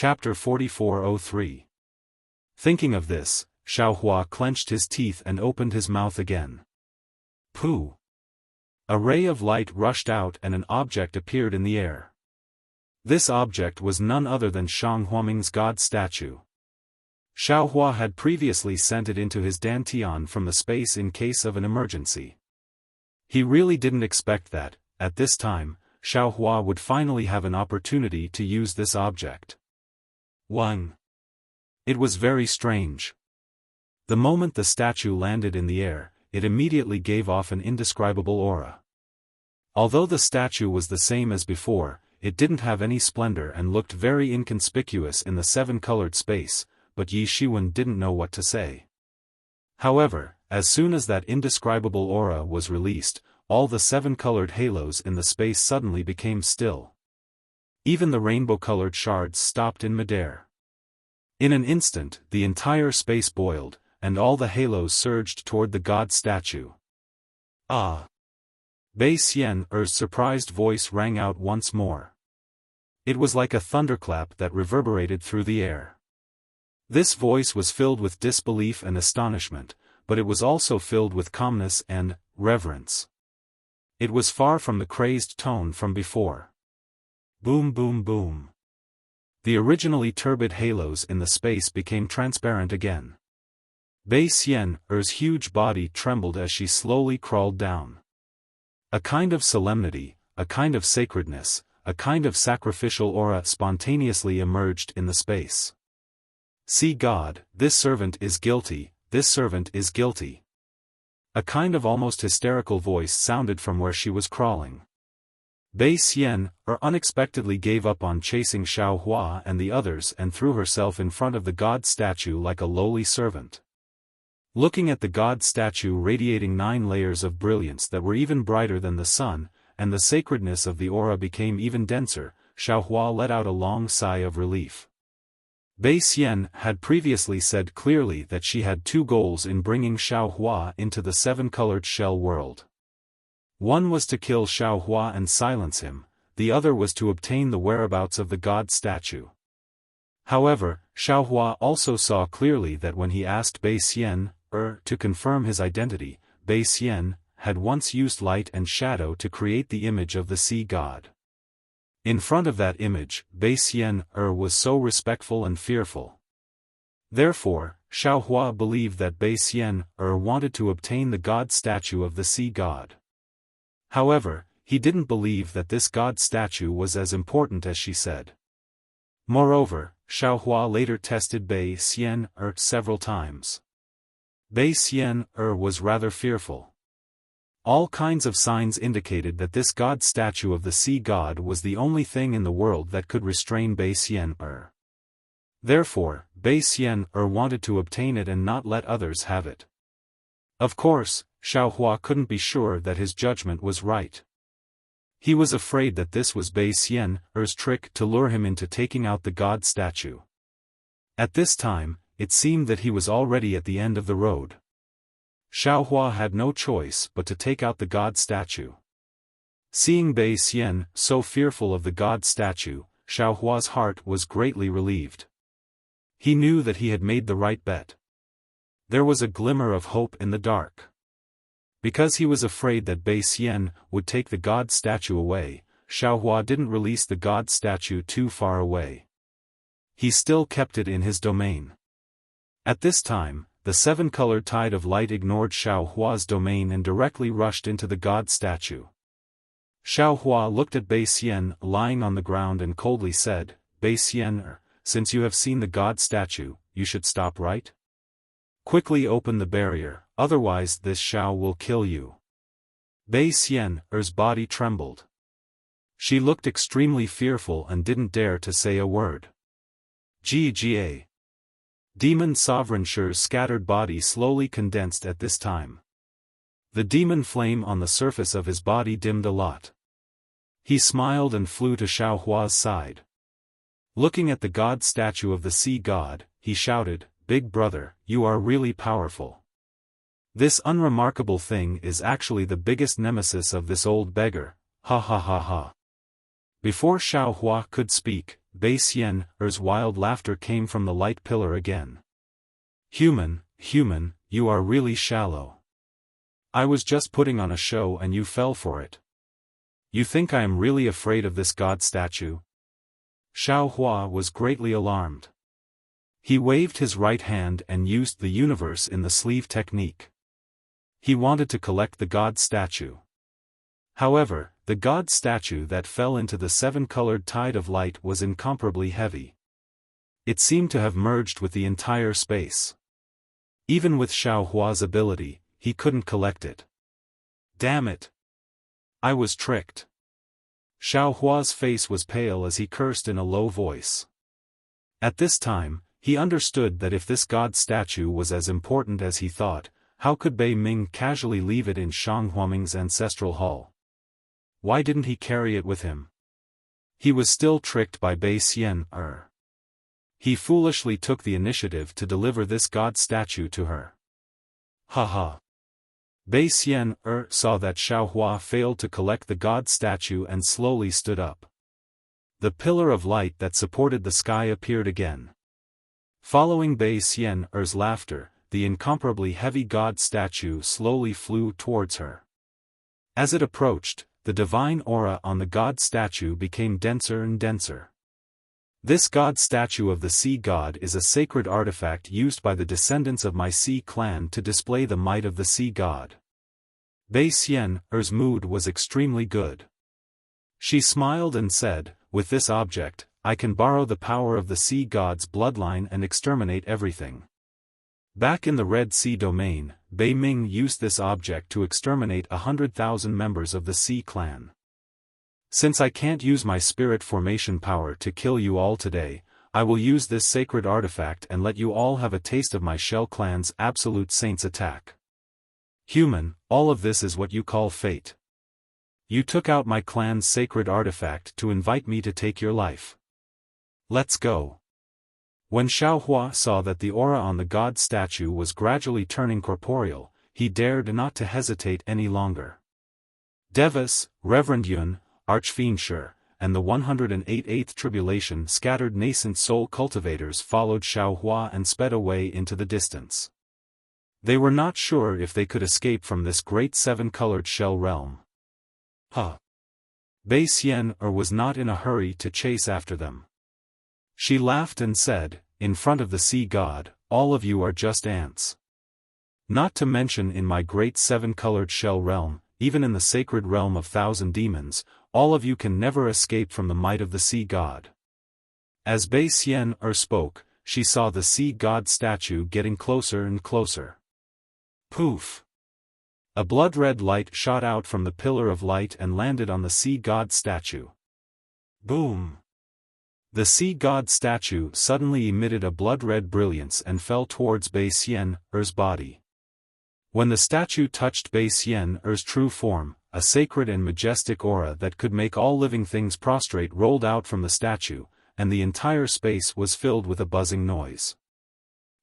Chapter 4403. Thinking of this, Xiaofan clenched his teeth and opened his mouth again. Pooh! A ray of light rushed out and an object appeared in the air. This object was none other than Shang Huaming's god statue. Xiaofan had previously sent it into his dantian from the space in case of an emergency. He really didn't expect that, at this time, Xiaofan would finally have an opportunity to use this object. 1. It was very strange. The moment the statue landed in the air, it immediately gave off an indescribable aura. Although the statue was the same as before, it didn't have any splendor and looked very inconspicuous in the seven-colored space, but Yi Shiwen didn't know what to say. However, as soon as that indescribable aura was released, all the seven-colored halos in the space suddenly became still. Even the rainbow-colored shards stopped in midair. In an instant, the entire space boiled, and all the halos surged toward the god statue. Ah! Bei Xian's surprised voice rang out once more. It was like a thunderclap that reverberated through the air. This voice was filled with disbelief and astonishment, but it was also filled with calmness and reverence. It was far from the crazed tone from before. Boom boom boom. The originally turbid halos in the space became transparent again. Bei Xian's huge body trembled as she slowly crawled down. A kind of solemnity, a kind of sacredness, a kind of sacrificial aura spontaneously emerged in the space. See God, this servant is guilty, this servant is guilty. A kind of almost hysterical voice sounded from where she was crawling. Bei Xian unexpectedly gave up on chasing Xiaofan and the others and threw herself in front of the god statue like a lowly servant. Looking at the god statue radiating 9 layers of brilliance that were even brighter than the sun, and the sacredness of the aura became even denser, Xiaofan let out a long sigh of relief. Bei Xian had previously said clearly that she had 2 goals in bringing Xiaofan into the 7-colored shell world. One was to kill Xiaofan and silence him, the other was to obtain the whereabouts of the god statue. However, Xiaofan also saw clearly that when he asked Bei Xian to confirm his identity, Bei Xian had once used light and shadow to create the image of the sea god. In front of that image, Bei Xian was so respectful and fearful. Therefore, Xiaofan believed that Bei Xian wanted to obtain the god statue of the sea god. However, he didn't believe that this god statue was as important as she said. Moreover, Xiaofan later tested Bei Xian several times. Bei Xian was rather fearful. All kinds of signs indicated that this god statue of the sea god was the only thing in the world that could restrain Bei Xian. Therefore, Bei Xian wanted to obtain it and not let others have it. Of course, Xiaofan couldn't be sure that his judgment was right. He was afraid that this was Bei Xian's trick to lure him into taking out the god statue. At this time, it seemed that he was already at the end of the road. Xiaofan had no choice but to take out the god statue. Seeing Bei Xian so fearful of the god statue, Xiaohua's heart was greatly relieved. He knew that he had made the right bet. There was a glimmer of hope in the dark. Because he was afraid that Bei Xian would take the god statue away, Xiaofan didn't release the god statue too far away. He still kept it in his domain. At this time, the 7-colored tide of light ignored Xiaohua's domain and directly rushed into the god statue. Xiaofan looked at Bei Xian lying on the ground and coldly said, Bei Xian, since you have seen the god statue, you should stop, right? Quickly open the barrier, otherwise this Xiao will kill you. Bei Xian's body trembled. She looked extremely fearful and didn't dare to say a word. Ga. Demon Sovereign Shi's scattered body slowly condensed at this time. The demon flame on the surface of his body dimmed a lot. He smiled and flew to Xiaohua's side. Looking at the god statue of the sea god, he shouted, Big brother, you are really powerful. This unremarkable thing is actually the biggest nemesis of this old beggar, ha ha ha ha. Before Xiaofan could speak, Bei Xian-er's wild laughter came from the light pillar again. Human, you are really shallow. I was just putting on a show and you fell for it. You think I am really afraid of this god statue? Xiaohua was greatly alarmed. He waved his right hand and used the universe in the sleeve technique. He wanted to collect the god statue. However, the god statue that fell into the seven-colored tide of light was incomparably heavy. It seemed to have merged with the entire space. Even with Xiaohua's ability, he couldn't collect it. Damn it! I was tricked. Xiaohua's face was pale as he cursed in a low voice. At this time, he understood that if this god statue was as important as he thought, how could Bei Ming casually leave it in Shang Huaming's ancestral hall? Why didn't he carry it with him? He was still tricked by Bei Xian-er. He foolishly took the initiative to deliver this god statue to her. Haha. Bei Xian-er saw that Xiaohua failed to collect the god statue and slowly stood up. The pillar of light that supported the sky appeared again. Following Bei Xian-er's laughter, the incomparably heavy god statue slowly flew towards her. As it approached, the divine aura on the god statue became denser and denser. This god statue of the sea god is a sacred artifact used by the descendants of my sea clan to display the might of the sea god. Bei Xian-er's mood was extremely good. She smiled and said, with this object, I can borrow the power of the sea god's bloodline and exterminate everything. Back in the Red Sea domain, Bei Ming used this object to exterminate 100,000 members of the Sea clan. Since I can't use my spirit formation power to kill you all today, I will use this sacred artifact and let you all have a taste of my Shell clan's absolute saint's attack. Human, all of this is what you call fate. You took out my clan's sacred artifact to invite me to take your life. Let's go. When Xiaohua saw that the aura on the god statue was gradually turning corporeal, he dared not to hesitate any longer. Devis, Reverend Yun, Archfiend Shi, and the 108th Tribulation scattered nascent soul cultivators followed Xiaohua and sped away into the distance. They were not sure if they could escape from this great seven-colored shell realm. Bei Xian-er was not in a hurry to chase after them. She laughed and said, in front of the sea god, all of you are just ants. Not to mention in my great seven-colored shell realm, even in the sacred realm of 1,000 demons, all of you can never escape from the might of the sea god. As Bei Xian-er spoke, she saw the sea god statue getting closer and closer. Poof! A blood-red light shot out from the pillar of light and landed on the sea god statue. Boom! The sea god statue suddenly emitted a blood-red brilliance and fell towards Bei Xian-er's body. When the statue touched Bei Xian-er's true form, a sacred and majestic aura that could make all living things prostrate rolled out from the statue, and the entire space was filled with a buzzing noise.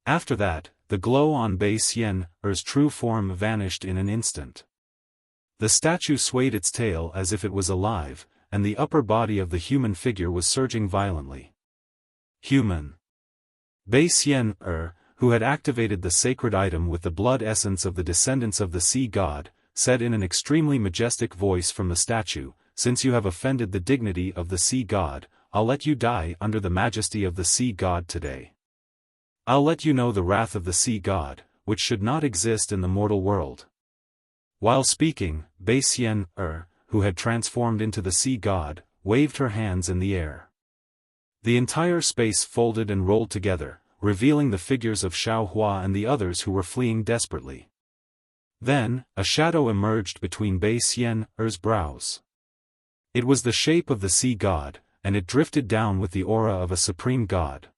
After that, the glow on Bei Xian-er's true form vanished in an instant. The statue swayed its tail as if it was alive, and the upper body of the human figure was surging violently. Human. Bei Xian-er, who had activated the sacred item with the blood essence of the descendants of the sea god, said in an extremely majestic voice from the statue, since you have offended the dignity of the sea god, I'll let you die under the majesty of the sea god today. I'll let you know the wrath of the sea god, which should not exist in the mortal world. While speaking, Bei Xian-er, who had transformed into the sea god, waved her hands in the air. The entire space folded and rolled together, revealing the figures of Xiaohua and the others who were fleeing desperately. Then, a shadow emerged between Bei Xian-er's brows. It was the shape of the sea god, and it drifted down with the aura of a supreme god.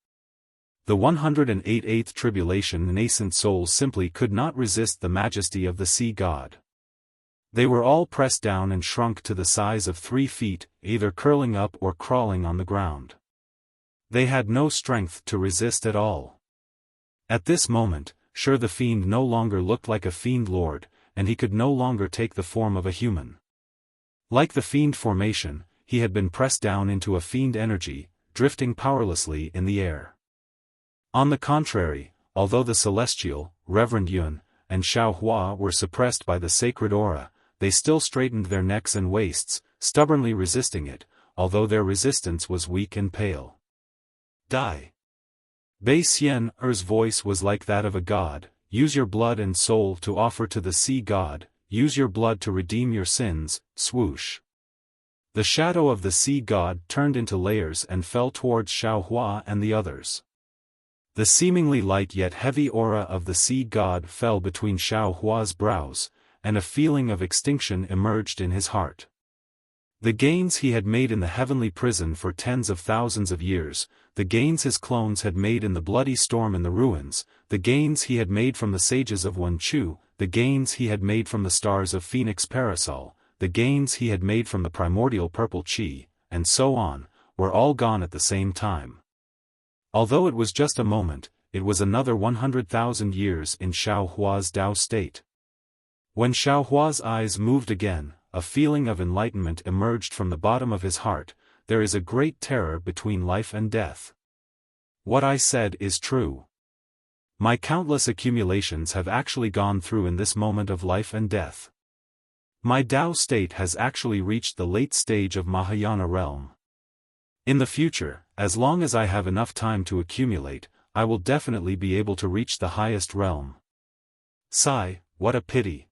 The 108th Tribulation nascent souls simply could not resist the majesty of the sea god. They were all pressed down and shrunk to the size of 3 feet, either curling up or crawling on the ground. They had no strength to resist at all. At this moment, Shi the Fiend no longer looked like a fiend lord, and he could no longer take the form of a human. Like the fiend formation, he had been pressed down into a fiend energy, drifting powerlessly in the air. On the contrary, although the celestial, Reverend Yun, and Xiaohua were suppressed by the sacred aura, they still straightened their necks and waists, stubbornly resisting it, although their resistance was weak and pale. Die. Bei Xian Er's voice was like that of a god. Use your blood and soul to offer to the sea god, use your blood to redeem your sins, swoosh. The shadow of the sea god turned into layers and fell towards Xiaohua and the others. The seemingly light yet heavy aura of the sea god fell between Xiaohua's brows, and a feeling of extinction emerged in his heart. The gains he had made in the heavenly prison for tens of thousands of years, the gains his clones had made in the bloody storm in the ruins, the gains he had made from the sages of Wenchu, the gains he had made from the stars of Phoenix Parasol, the gains he had made from the primordial purple chi, and so on, were all gone at the same time. Although it was just a moment, it was another 100,000 years in Xiaohua's Tao state. When Xiaohua's eyes moved again, a feeling of enlightenment emerged from the bottom of his heart. There is a great terror between life and death. What I said is true. My countless accumulations have actually gone through in this moment of life and death. My Tao state has actually reached the late stage of Mahayana realm. In the future, as long as I have enough time to accumulate, I will definitely be able to reach the highest realm. Sigh, what a pity.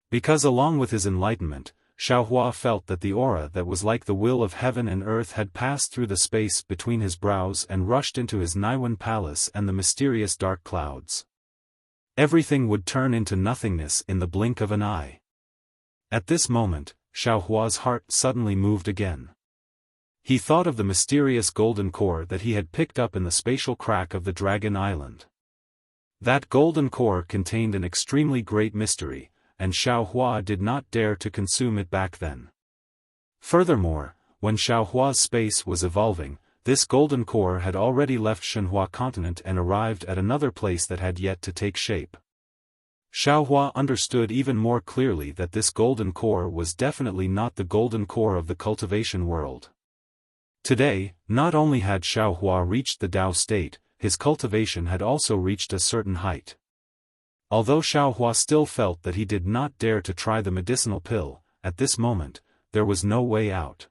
Because along with his enlightenment, Xiaohua felt that the aura that was like the will of heaven and earth had passed through the space between his brows and rushed into his Naiwan palace and the mysterious dark clouds. Everything would turn into nothingness in the blink of an eye. At this moment, Xiaohua's heart suddenly moved again. He thought of the mysterious golden core that he had picked up in the spatial crack of the Dragon Island. That golden core contained an extremely great mystery, and Xiaohua did not dare to consume it back then. Furthermore, when Xiaohua's space was evolving, this golden core had already left Shenhua continent and arrived at another place that had yet to take shape. Xiaohua understood even more clearly that this golden core was definitely not the golden core of the cultivation world. Today, not only had Xiaohua reached the Tao state, his cultivation had also reached a certain height. Although Xiaohua still felt that he did not dare to try the medicinal pill, at this moment, there was no way out.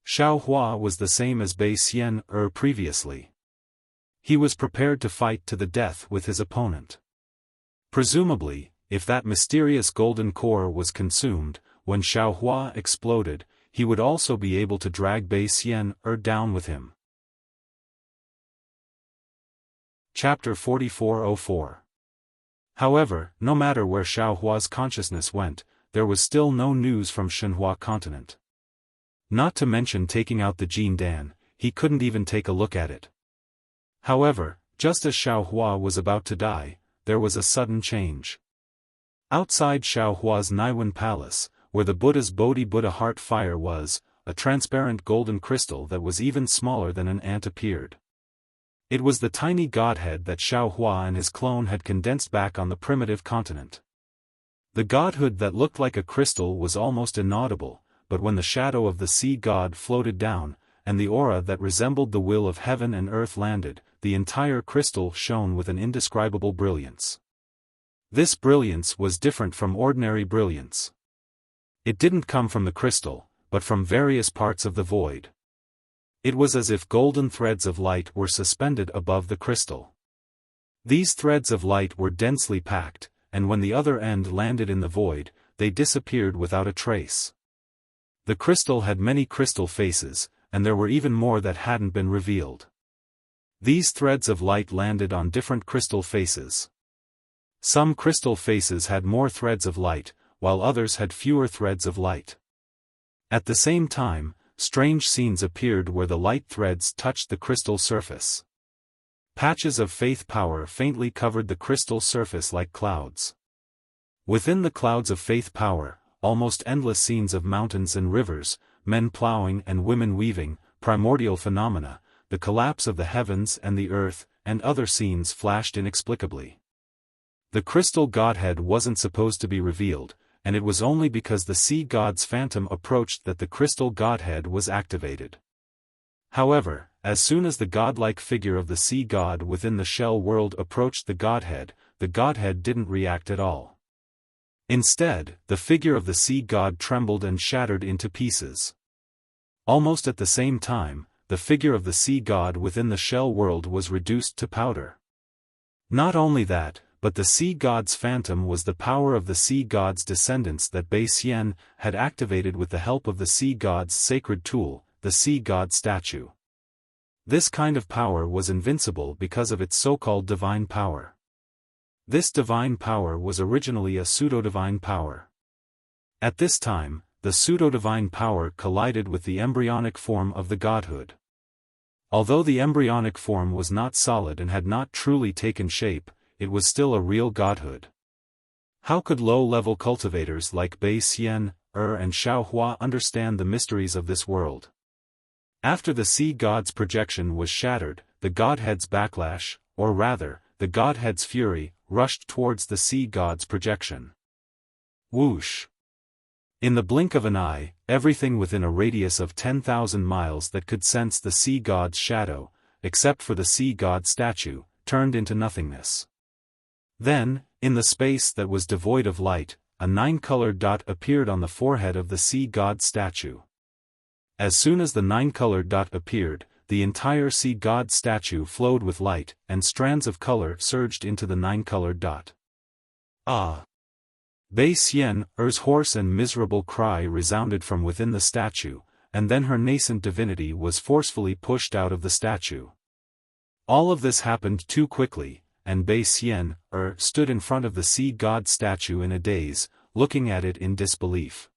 Xiaohua was the same as Bei Xian previously. He was prepared to fight to the death with his opponent. Presumably, if that mysterious golden core was consumed, when Xiaohua exploded, he would also be able to drag Bei Xian down with him. Chapter 4404. However, no matter where Xiaohua's consciousness went, there was still no news from Shenhua continent. Not to mention taking out the Jin Dan, he couldn't even take a look at it. However, just as Xiaohua was about to die, there was a sudden change. Outside Xiaohua's Naiwan palace, where the Buddha's Bodhi Buddha heart fire was, a transparent golden crystal that was even smaller than an ant appeared. It was the tiny godhead that Xiaohua and his clone had condensed back on the primitive continent. The godhood that looked like a crystal was almost inaudible, but when the shadow of the sea god floated down, and the aura that resembled the will of heaven and earth landed, the entire crystal shone with an indescribable brilliance. This brilliance was different from ordinary brilliance. It didn't come from the crystal, but from various parts of the void. It was as if golden threads of light were suspended above the crystal. These threads of light were densely packed, and when the other end landed in the void, they disappeared without a trace. The crystal had many crystal faces, and there were even more that hadn't been revealed. These threads of light landed on different crystal faces. Some crystal faces had more threads of light, while others had fewer threads of light. At the same time, strange scenes appeared where the light threads touched the crystal surface. Patches of faith power faintly covered the crystal surface like clouds. Within the clouds of faith power, almost endless scenes of mountains and rivers, men plowing and women weaving, primordial phenomena, the collapse of the heavens and the earth, and other scenes flashed inexplicably. The crystal godhead wasn't supposed to be revealed, and it was only because the sea god's phantom approached that the crystal godhead was activated. However, as soon as the godlike figure of the sea god within the shell world approached the godhead didn't react at all. Instead, the figure of the sea god trembled and shattered into pieces. Almost at the same time, the figure of the sea god within the shell world was reduced to powder. Not only that, but the sea god's phantom was the power of the sea god's descendants that Bei Xian had activated with the help of the sea god's sacred tool, the sea god statue. This kind of power was invincible because of its so-called divine power. This divine power was originally a pseudo-divine power. At this time, the pseudo-divine power collided with the embryonic form of the godhood. Although the embryonic form was not solid and had not truly taken shape, it was still a real godhood. How could low-level cultivators like Bei Xian, and Xiaohua understand the mysteries of this world? After the sea god's projection was shattered, the godhead's backlash, or rather, the godhead's fury, rushed towards the sea god's projection. Whoosh! In the blink of an eye, everything within a radius of 10,000 miles that could sense the sea god's shadow, except for the sea god statue, turned into nothingness. Then, in the space that was devoid of light, a 9-colored dot appeared on the forehead of the sea god statue. As soon as the 9-colored dot appeared, the entire sea god statue flowed with light, and strands of color surged into the 9-colored dot. Ah! Bei Xian's hoarse and miserable cry resounded from within the statue, and then her nascent divinity was forcefully pushed out of the statue. All of this happened too quickly, and Bei Xian stood in front of the sea god statue in a daze, looking at it in disbelief.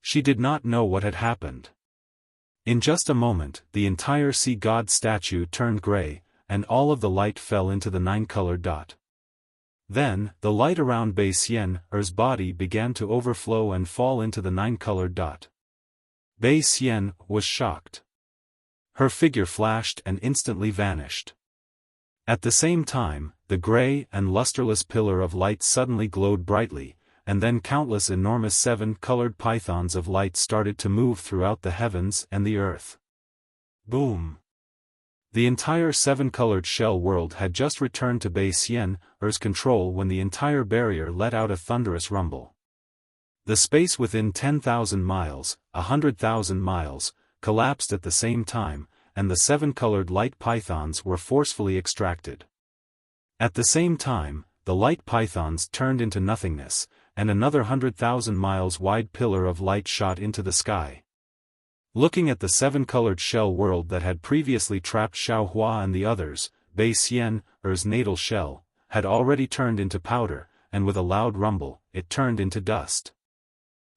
She did not know what had happened. In just a moment, the entire sea god statue turned gray, and all of the light fell into the 9-colored dot. Then, the light around Bei Xian's body began to overflow and fall into the 9-colored dot. Bei Xian was shocked. Her figure flashed and instantly vanished. At the same time, the gray and lusterless pillar of light suddenly glowed brightly, and then countless enormous 7-colored pythons of light started to move throughout the heavens and the earth. Boom! The entire 7-colored shell world had just returned to Bei Xian's control when the entire barrier let out a thunderous rumble. The space within 10,000 miles, 100,000 miles, collapsed at the same time, and the 7-colored light pythons were forcefully extracted. At the same time, the light pythons turned into nothingness, and another 100,000 miles wide pillar of light shot into the sky. Looking at the 7-colored shell world that had previously trapped Xiaohua and the others, Bei Xian's natal shell had already turned into powder, and with a loud rumble, it turned into dust.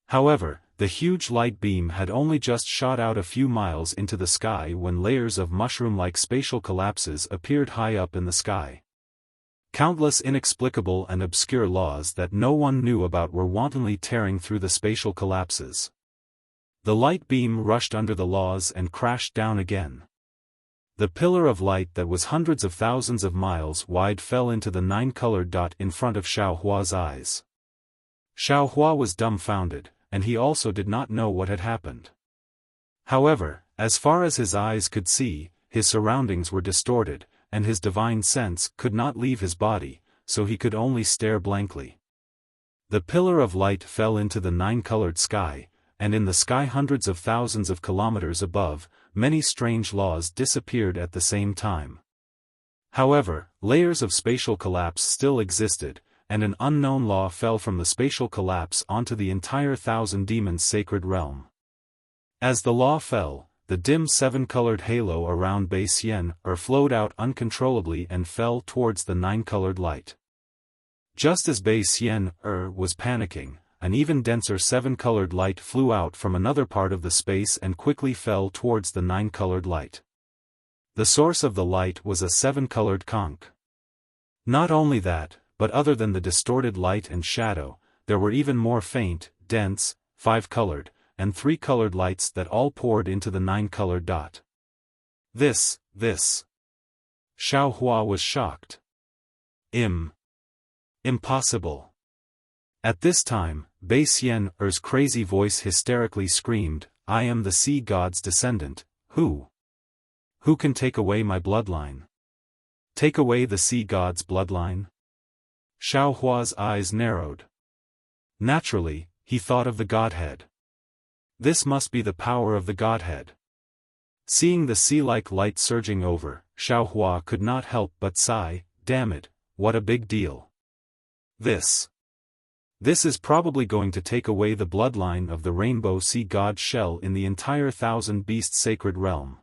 However, the huge light beam had only just shot out a few miles into the sky when layers of mushroom-like spatial collapses appeared high up in the sky. Countless inexplicable and obscure laws that no one knew about were wantonly tearing through the spatial collapses. The light beam rushed under the laws and crashed down again. The pillar of light that was hundreds of thousands of miles wide fell into the 9-colored dot in front of Xiaohua's eyes. Xiaohua was dumbfounded, and he also did not know what had happened. However, as far as his eyes could see, his surroundings were distorted, and his divine sense could not leave his body, so he could only stare blankly. The pillar of light fell into the 9-colored sky, and in the sky hundreds of thousands of kilometers above, many strange laws disappeared at the same time. However, layers of spatial collapse still existed, and an unknown law fell from the spatial collapse onto the entire Thousand Demons sacred realm. As the law fell, the dim 7-colored halo around Bei Xian flowed out uncontrollably and fell towards the 9-colored light. Just as Bei Xian was panicking, an even denser 7-colored light flew out from another part of the space and quickly fell towards the 9-colored light. The source of the light was a 7-colored conch. Not only that, but other than the distorted light and shadow, there were even more faint, dense, 5-colored, and 3-colored lights that all poured into the 9-colored dot. This. Xiaohua was shocked. Impossible. At this time, Bei Xian's crazy voice hysterically screamed, "I am the sea god's descendant, who?" Who can take away my bloodline? Take away the sea god's bloodline? Xiaohua's eyes narrowed. Naturally, he thought of the godhead. This must be the power of the godhead. Seeing the sea-like light surging over, Xiaohua could not help but sigh, damn it, what a big deal. This is probably going to take away the bloodline of the rainbow sea god shell in the entire thousand-beast sacred realm.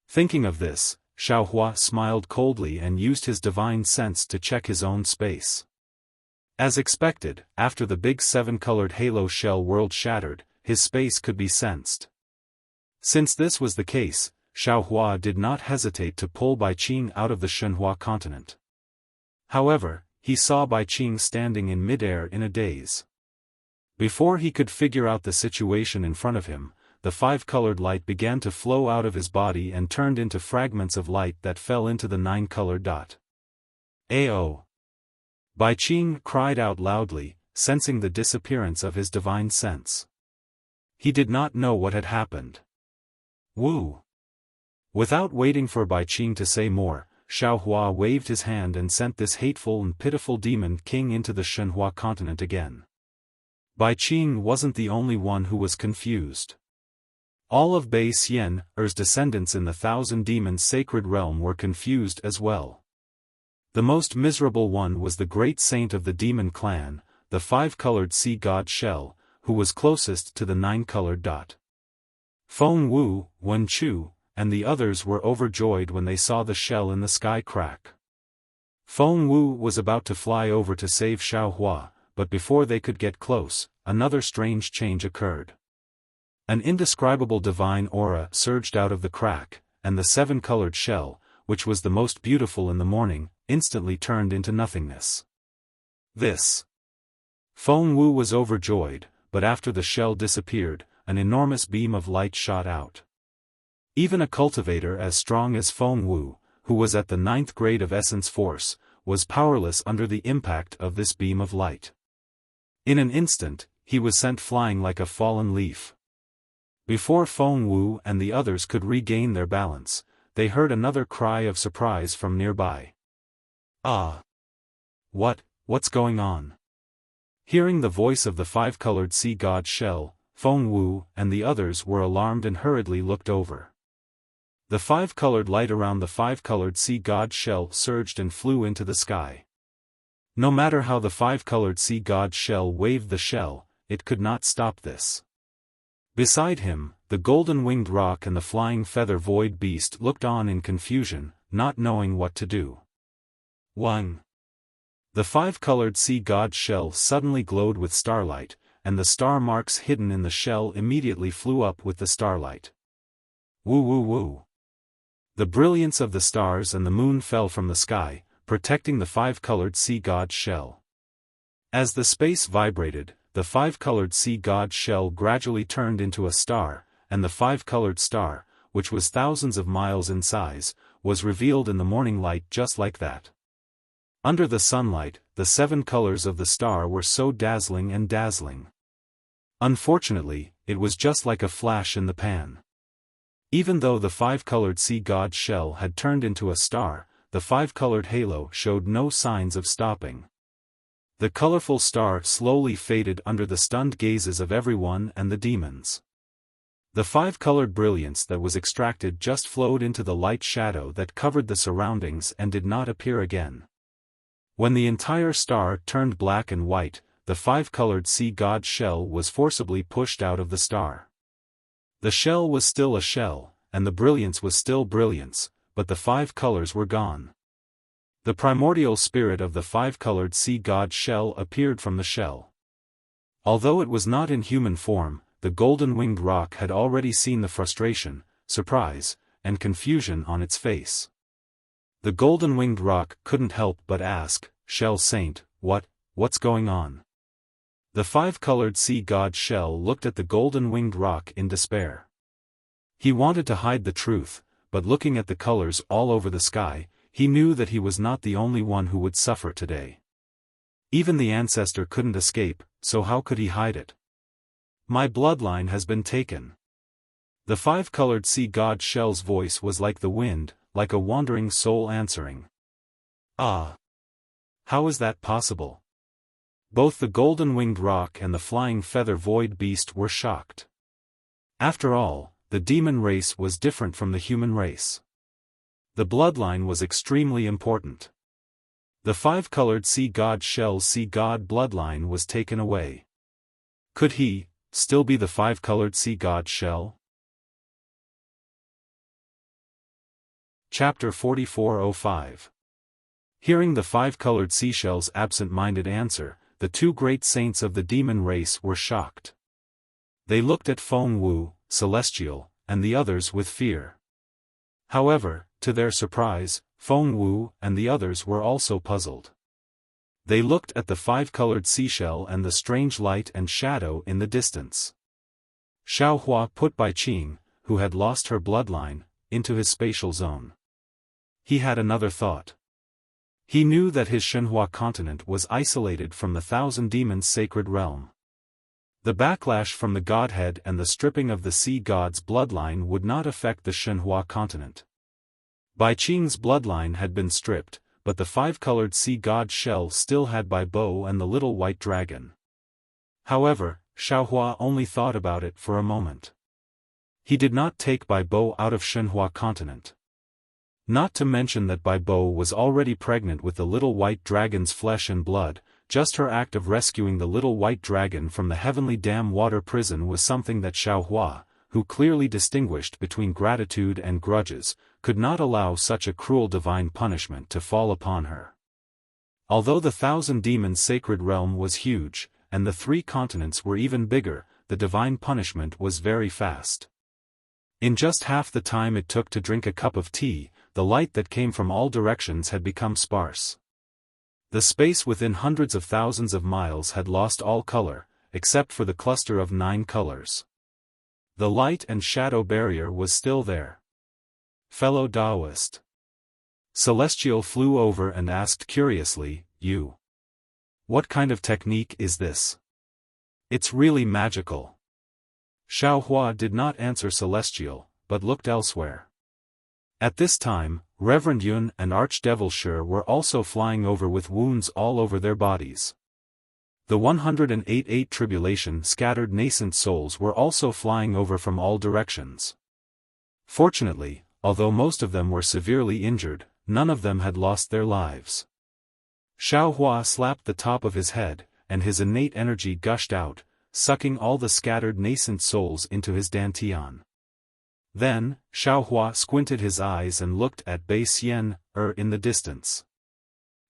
Thinking of this, Xiaohua smiled coldly and used his divine sense to check his own space. As expected, after the big seven-colored halo shell world shattered, his space could be sensed. Since this was the case, Xiaohua did not hesitate to pull Bai Qing out of the Shenhua continent. However, he saw Bai Qing standing in midair in a daze. Before he could figure out the situation in front of him, the five-colored light began to flow out of his body and turned into fragments of light that fell into the nine-colored dot. Ao! Bai Qing cried out loudly, sensing the disappearance of his divine sense. He did not know what had happened. Wu! Without waiting for Bai Qing to say more, Xiaohua waved his hand and sent this hateful and pitiful demon king into the Shenhua continent again. Bai Qing wasn't the only one who was confused. All of Bai Xian's descendants in the Thousand Demons sacred realm were confused as well. The most miserable one was the great saint of the demon clan, the five-colored sea god Shell, who was closest to the nine-colored dot. Feng Wu, Wen Chu, and the others were overjoyed when they saw the shell in the sky crack. Feng Wu was about to fly over to save Xiaohua, but before they could get close, another strange change occurred. An indescribable divine aura surged out of the crack, and the seven-colored shell, which was the most beautiful in the morning, instantly turned into nothingness. Feng Wu was overjoyed, but after the shell disappeared, an enormous beam of light shot out. Even a cultivator as strong as Feng Wu, who was at the 9th grade of essence force, was powerless under the impact of this beam of light. In an instant, he was sent flying like a fallen leaf. Before Feng Wu and the others could regain their balance, they heard another cry of surprise from nearby. Ah! What's going on? Hearing the voice of the five-colored sea god Shell, Feng Wu and the others were alarmed and hurriedly looked over. The five-colored light around the five-colored sea god Shell surged and flew into the sky. No matter how the five-colored sea god Shell waved the shell, it could not stop this. Beside him, the golden-winged rock and the flying feather void beast looked on in confusion, not knowing what to do. 1. The five-colored sea god shell suddenly glowed with starlight, and the star marks hidden in the shell immediately flew up with the starlight. Woo woo woo. The brilliance of the stars and the moon fell from the sky, protecting the five-colored sea god shell. As the space vibrated, the five-colored sea god shell gradually turned into a star, and the five-colored star, which was thousands of miles in size, was revealed in the morning light just like that. Under the sunlight, the 7 colors of the star were so dazzling and dazzling. Unfortunately, it was just like a flash in the pan. Even though the five-colored sea god shell had turned into a star, the five-colored halo showed no signs of stopping. The colorful star slowly faded under the stunned gazes of everyone and the demons. The five-colored brilliance that was extracted just flowed into the light shadow that covered the surroundings and did not appear again. When the entire star turned black and white, the five-colored sea god shell was forcibly pushed out of the star. The shell was still a shell, and the brilliance was still brilliance, but the 5 colors were gone. The primordial spirit of the five-colored sea god shell appeared from the shell. Although it was not in human form, the golden-winged rock had already seen the frustration, surprise, and confusion on its face. The golden-winged rock couldn't help but ask, "Shell Saint, what's going on?" The five-colored sea god Shell looked at the golden-winged rock in despair. He wanted to hide the truth, but looking at the colors all over the sky, he knew that he was not the only one who would suffer today. Even the ancestor couldn't escape, so how could he hide it? "My bloodline has been taken. The five-colored sea god Shell's voice was like the wind, like a wandering soul answering. Ah! How is that possible? Both the golden-winged rock and the flying feather void beast were shocked. After all, the demon race was different from the human race. The bloodline was extremely important. The five-colored sea god Shell's sea god bloodline was taken away. Could he still be the five-colored sea god Shell? Chapter 4405. Hearing the five-colored seashell's absent-minded answer, the two great saints of the demon race were shocked. They looked at Feng Wu, Celestial, and the others with fear. However, to their surprise, Feng Wu and the others were also puzzled. They looked at the five-colored seashell and the strange light and shadow in the distance. Xiaofan put Bai Qing, who had lost her bloodline, into his spatial zone. He had another thought. He knew that his Shenhua continent was isolated from the Thousand Demons' sacred realm. The backlash from the godhead and the stripping of the sea god's bloodline would not affect the Shenhua continent. Bai Qing's bloodline had been stripped, but the five-colored sea god Shell still had Bai Bo and the little white dragon. However, Xiaofan only thought about it for a moment. He did not take Bai Bo out of Shenhua continent. Not to mention that Bai Bo was already pregnant with the little white dragon's flesh and blood. Just her act of rescuing the little white dragon from the heavenly dam water prison was something that Xiaofan, who clearly distinguished between gratitude and grudges, could not allow such a cruel divine punishment to fall upon her. Although the Thousand Demons' sacred realm was huge, and the three continents were even bigger, the divine punishment was very fast. In just half the time it took to drink a cup of tea, the light that came from all directions had become sparse. The space within hundreds of thousands of miles had lost all color, except for the cluster of 9 colors. The light and shadow barrier was still there. Fellow Taoist. Celestial flew over and asked curiously, "You? What kind of technique is this? It's really magical." Xiaofan did not answer Celestial, but looked elsewhere. At this time, Reverend Yun and Archdevil Shi were also flying over with wounds all over their bodies. The 108 tribulation scattered nascent souls were also flying over from all directions. Fortunately, although most of them were severely injured, none of them had lost their lives. Xiaofan slapped the top of his head, and his innate energy gushed out, sucking all the scattered nascent souls into his dantian. Then, Xiaofan squinted his eyes and looked at Bai Xian in the distance.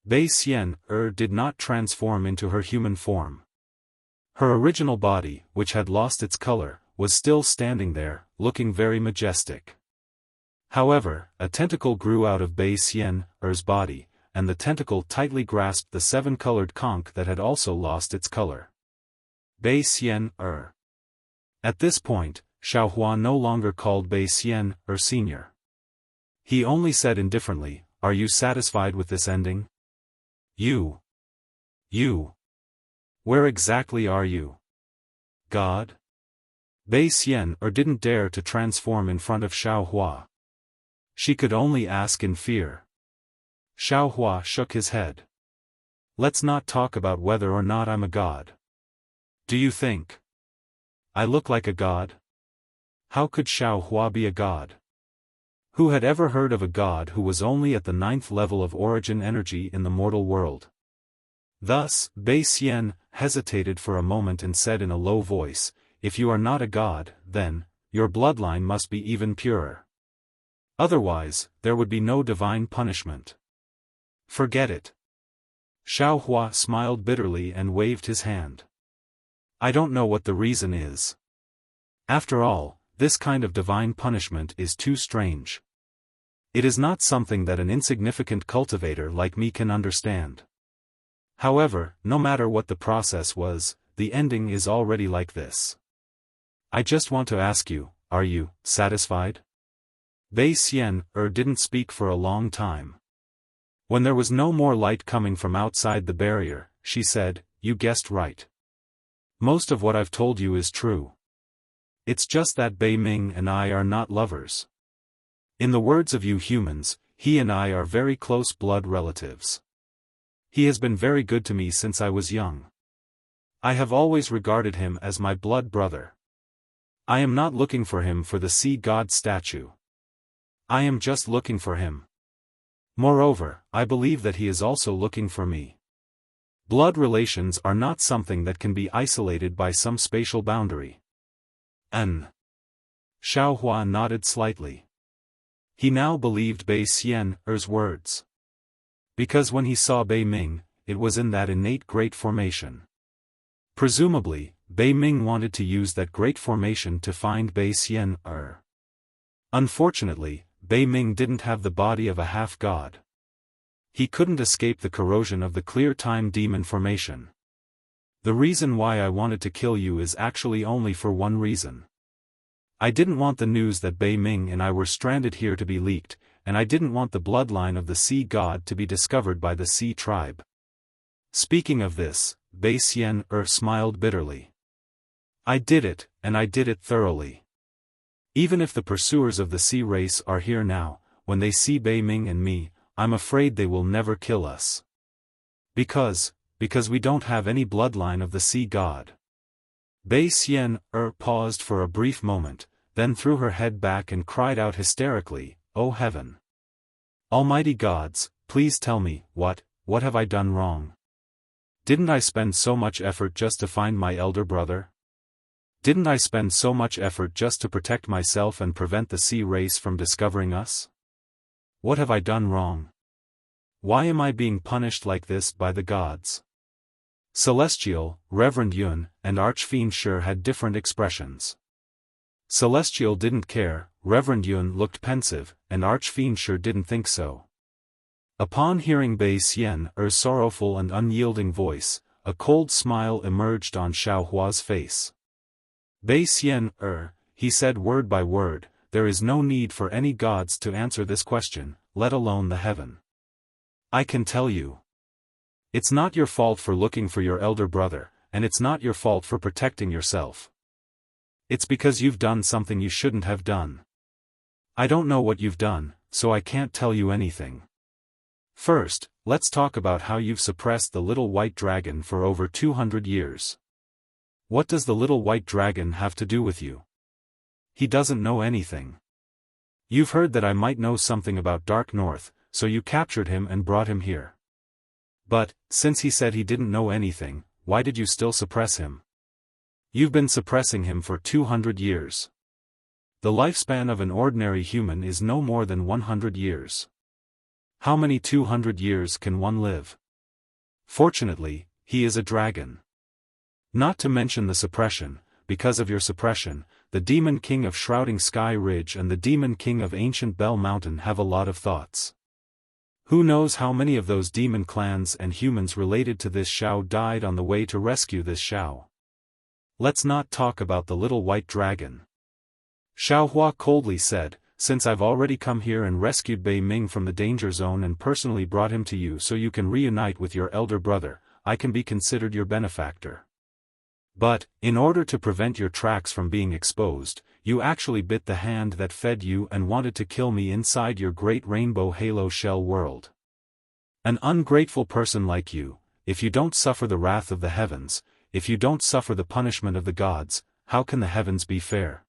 Bai Xian did not transform into her human form. Her original body, which had lost its color, was still standing there, looking very majestic. However, a tentacle grew out of Bai Xian's body, and the tentacle tightly grasped the 7-colored conch that had also lost its color. Bai Xian At this point, Xiaofan no longer called Bai Xian Senior. He only said indifferently, "Are you satisfied with this ending? You. Where exactly are you? God?" Bai Xian didn't dare to transform in front of Xiaofan. She could only ask in fear. Xiaofan shook his head. "Let's not talk about whether or not I'm a god. Do you think I look like a god?" How could Xiaofan be a god? Who had ever heard of a god who was only at the 9th level of origin energy in the mortal world? Thus, Bai Xian hesitated for a moment and said in a low voice, "If you are not a god, then, your bloodline must be even purer. Otherwise, there would be no divine punishment. Forget it." Xiaofan smiled bitterly and waved his hand. "I don't know what the reason is. After all, this kind of divine punishment is too strange. It is not something that an insignificant cultivator like me can understand. However, no matter what the process was, the ending is already like this. I just want to ask you, are you satisfied?" Bai Xian didn't speak for a long time. When there was no more light coming from outside the barrier, she said, "You guessed right. Most of what I've told you is true. It's just that Bei Ming and I are not lovers. In the words of you humans, he and I are very close blood relatives. He has been very good to me since I was young. I have always regarded him as my blood brother. I am not looking for him for the sea god statue. I am just looking for him. Moreover, I believe that he is also looking for me. Blood relations are not something that can be isolated by some spatial boundary. Xiaohua nodded slightly. He now believed Bei Xian's words. Because when he saw Bei Ming, it was in that innate great formation. Presumably, Bei Ming wanted to use that great formation to find Bei Xian. Unfortunately, Bei Ming didn't have the body of a half-god. He couldn't escape the corrosion of the clear time demon formation. The reason why I wanted to kill you is actually only for one reason. I didn't want the news that Bei Ming and I were stranded here to be leaked, and I didn't want the bloodline of the sea god to be discovered by the sea tribe. Speaking of this, Bei Xian smiled bitterly. I did it, and I did it thoroughly. Even if the pursuers of the sea race are here now, when they see Bei Ming and me, I'm afraid they will never kill us. Because we don't have any bloodline of the sea god. Bei Xian paused for a brief moment, then threw her head back and cried out hysterically, "Oh heaven! Almighty gods, please tell me, what have I done wrong? Didn't I spend so much effort just to find my elder brother? Didn't I spend so much effort just to protect myself and prevent the sea race from discovering us? What have I done wrong? Why am I being punished like this by the gods?" Celestial, Reverend Yun, and Archfiend Shi had different expressions. Celestial didn't care, Reverend Yun looked pensive, and Archfiend Shi didn't think so. Upon hearing Bei Xian's sorrowful and unyielding voice, a cold smile emerged on Xiaohua's face. Bei Xian, he said word by word, there is no need for any gods to answer this question, let alone the heaven. I can tell you. It's not your fault for looking for your elder brother, and it's not your fault for protecting yourself. It's because you've done something you shouldn't have done. I don't know what you've done, so I can't tell you anything. First, let's talk about how you've suppressed the little white dragon for over 200 years. What does the little white dragon have to do with you? He doesn't know anything. You've heard that I might know something about Dark North, so you captured him and brought him here. But, since he said he didn't know anything, why did you still suppress him? You've been suppressing him for 200 years. The lifespan of an ordinary human is no more than 100 years. How many 200 years can one live? Fortunately, he is a dragon. Not to mention the suppression, because of your suppression, the Demon King of Shrouding Sky Ridge and the Demon King of Ancient Bell Mountain have a lot of thoughts. Who knows how many of those demon clans and humans related to this Xiao died on the way to rescue this Xiao. Let's not talk about the little white dragon. Xiaohua coldly said, since I've already come here and rescued Bei Ming from the danger zone and personally brought him to you so you can reunite with your elder brother, I can be considered your benefactor. But, in order to prevent your tracks from being exposed, you actually bit the hand that fed you and wanted to kill me inside your great rainbow halo shell world. An ungrateful person like you, if you don't suffer the wrath of the heavens, if you don't suffer the punishment of the gods, how can the heavens be fair?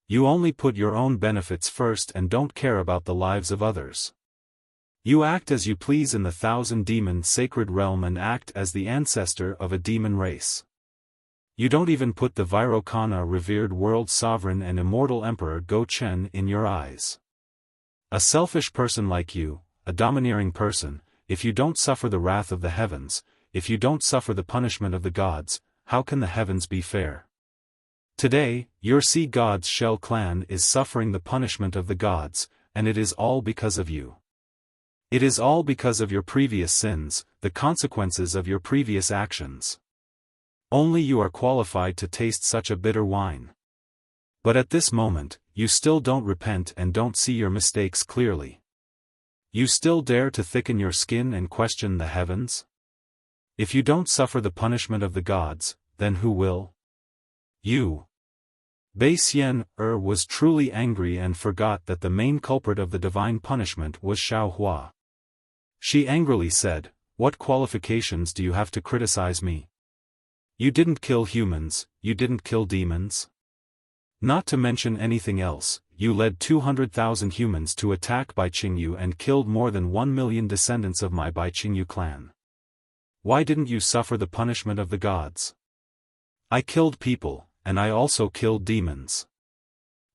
You only put your own benefits first and don't care about the lives of others. You act as you please in the thousand demon sacred realm and act as the ancestor of a demon race. You don't even put the Virokana revered world sovereign and immortal emperor Go Chen in your eyes. A selfish person like you, a domineering person, if you don't suffer the wrath of the heavens, if you don't suffer the punishment of the gods, how can the heavens be fair? Today, your sea god's shell clan is suffering the punishment of the gods, and it is all because of you. It is all because of your previous sins, the consequences of your previous actions. Only you are qualified to taste such a bitter wine. But at this moment, you still don't repent and don't see your mistakes clearly. You still dare to thicken your skin and question the heavens? If you don't suffer the punishment of the gods, then who will? You. Bei Xian-er was truly angry and forgot that the main culprit of the divine punishment was Xiaohua. She angrily said, "What qualifications do you have to criticize me? You didn't kill humans, you didn't kill demons. Not to mention anything else, you led 200,000 humans to attack Bai Qingyu and killed more than 1 million descendants of my Bai Qingyu clan. Why didn't you suffer the punishment of the gods? I killed people, and I also killed demons.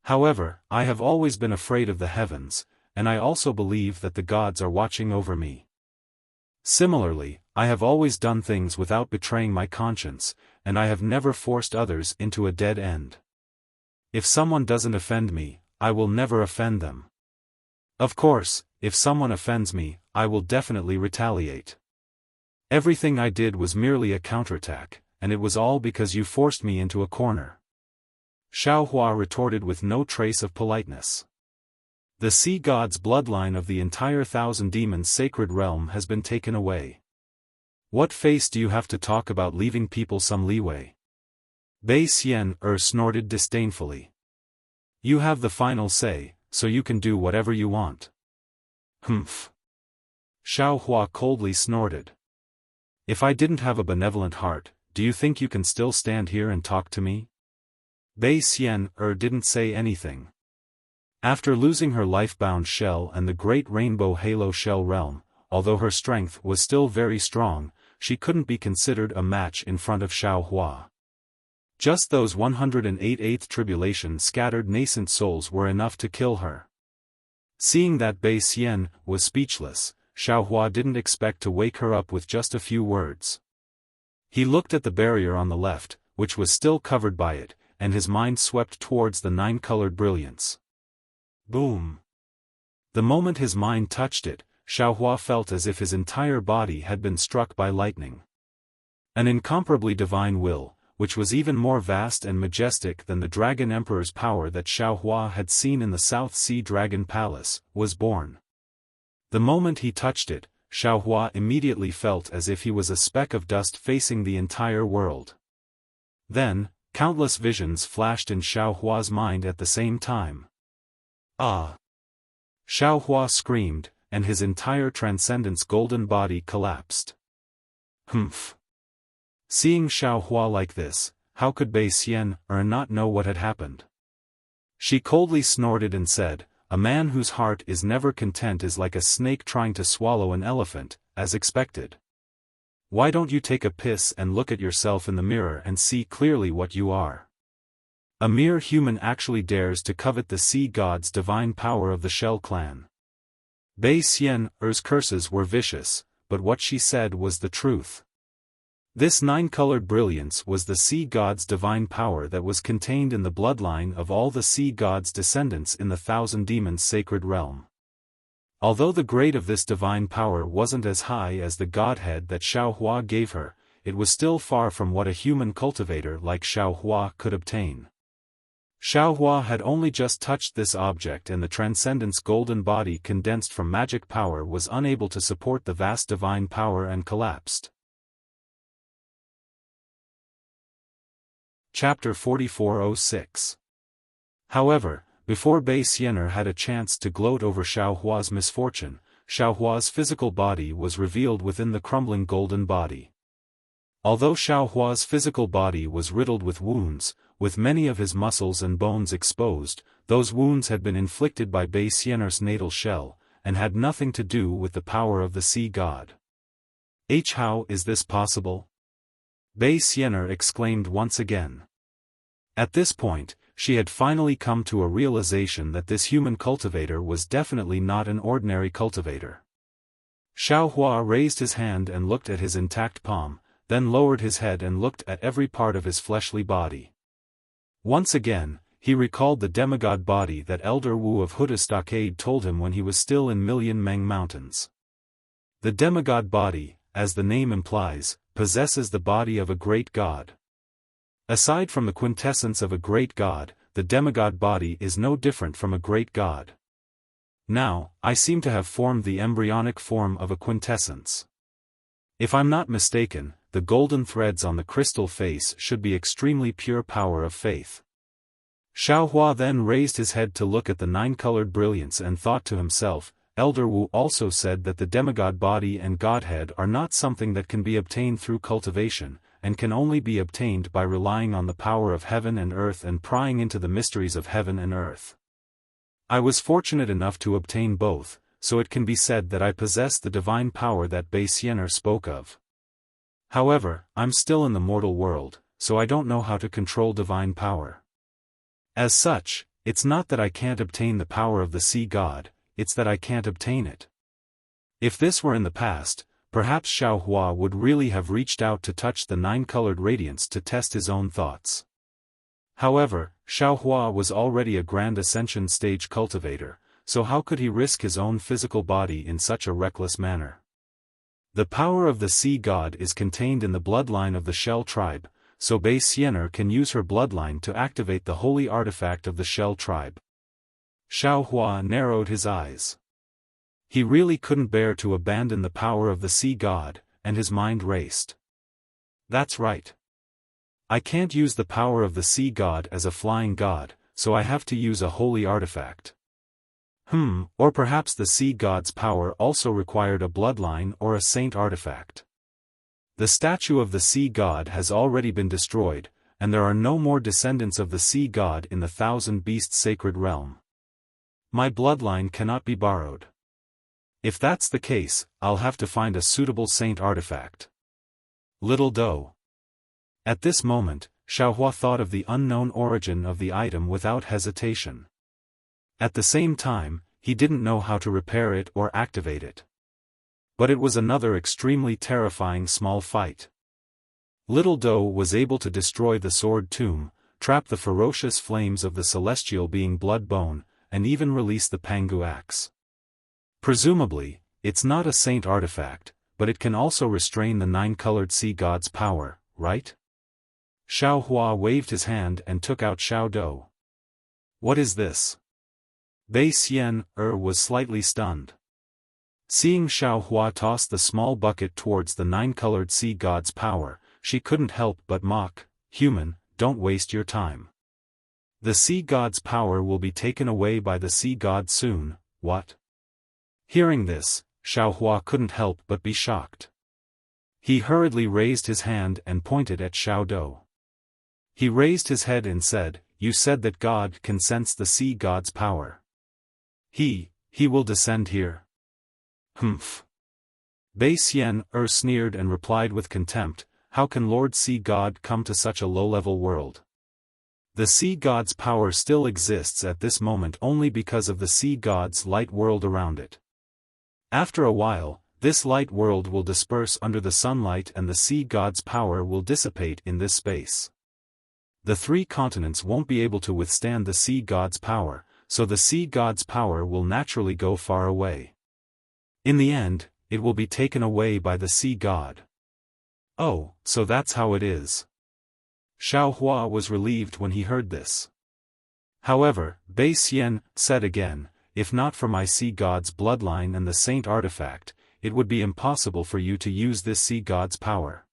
However, I have always been afraid of the heavens, and I also believe that the gods are watching over me. Similarly, I have always done things without betraying my conscience, and I have never forced others into a dead end. If someone doesn't offend me, I will never offend them. Of course, if someone offends me, I will definitely retaliate. Everything I did was merely a counterattack, and it was all because you forced me into a corner." Xiaohua retorted with no trace of politeness. The sea god's bloodline of the entire 1,000 demons sacred realm has been taken away. What face do you have to talk about leaving people some leeway? Bei Xian-er snorted disdainfully. You have the final say, so you can do whatever you want. Humph. Xiaohua coldly snorted. If I didn't have a benevolent heart, do you think you can still stand here and talk to me? Bei Xian-er didn't say anything. After losing her life-bound shell and the great rainbow halo shell realm, although her strength was still very strong, she couldn't be considered a match in front of Xiaohua. Just those 108th tribulation scattered nascent souls were enough to kill her. Seeing that Bei Xian was speechless, Xiaohua didn't expect to wake her up with just a few words. He looked at the barrier on the left, which was still covered by it, and his mind swept towards the 9-colored brilliance. Boom! The moment his mind touched it, Xiaohua felt as if his entire body had been struck by lightning. An incomparably divine will, which was even more vast and majestic than the Dragon Emperor's power that Xiaohua had seen in the South Sea Dragon Palace, was born. The moment he touched it, Xiaohua immediately felt as if he was a speck of dust facing the entire world. Then, countless visions flashed in Xiaohua's mind at the same time. Ah! Xiaohua screamed, and his entire transcendence golden body collapsed. Humph! Seeing Xiaohua like this, how could Bei Xian-er not know what had happened? She coldly snorted and said, "A man whose heart is never content is like a snake trying to swallow an elephant, as expected. Why don't you take a piss and look at yourself in the mirror and see clearly what you are? A mere human actually dares to covet the sea god's divine power of the Shell clan." Bei Xian-er's curses were vicious, but what she said was the truth. This 9-colored brilliance was the sea god's divine power that was contained in the bloodline of all the sea god's descendants in the 1,000 demons sacred realm. Although the grade of this divine power wasn't as high as the godhead that Xiaohua gave her, it was still far from what a human cultivator like Xiaohua could obtain. Xiaohua had only just touched this object and the transcendence golden body condensed from magic power was unable to support the vast divine power and collapsed. Chapter 4406. However, before Bei Xian-er had a chance to gloat over Xiaohua's misfortune, Xiaohua's physical body was revealed within the crumbling golden body. Although Xiaohua's physical body was riddled with wounds, with many of his muscles and bones exposed, those wounds had been inflicted by Bei Xian-er's natal shell, and had nothing to do with the power of the sea god. How is this possible? Bei Xian-er exclaimed once again. At this point, she had finally come to a realization that this human cultivator was definitely not an ordinary cultivator. Xiaohua raised his hand and looked at his intact palm, then lowered his head and looked at every part of his fleshly body. Once again, he recalled the demigod body that Elder Wu of Huda Stockade told him when he was still in Million Meng Mountains. The demigod body, as the name implies, possesses the body of a great god. Aside from the quintessence of a great god, the demigod body is no different from a great god. Now, I seem to have formed the embryonic form of a quintessence. If I'm not mistaken, the golden threads on the crystal face should be extremely pure power of faith. Xiaohua then raised his head to look at the nine-colored brilliance and thought to himself, Elder Wu also said that the demigod body and godhead are not something that can be obtained through cultivation, and can only be obtained by relying on the power of heaven and earth and prying into the mysteries of heaven and earth. I was fortunate enough to obtain both, so it can be said that I possess the divine power that Bei Xianer spoke of. However, I'm still in the mortal world, so I don't know how to control divine power. As such, it's not that I can't obtain the power of the sea god, it's that I can't obtain it. If this were in the past, perhaps Xiaohua would really have reached out to touch the nine-colored radiance to test his own thoughts. However, Xiaohua was already a grand ascension stage cultivator, so how could he risk his own physical body in such a reckless manner? The power of the sea god is contained in the bloodline of the Shell tribe, so Bei Xianer can use her bloodline to activate the holy artifact of the Shell tribe. Xiaohua narrowed his eyes. He really couldn't bear to abandon the power of the sea god, and his mind raced. That's right. I can't use the power of the sea god as a flying god, so I have to use a holy artifact. Or perhaps the sea god's power also required a bloodline or a saint artifact. The statue of the sea god has already been destroyed, and there are no more descendants of the sea god in the Thousand Beasts sacred realm. My bloodline cannot be borrowed. If that's the case, I'll have to find a suitable saint artifact. Little doe. At this moment, Xiaohua thought of the unknown origin of the item without hesitation. At the same time, he didn't know how to repair it or activate it. But it was another extremely terrifying small fight. Little doe was able to destroy the sword tomb, trap the ferocious flames of the celestial being Bloodbone, and even release the Pangu axe. Presumably, it's not a saint artifact, but it can also restrain the nine-colored sea god's power, right? Xiaohua waved his hand and took out Xiaodo. What is this? Bei Xianer was slightly stunned. Seeing Xiaohua toss the small bucket towards the nine-colored sea god's power, she couldn't help but mock, "Human, don't waste your time. The sea god's power will be taken away by the sea god soon, what?" Hearing this, Xiaohua couldn't help but be shocked. He hurriedly raised his hand and pointed at Xiaodo. He raised his head and said, "You said that God can sense the sea god's power. He will descend here." Humph. Bei Xianer sneered and replied with contempt, "How can Lord Sea God come to such a low-level world? The sea god's power still exists at this moment only because of the sea god's light world around it. After a while, this light world will disperse under the sunlight and the sea god's power will dissipate in this space. The three continents won't be able to withstand the sea god's power, so the sea god's power will naturally go far away. In the end, it will be taken away by the sea god." "Oh, so that's how it is." Xiaohua was relieved when he heard this. However, Bei Xian said again, "If not for my sea god's bloodline and the saint artifact, it would be impossible for you to use this sea god's power.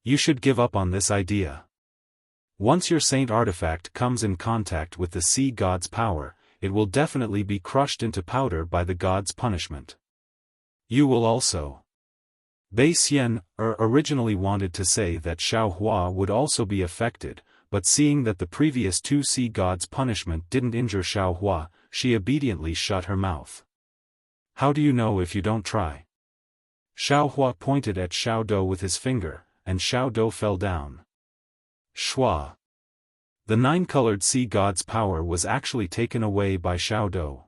You should give up on this idea. Once your saint artifact comes in contact with the sea god's power, it will definitely be crushed into powder by the god's punishment. You will also." Bei Xian originally wanted to say that Xiaohua would also be affected, but seeing that the previous two sea gods' punishment didn't injure Xiaohua, she obediently shut her mouth. "How do you know if you don't try?" Xiaohua pointed at Xiaodo with his finger, and Xiaodo fell down. Shua. The nine-colored sea god's power was actually taken away by Xiaodo.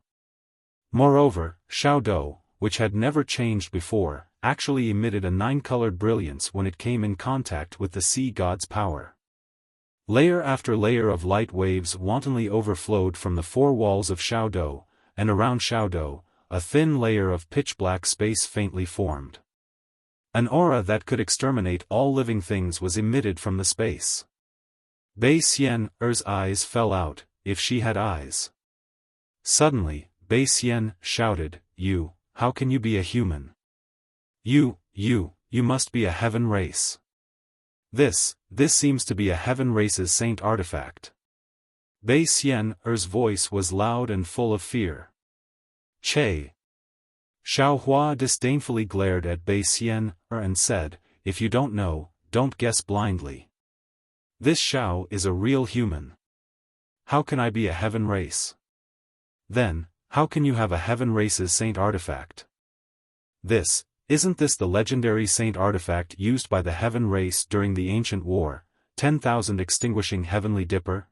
Moreover, Xiaodo, which had never changed before, actually emitted a nine-colored brilliance when it came in contact with the sea god's power. Layer after layer of light waves wantonly overflowed from the four walls of Xiaodo, and around Xiaodo, a thin layer of pitch-black space faintly formed. An aura that could exterminate all living things was emitted from the space. Bei Xianer's eyes fell out, if she had eyes. Suddenly, Bei Xian shouted, how can you be a human? You must be a heaven race. This seems to be a heaven race's saint artifact. Bei Xian's voice was loud and full of fear. Che. Xiaohua disdainfully glared at Bei Xian and said, "If you don't know, don't guess blindly. This Xiao is a real human. How can I be a heaven race? Then, how can you have a heaven race's saint artifact? Isn't this the legendary saint artifact used by the heaven race during the ancient war, 10,000 extinguishing heavenly dipper?"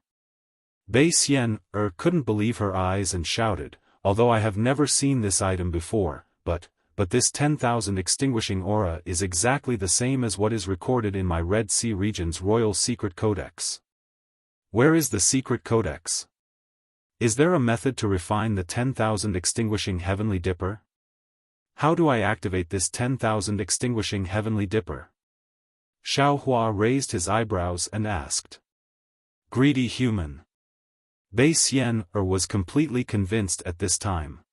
Bei Xian couldn't believe her eyes and shouted, "Although I have never seen this item before, but this 10,000 extinguishing aura is exactly the same as what is recorded in my Red Sea region's royal secret codex. Where is the secret codex? Is there a method to refine the 10,000 extinguishing heavenly dipper? How do I activate this 10,000 extinguishing heavenly dipper?" Xiaohua raised his eyebrows and asked. Greedy human. Bei Xian was completely convinced at this time.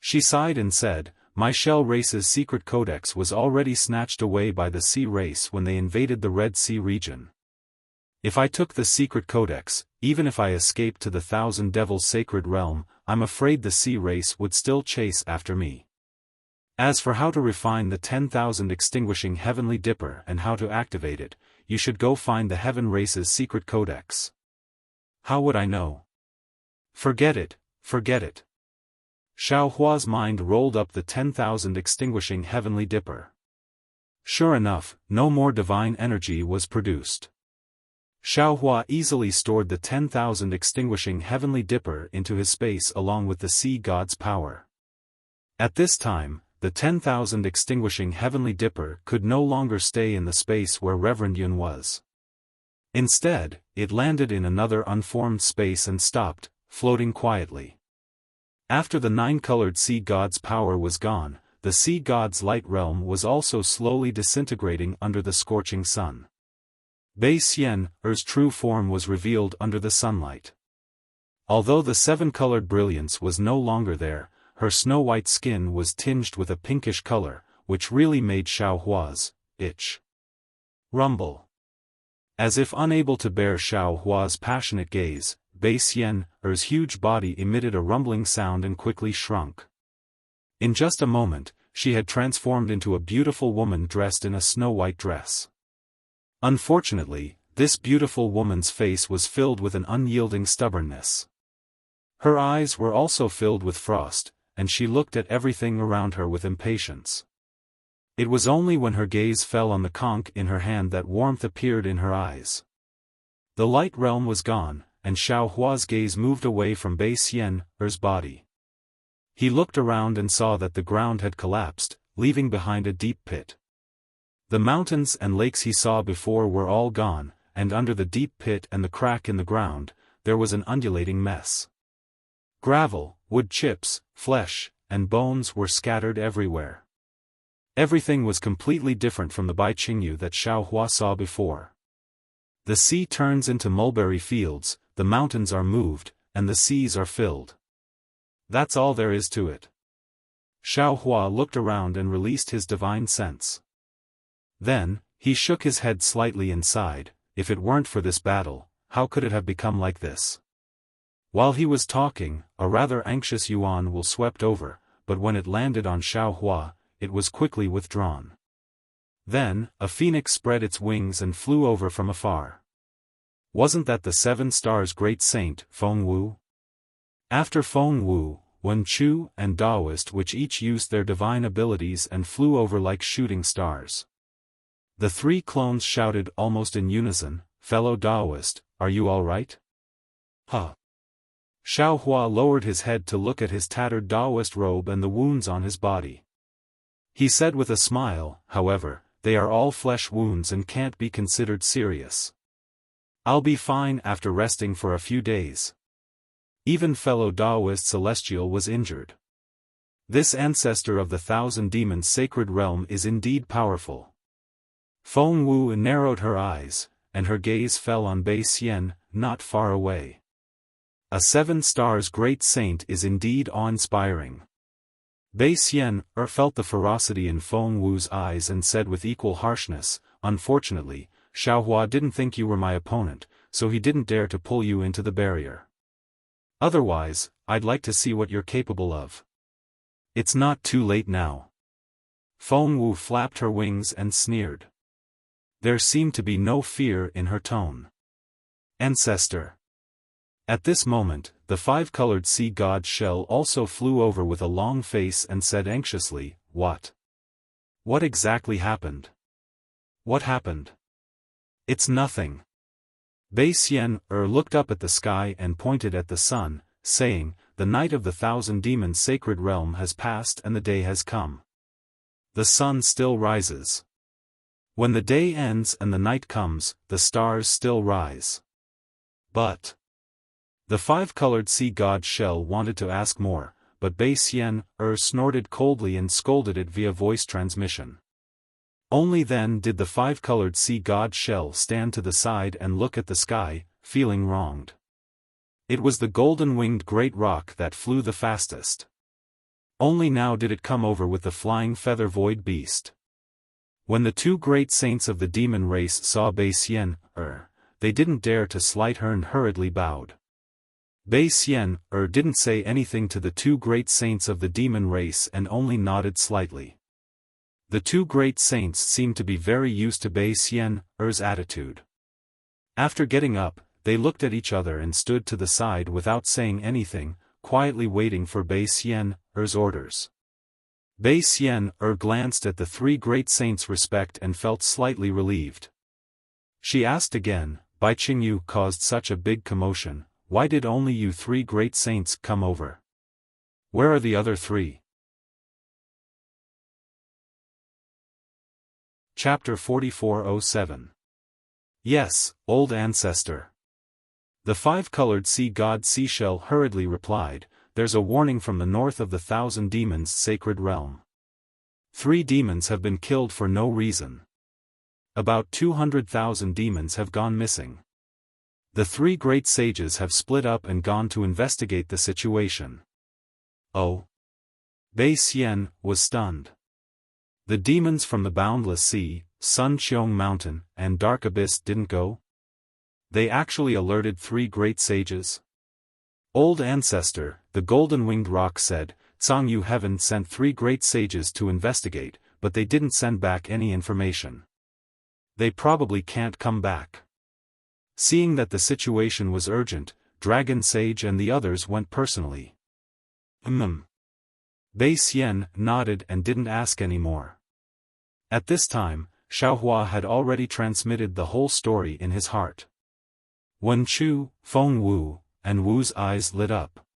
She sighed and said, "My Shell race's secret codex was already snatched away by the Sea race when they invaded the Red Sea region. If I took the secret codex, even if I escaped to the Thousand Devils sacred realm, I'm afraid the Sea race would still chase after me. As for how to refine the 10,000 extinguishing heavenly dipper and how to activate it, you should go find the heaven race's secret codex. How would I know? Forget it, forget it." Xiaohua's mind rolled up the 10,000 extinguishing heavenly dipper. Sure enough, no more divine energy was produced. Xiaohua easily stored the 10,000 extinguishing heavenly dipper into his space along with the sea god's power. At this time, the 10,000 extinguishing heavenly dipper could no longer stay in the space where Reverend Yun was. Instead, it landed in another unformed space and stopped, floating quietly. After the nine-colored sea god's power was gone, the sea god's light realm was also slowly disintegrating under the scorching sun. Bei Xian's true form was revealed under the sunlight. Although the seven-colored brilliance was no longer there, her snow-white skin was tinged with a pinkish color, which really made Xiaohua's itch rumble. As if unable to bear Xiaohua's passionate gaze, Bei Xian's huge body emitted a rumbling sound and quickly shrunk. In just a moment, she had transformed into a beautiful woman dressed in a snow-white dress. Unfortunately, this beautiful woman's face was filled with an unyielding stubbornness. Her eyes were also filled with frost, and she looked at everything around her with impatience. It was only when her gaze fell on the conch in her hand that warmth appeared in her eyes. The light realm was gone, and Xiaohua's gaze moved away from Bei Xian's body. He looked around and saw that the ground had collapsed, leaving behind a deep pit. The mountains and lakes he saw before were all gone, and under the deep pit and the crack in the ground, there was an undulating mess. Gravel, wood chips, flesh, and bones were scattered everywhere. Everything was completely different from the Baiqingyu that Xiaohua saw before. The sea turns into mulberry fields, the mountains are moved, and the seas are filled. That's all there is to it. Xiaohua looked around and released his divine sense. Then, he shook his head slightly and sighed, if it weren't for this battle, how could it have become like this? While he was talking, a rather anxious yuan will swept over, but when it landed on Xiaohua, it was quickly withdrawn. Then, a phoenix spread its wings and flew over from afar. Wasn't that the 7 stars' great saint, Feng Wu? After Feng Wu, Wen Chu and Daoist which each used their divine abilities and flew over like shooting stars. The 3 clones shouted almost in unison, "Fellow Daoist, are you all right?" "Huh." Xiaohua lowered his head to look at his tattered Daoist robe and the wounds on his body. He said with a smile, "However, they are all flesh wounds and can't be considered serious. I'll be fine after resting for a few days." Even fellow Daoist Celestial was injured. This ancestor of the 1,000 demons sacred realm is indeed powerful. Feng Wu narrowed her eyes, and her gaze fell on Bei Xian, not far away. A 7 stars great saint is indeed awe-inspiring. Bei Xian felt the ferocity in Feng Wu's eyes and said with equal harshness, "Unfortunately, Xiaohua didn't think you were my opponent, so he didn't dare to pull you into the barrier. Otherwise, I'd like to see what you're capable of. It's not too late now. Feng Wu flapped her wings and sneered. There seemed to be no fear in her tone. Ancestor. At this moment, the five-colored sea god shell also flew over with a long face and said anxiously, "What? What exactly happened? What happened?" "It's nothing." Bei Xian looked up at the sky and pointed at the sun, saying, "The night of the 1,000 demons' sacred realm has passed and the day has come. The sun still rises. When the day ends and the night comes, the stars still rise." But the five-colored sea god shell wanted to ask more, but Bei Xian snorted coldly and scolded it via voice transmission. Only then did the five-colored sea god shell stand to the side and look at the sky, feeling wronged. It was the golden-winged great rock that flew the fastest. Only now did it come over with the flying feather void beast. When the two great saints of the demon race saw Bei Xian, they didn't dare to slight her and hurriedly bowed. Bei Xian didn't say anything to the two great saints of the demon race and only nodded slightly. The two great saints seemed to be very used to Bei Xian's attitude. After getting up, they looked at each other and stood to the side without saying anything, quietly waiting for Bei Xian's orders. Bei Xian glanced at the three great saints' respect and felt slightly relieved. She asked again, "Bai Qingyu caused such a big commotion, why did only you three great saints come over? Where are the other three?" Chapter 4407. "Yes, old ancestor." The five-colored sea god Seashell hurriedly replied, "There's a warning from the north of the 1,000 demons' sacred realm. 3 demons have been killed for no reason. About 200,000 demons have gone missing. The 3 great sages have split up and gone to investigate the situation." "Oh?" Bei Xian was stunned. The demons from the Boundless Sea, Sun Qiong Mountain, and Dark Abyss didn't go? They actually alerted 3 great sages? "Old ancestor," the golden-winged rock said, "Cangyu Heaven sent 3 great sages to investigate, but they didn't send back any information. They probably can't come back." Seeing that the situation was urgent, Dragon Sage and the others went personally. Bei Xian nodded and didn't ask any more. At this time, Xiaohua had already transmitted the whole story in his heart. Wen Chu, Feng Wu, and Wu's eyes lit up.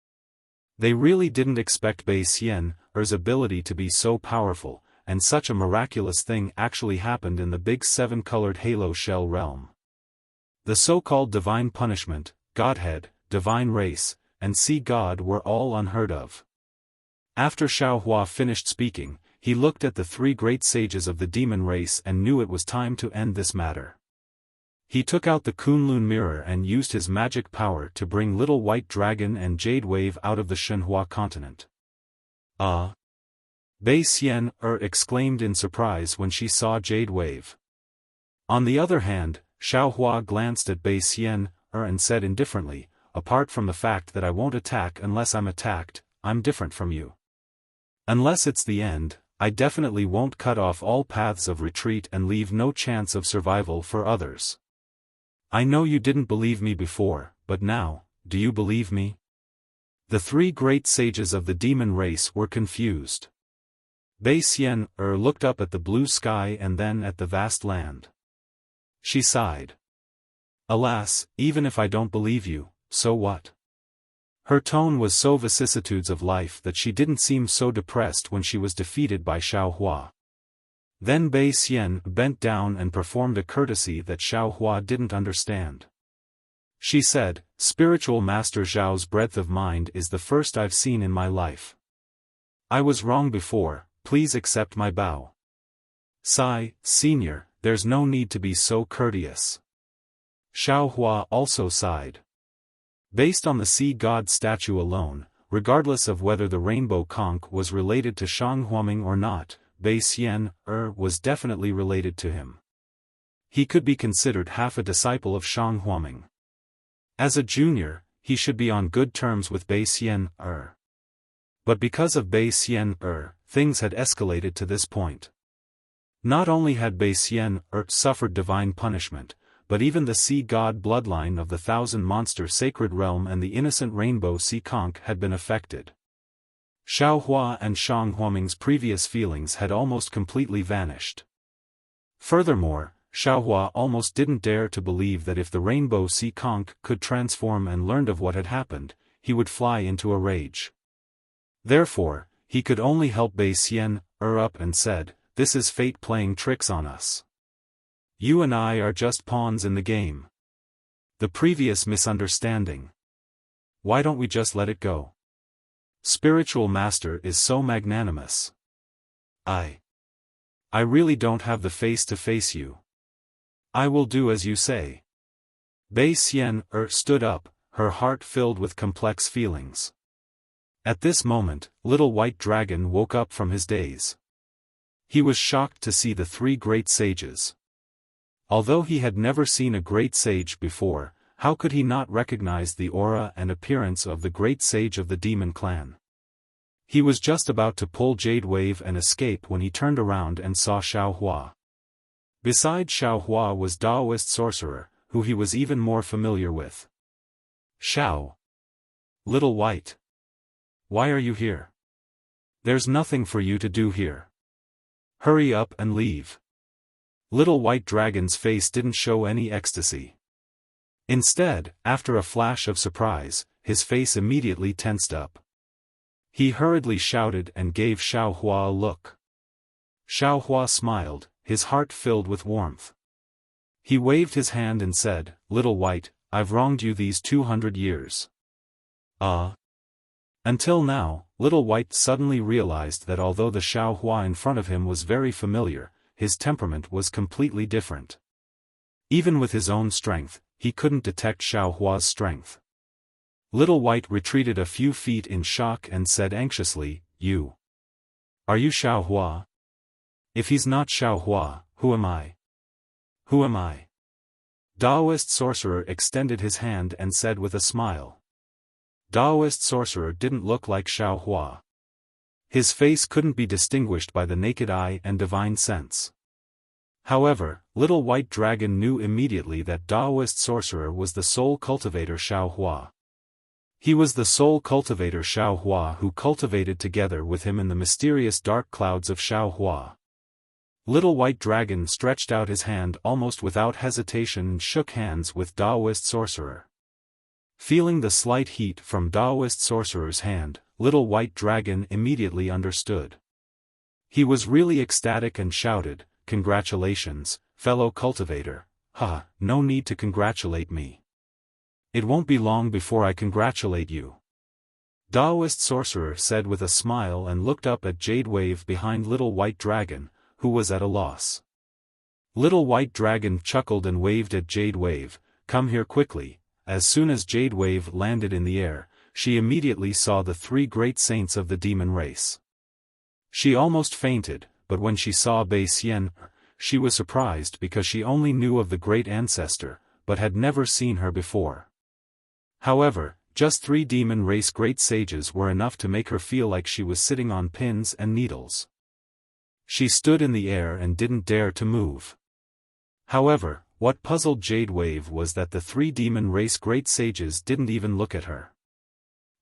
They really didn't expect Bei Xian's ability to be so powerful, and such a miraculous thing actually happened in the big 7-colored halo shell realm. The so-called divine punishment, godhead, divine race, and sea god were all unheard of. After Xiaohua finished speaking, he looked at the 3 great sages of the demon race and knew it was time to end this matter. He took out the Kunlun mirror and used his magic power to bring Little White Dragon and Jade Wave out of the Shenhua continent. "Ah!" Bei Xian exclaimed in surprise when she saw Jade Wave. On the other hand, Xiaohua glanced at Bei Xian and said indifferently, "Apart from the fact that I won't attack unless I'm attacked, I'm different from you. Unless it's the end, I definitely won't cut off all paths of retreat and leave no chance of survival for others. I know you didn't believe me before, but now, do you believe me?" The 3 great sages of the demon race were confused. Bei Xian looked up at the blue sky and then at the vast land. She sighed. "Alas, even if I don't believe you, so what?" Her tone was so vicissitudes of life that she didn't seem so depressed when she was defeated by Xiaohua. Then Bei Xian bent down and performed a courtesy that Xiaohua didn't understand. She said, "Spiritual Master Zhao's breadth of mind is the first I've seen in my life. I was wrong before, please accept my bow." "Sai, Senior, there's no need to be so courteous." Xiaohua also sighed. Based on the sea god statue alone, regardless of whether the rainbow conch was related to Shang Huaming or not, Bei Xian was definitely related to him. He could be considered half a disciple of Shang Huaming. As a junior, he should be on good terms with Bei Xian. But because of Bei Xian, things had escalated to this point. Not only had Bei Xian suffered divine punishment, but even the sea god bloodline of the Thousand Monster Sacred Realm and the innocent Rainbow Sea Conch had been affected. Xiaohua and Shang Huaming's previous feelings had almost completely vanished. Furthermore, Xiaohua almost didn't dare to believe that if the Rainbow Sea Conch could transform and learned of what had happened, he would fly into a rage. Therefore, he could only help Bei Xian up and said, "This is fate playing tricks on us. You and I are just pawns in the game. The previous misunderstanding. Why don't we just let it go? Spiritual Master is so magnanimous. I really don't have the face to face you. I will do as you say." Bei Xian stood up, her heart filled with complex feelings. At this moment, Little White Dragon woke up from his daze. He was shocked to see the three great sages. Although he had never seen a great sage before, how could he not recognize the aura and appearance of the great sage of the demon clan? He was just about to pull Jade Wave and escape when he turned around and saw Xiaohua. Beside Xiaohua was Daoist Sorcerer, who he was even more familiar with. "Xiao. Little White. Why are you here? There's nothing for you to do here. Hurry up and leave." Little White Dragon's face didn't show any ecstasy. Instead, after a flash of surprise, his face immediately tensed up. He hurriedly shouted and gave Xiaohua a look. Xiaohua smiled, his heart filled with warmth. He waved his hand and said, "Little White, I've wronged you these 200 years. Until now, Little White suddenly realized that although the Xiaohua in front of him was very familiar, his temperament was completely different. Even with his own strength, he couldn't detect Xiaohua's strength. Little White retreated a few feet in shock and said anxiously, Are you Xiaohua? If he's not Xiaohua, who am I? Who am I?" Daoist Sorcerer extended his hand and said with a smile. Daoist Sorcerer didn't look like Xiaohua. His face couldn't be distinguished by the naked eye and divine sense. However, Little White Dragon knew immediately that Daoist Sorcerer was the soul cultivator Xiaohua. He was the soul cultivator Xiaohua who cultivated together with him in the mysterious dark clouds of Xiaohua. Little White Dragon stretched out his hand almost without hesitation and shook hands with Daoist Sorcerer. Feeling the slight heat from Daoist Sorcerer's hand, Little White Dragon immediately understood. He was really ecstatic and shouted, "Congratulations, fellow cultivator." No need to congratulate me. It won't be long before I congratulate you." Daoist Sorcerer said with a smile and looked up at Jade Wave behind Little White Dragon, who was at a loss. Little White Dragon chuckled and waved at Jade Wave, "Come here quickly." As soon as Jade Wave landed in the air, she immediately saw the three great saints of the demon race. She almost fainted, but when she saw Bei Xian, she was surprised because she only knew of the great ancestor, but had never seen her before. However, just three demon race great sages were enough to make her feel like she was sitting on pins and needles. She stood in the air and didn't dare to move. However, what puzzled Jade Wave was that the three demon race great sages didn't even look at her.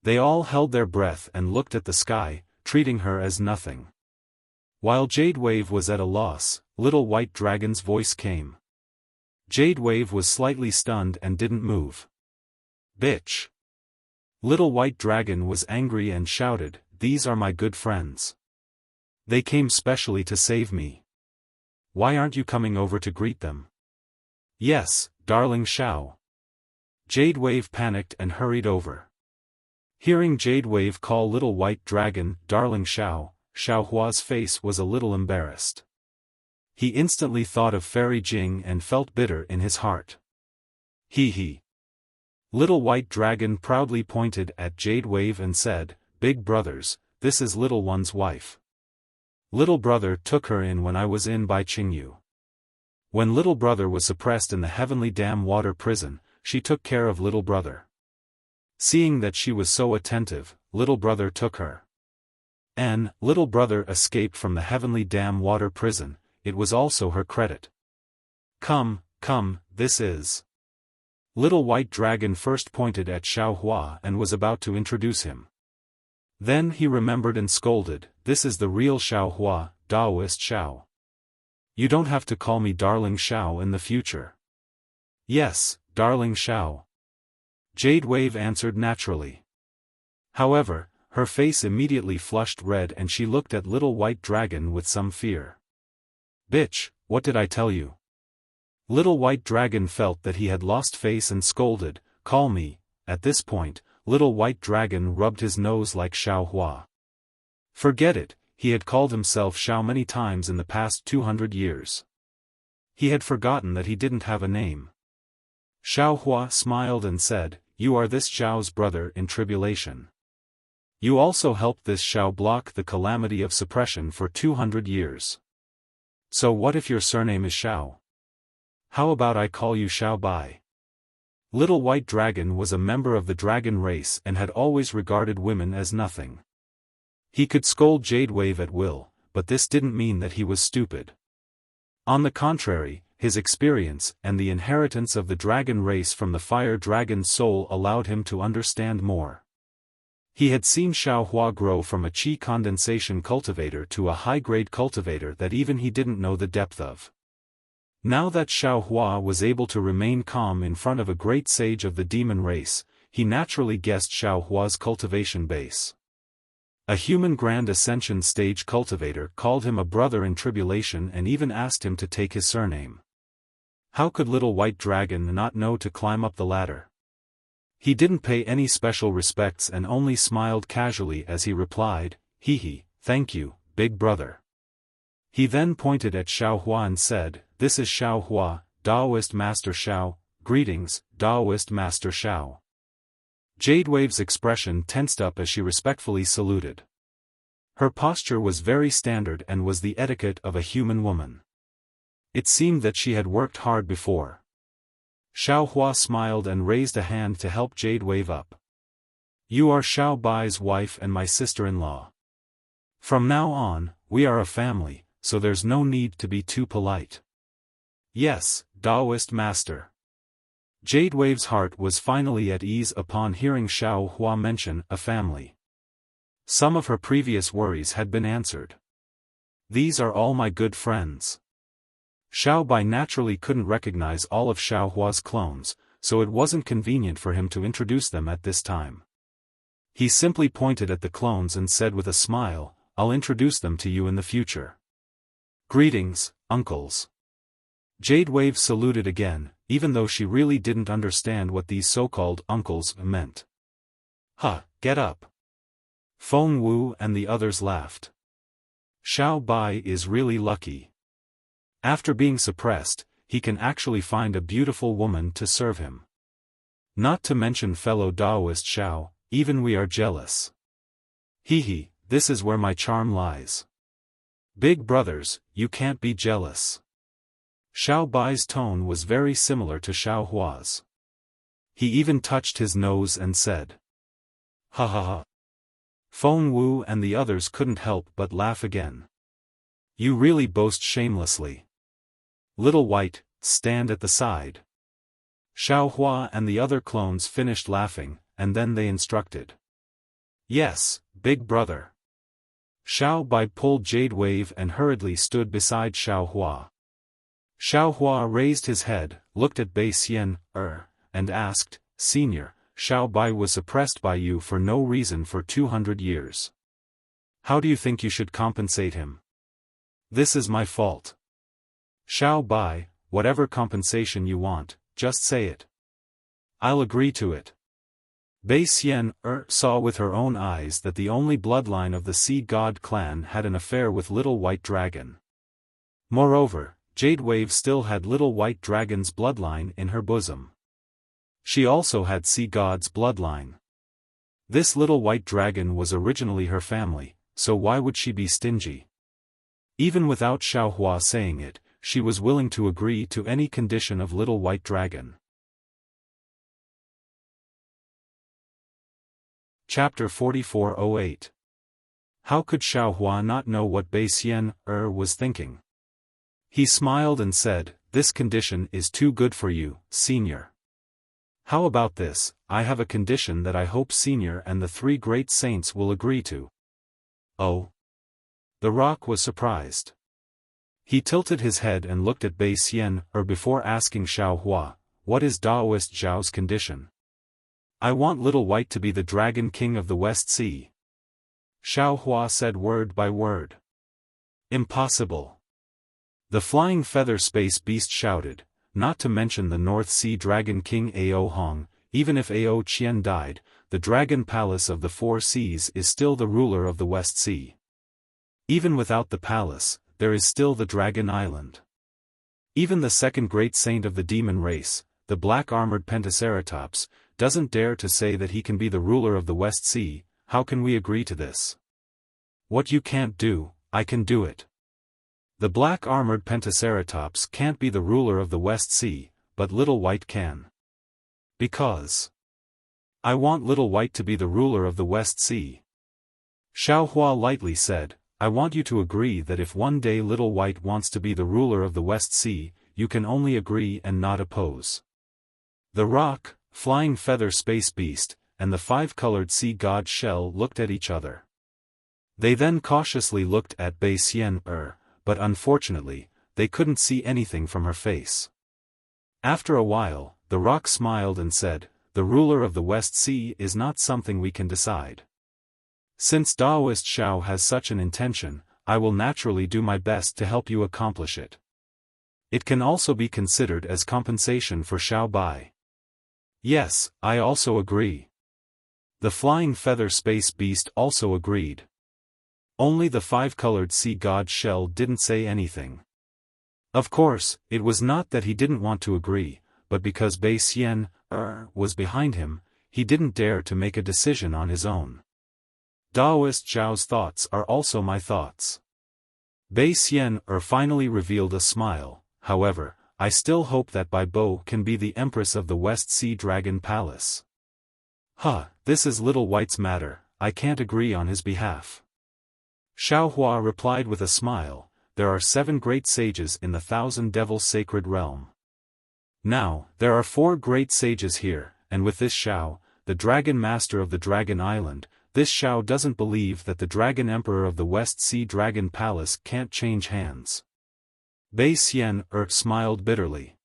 They all held their breath and looked at the sky, treating her as nothing. While Jade Wave was at a loss, Little White Dragon's voice came. Jade Wave was slightly stunned and didn't move. "Bitch!" Little White Dragon was angry and shouted, "These are my good friends. They came specially to save me. Why aren't you coming over to greet them?" "Yes, darling Xiao." Jade Wave panicked and hurried over. Hearing Jade Wave call Little White Dragon, "Darling Xiao," Xiaohua's face was a little embarrassed. He instantly thought of Fairy Jing and felt bitter in his heart. He. Little White Dragon proudly pointed at Jade Wave and said, "Big brothers, this is Little One's wife. Little brother took her in when I was in by Qingyu. When little brother was suppressed in the Heavenly Dam Water Prison, she took care of little brother. Seeing that she was so attentive, little brother took her. And little brother escaped from the heavenly dam water prison, it was also her credit. Come, come, this is. Little White Dragon first pointed at Xiaohua and was about to introduce him. Then he remembered and scolded, this is the real Xiaohua, Taoist Xiao. You don't have to call me Darling Xiao in the future. Yes, Darling Xiao. Jade Wave answered naturally. However, her face immediately flushed red and she looked at Little White Dragon with some fear. Bitch, what did I tell you? Little White Dragon felt that he had lost face and scolded, call me. At this point, Little White Dragon rubbed his nose like Xiaohua. Forget it, he had called himself Xiao many times in the past 200 years. He had forgotten that he didn't have a name. Xiaohua smiled and said, you are this Xiao's brother in tribulation. You also helped this Xiao block the calamity of suppression for 200 years. So what if your surname is Xiao? How about I call you Xiao Bai? Little White Dragon was a member of the dragon race and had always regarded women as nothing. He could scold Jade Wave at will, but this didn't mean that he was stupid. On the contrary, his experience and the inheritance of the dragon race from the fire dragon's soul allowed him to understand more. He had seen Xiaohua grow from a qi condensation cultivator to a high-grade cultivator that even he didn't know the depth of. Now that Xiaohua was able to remain calm in front of a great sage of the demon race, he naturally guessed Xiaohua's cultivation base. A human Grand Ascension stage cultivator called him a brother in tribulation and even asked him to take his surname. How could Little White Dragon not know to climb up the ladder? He didn't pay any special respects and only smiled casually as he replied, hee hee, thank you, big brother. He then pointed at Xiaohua and said, this is Xiaohua, Taoist Master Xiao, greetings, Taoist Master Xiao. Jade Wave's expression tensed up as she respectfully saluted. Her posture was very standard and was the etiquette of a human woman. It seemed that she had worked hard before. Xiaohua smiled and raised a hand to help Jade Wave up. You are Xiao Bai's wife and my sister-in-law. From now on, we are a family, so there's no need to be too polite. Yes, Taoist Master. Jade Wave's heart was finally at ease upon hearing Xiaohua mention a family. Some of her previous worries had been answered. These are all my good friends. Xiao Bai naturally couldn't recognize all of Xiaohua's clones, so it wasn't convenient for him to introduce them at this time. He simply pointed at the clones and said with a smile, I'll introduce them to you in the future. Greetings, uncles. Jade Wave saluted again, even though she really didn't understand what these so-called uncles meant. Get up. Feng Wu and the others laughed. Xiao Bai is really lucky. After being suppressed, he can actually find a beautiful woman to serve him. Not to mention fellow Taoist Xiao, even we are jealous. Hee hee, this is where my charm lies. Big brothers, you can't be jealous. Xiao Bai's tone was very similar to Xiaohua's. He even touched his nose and said, ha ha ha. Feng Wu and the others couldn't help but laugh again. You really boast shamelessly. Little White, stand at the side. Xiaohua and the other clones finished laughing, and then they instructed. Yes, big brother. Xiao Bai pulled Jade Wave and hurriedly stood beside Xiaohua. Xiaohua raised his head, looked at Bai Xian, and asked, Senior, Xiao Bai was suppressed by you for no reason for 200 years. How do you think you should compensate him? This is my fault. Xiao Bai, whatever compensation you want, just say it. I'll agree to it. Bai Xian, saw with her own eyes that the only bloodline of the Sea God clan had an affair with Little White Dragon. Moreover, Jade Wave still had Little White Dragon's bloodline in her bosom. She also had Sea God's bloodline. This Little White Dragon was originally her family, so why would she be stingy? Even without Xiaohua saying it, she was willing to agree to any condition of Little White Dragon. Chapter 4408. How could Xiaohua not know what Bei Xian was thinking? He smiled and said, "This condition is too good for you, Senior. How about this? I have a condition that I hope Senior and the three great saints will agree to." Oh? The rock was surprised. He tilted his head and looked at Bei Xian before asking Xiaohua, "What is Daoist Zhao's condition?" "I want Little White to be the Dragon King of the West Sea." Xiaohua said word by word. "Impossible." The flying feather space beast shouted, "Not to mention the North Sea Dragon King Ao Hong, even if Ao Qian died, the Dragon Palace of the Four Seas is still the ruler of the West Sea. Even without the palace, there is still the Dragon Island. Even the second great saint of the demon race, the black-armored Pentaceratops, doesn't dare to say that he can be the ruler of the West Sea. How can we agree to this? What you can't do, I can do it. The black-armored Pentaceratops can't be the ruler of the West Sea, but Little White can. Because I want Little White to be the ruler of the West Sea." Xiaohua lightly said, "I want you to agree that if one day Little White wants to be the ruler of the West Sea, you can only agree and not oppose." The rock, flying feather space beast, and the five-colored sea god Shell looked at each other. They then cautiously looked at Bei Xian but unfortunately, they couldn't see anything from her face. After a while, the rock smiled and said, "The ruler of the West Sea is not something we can decide. Since Daoist Zhao has such an intention, I will naturally do my best to help you accomplish it. It can also be considered as compensation for Xiao Bai." "Yes, I also agree." The flying feather space beast also agreed. Only the five-colored sea god Shell didn't say anything. Of course, it was not that he didn't want to agree, but because Bei Xian was behind him, he didn't dare to make a decision on his own. Daoist Zhao's thoughts are also my thoughts. Bei Xian finally revealed a smile. "However, I still hope that Bai Bo can be the Empress of the West Sea Dragon Palace." This is Little White's matter, I can't agree on his behalf." Xiaohua replied with a smile, "There are 7 great sages in the Thousand Devils Sacred Realm. Now, there are 4 great sages here, and with this Xiao, the Dragon Master of the Dragon Island, this Xiao doesn't believe that the Dragon Emperor of the West Sea Dragon Palace can't change hands." Bei Xian smiled bitterly.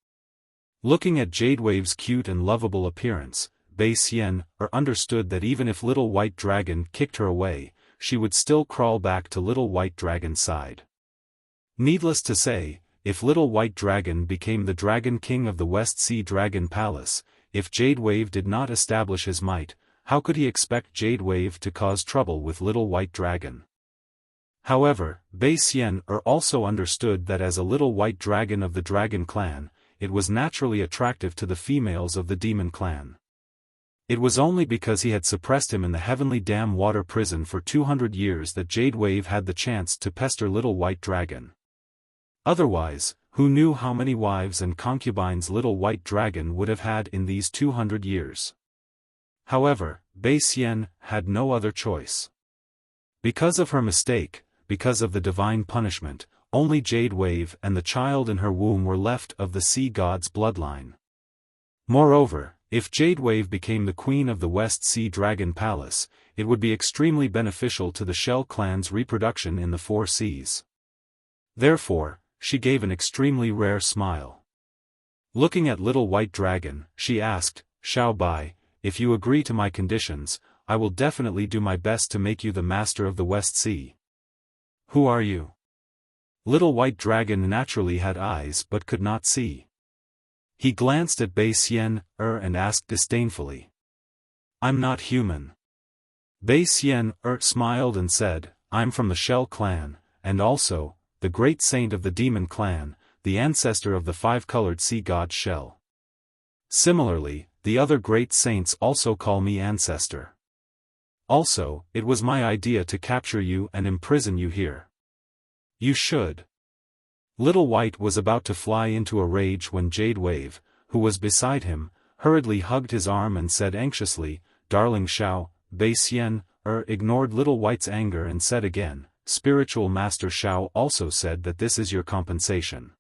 Looking at Jadewave's cute and lovable appearance, Bei Xian understood that even if Little White Dragon kicked her away, she would still crawl back to Little White Dragon's side. Needless to say, if Little White Dragon became the Dragon King of the West Sea Dragon Palace, if Jadewave did not establish his might, how could he expect Jadewave to cause trouble with Little White Dragon? However, Bei Xian also understood that as a Little White Dragon of the Dragon Clan, it was naturally attractive to the females of the Demon Clan. It was only because he had suppressed him in the Heavenly Dam Water Prison for 200 years that Jadewave had the chance to pester Little White Dragon. Otherwise, who knew how many wives and concubines Little White Dragon would have had in these 200 years? However, Bei Xian had no other choice. Because of her mistake, because of the divine punishment, only Jadewave and the child in her womb were left of the sea god's bloodline. Moreover, if Jadewave became the queen of the West Sea Dragon Palace, it would be extremely beneficial to the Shell clan's reproduction in the Four Seas. Therefore, she gave an extremely rare smile. Looking at Little White Dragon, she asked, "Xiao Bai, if you agree to my conditions, I will definitely do my best to make you the master of the West Sea." "Who are you?" Little White Dragon naturally had eyes but could not see. He glanced at Bei Xian and asked disdainfully. "I'm not human." Bei Xian smiled and said, "I'm from the Shell clan, and also, the great saint of the Demon Clan, the ancestor of the five-colored sea god Shell. Similarly, the other great saints also call me ancestor. Also, it was my idea to capture you and imprison you here. You should." Little White was about to fly into a rage when Jadewave, who was beside him, hurriedly hugged his arm and said anxiously, "Darling Xiao, Bei Xian ignored Little White's anger and said again, Spiritual Master Xiao also said that this is your compensation.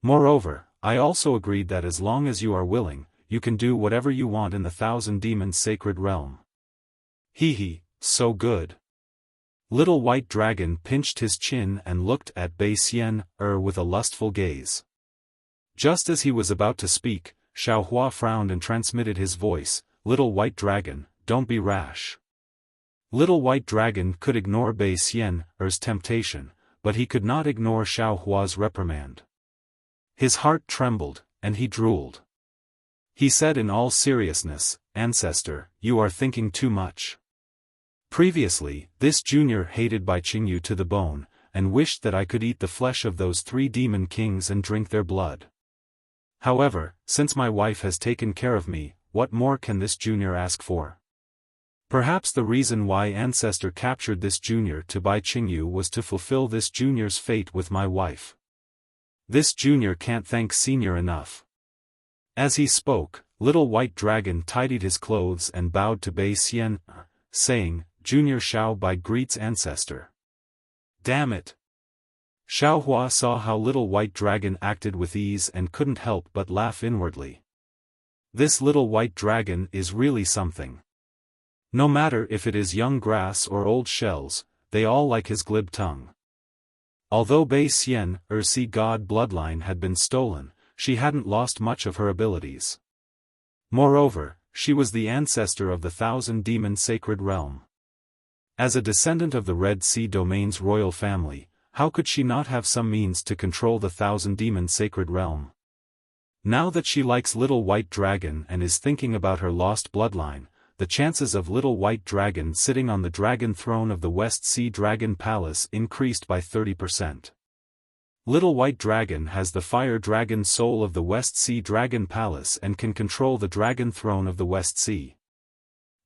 Moreover, I also agreed that as long as you are willing, you can do whatever you want in the Thousand Demons Sacred Realm. Hee, so good. Little White Dragon pinched his chin and looked at Bei Xian with a lustful gaze. Just as he was about to speak, Xiaohua frowned and transmitted his voice, Little White Dragon, don't be rash. Little White Dragon could ignore Bei Xian's temptation, but he could not ignore Xiaohua's reprimand. His heart trembled, and he drooled. He said in all seriousness, Ancestor, you are thinking too much. Previously, this junior hated Bai Qingyu to the bone, and wished that I could eat the flesh of those 3 demon kings and drink their blood. However, since my wife has taken care of me, what more can this junior ask for? Perhaps the reason why Ancestor captured this junior to Bai Qingyu was to fulfill this junior's fate with my wife. This junior can't thank senior enough. As he spoke, Little White Dragon tidied his clothes and bowed to Bei Xian, saying, Junior Xiao Bai greets Ancestor. Damn it! Xiaohua saw how Little White Dragon acted with ease and couldn't help but laugh inwardly. This Little White Dragon is really something. No matter if it is young grass or old shells, they all like his glib tongue. Although Bei Xian's sea god bloodline had been stolen, she hadn't lost much of her abilities. Moreover, she was the ancestor of the Thousand Demon Sacred Realm. As a descendant of the Red Sea Domain's royal family, how could she not have some means to control the Thousand Demon Sacred Realm? Now that she likes Little White Dragon and is thinking about her lost bloodline, the chances of Little White Dragon sitting on the dragon throne of the West Sea Dragon Palace increased by 30%. Little White Dragon has the fire dragon soul of the West Sea Dragon Palace and can control the dragon throne of the West Sea.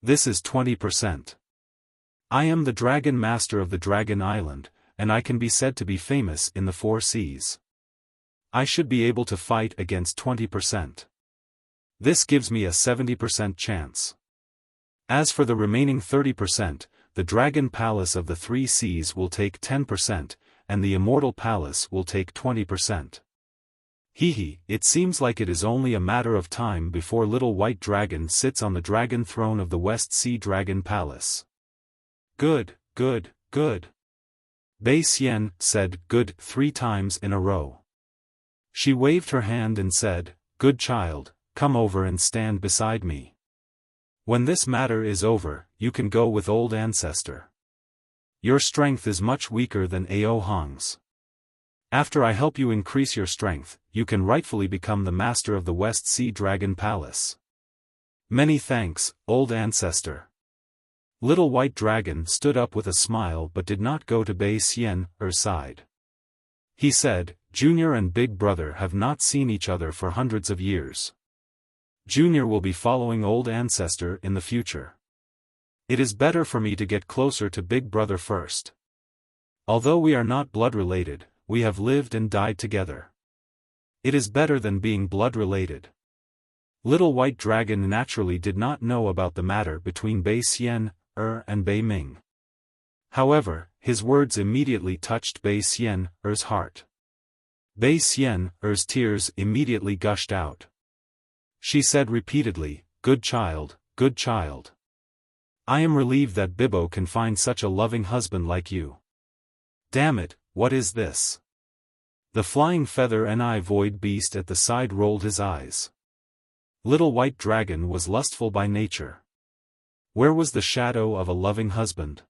This is 20%. I am the Dragon Master of the Dragon Island, and I can be said to be famous in the 4 seas. I should be able to fight against 20%. This gives me a 70% chance. As for the remaining 30%, the Dragon Palace of the 3 seas will take 10%, and the Immortal Palace will take 20%. It seems like it is only a matter of time before Little White Dragon sits on the dragon throne of the West Sea Dragon Palace. Good. Bei Xian said good 3 times in a row. She waved her hand and said, Good child, come over and stand beside me. When this matter is over, you can go with old ancestor. Your strength is much weaker than Ao Hong's. After I help you increase your strength, you can rightfully become the master of the West Sea Dragon Palace. Many thanks, old ancestor. Little White Dragon stood up with a smile but did not go to Bei Xian's side. He said, Junior and Big Brother have not seen each other for hundreds of years. Junior will be following old ancestor in the future. It is better for me to get closer to Big Brother first. Although we are not blood related, we have lived and died together. It is better than being blood related. Little White Dragon naturally did not know about the matter between Bei Xian and Bei Ming. However, his words immediately touched Bei Xian's heart. Bei Xian's tears immediately gushed out. She said repeatedly, Good child, good child. I am relieved that Bibbo can find such a loving husband like you. Damn it, what is this? The flying feather and void beast at the side rolled his eyes. Little White Dragon was lustful by nature. Where was the shadow of a loving husband?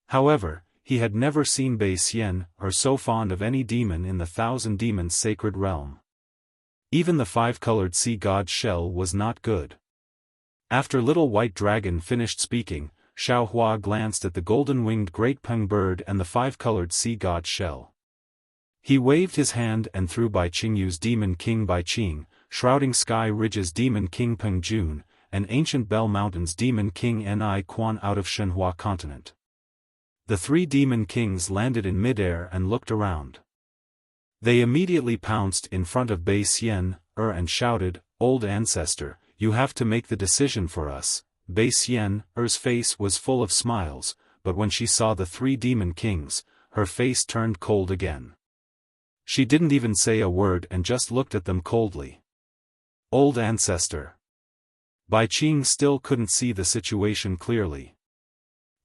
However, he had never seen Bei Xian so fond of any demon in the Thousand Demons Sacred Realm. Even the 5-colored sea god shell was not good. After Little White Dragon finished speaking, Xiaohua glanced at the golden-winged great peng bird and the 5-colored sea god shell. He waved his hand and threw Bai Qingyu's Demon King Bai Qing, Shrouding Sky Ridge's Demon King Peng Jun, and Ancient Bell Mountain's Demon King Ni Quan out of Shenhua continent. The 3 demon kings landed in midair and looked around. They immediately pounced in front of Bei Xian and shouted, Old ancestor, you have to make the decision for us, Bei Xian-er's face was full of smiles, but when she saw the three demon kings, her face turned cold again. She didn't even say a word and just looked at them coldly. Old ancestor. Bai Qing still couldn't see the situation clearly.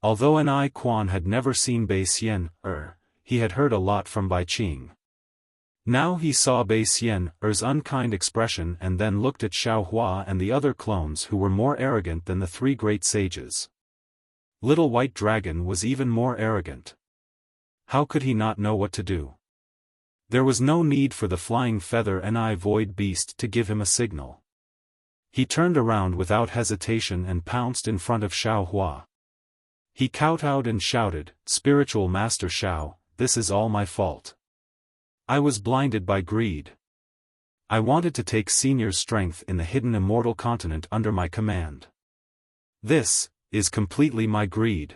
Although An Quan had never seen Bei Xian-er, he had heard a lot from Bai Qing. Now he saw Bei Xian-er's unkind expression and then looked at Xiaohua and the other clones who were more arrogant than the three great sages. Little White Dragon was even more arrogant. How could he not know what to do? There was no need for the flying feather and void beast to give him a signal. He turned around without hesitation and pounced in front of Xiaohua. He kowtowed and shouted, "Spiritual Master Xiao, this is all my fault. I was blinded by greed. I wanted to take Senior's strength in the hidden immortal continent under my command. This is completely my greed.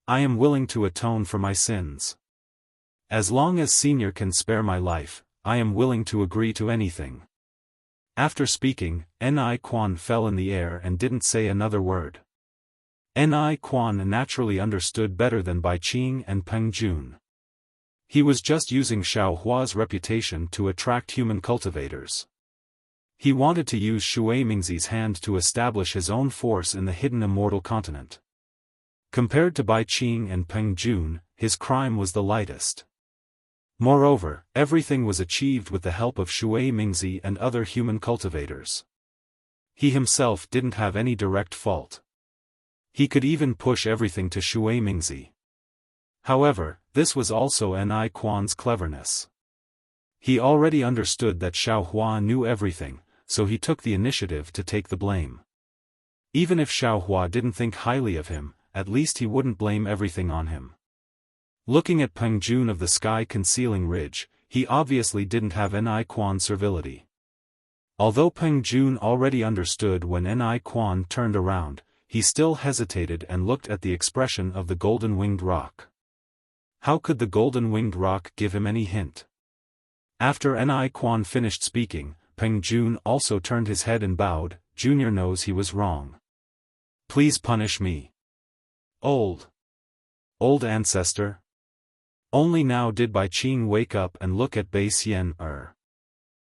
I am willing to atone for my sins. As long as Senior can spare my life, I am willing to agree to anything." After speaking, An Quan fell in the air and didn't say another word. An Quan naturally understood better than Bai Qing and Peng Jun. He was just using Xiaohua's reputation to attract human cultivators. He wanted to use Shui Mingzi's hand to establish his own force in the hidden immortal continent. Compared to Bai Qing and Peng Jun, his crime was the lightest. Moreover, everything was achieved with the help of Shui Mingzi and other human cultivators. He himself didn't have any direct fault. He could even push everything to Shui Mingzi. However, this was also An Quan's cleverness. He already understood that Xiaohua knew everything, so he took the initiative to take the blame. Even if Xiaohua didn't think highly of him, at least he wouldn't blame everything on him. Looking at Peng Jun of the sky-concealing ridge, he obviously didn't have An Quan's servility. Although Peng Jun already understood when An Quan turned around, he still hesitated and looked at the expression of the golden-winged rock. How could the golden-winged rock give him any hint? After An Quan finished speaking, Peng Jun also turned his head and bowed. Junior knows he was wrong. Please punish me. Old ancestor. Only now did Bai Qing wake up and look at Bei Xian-er.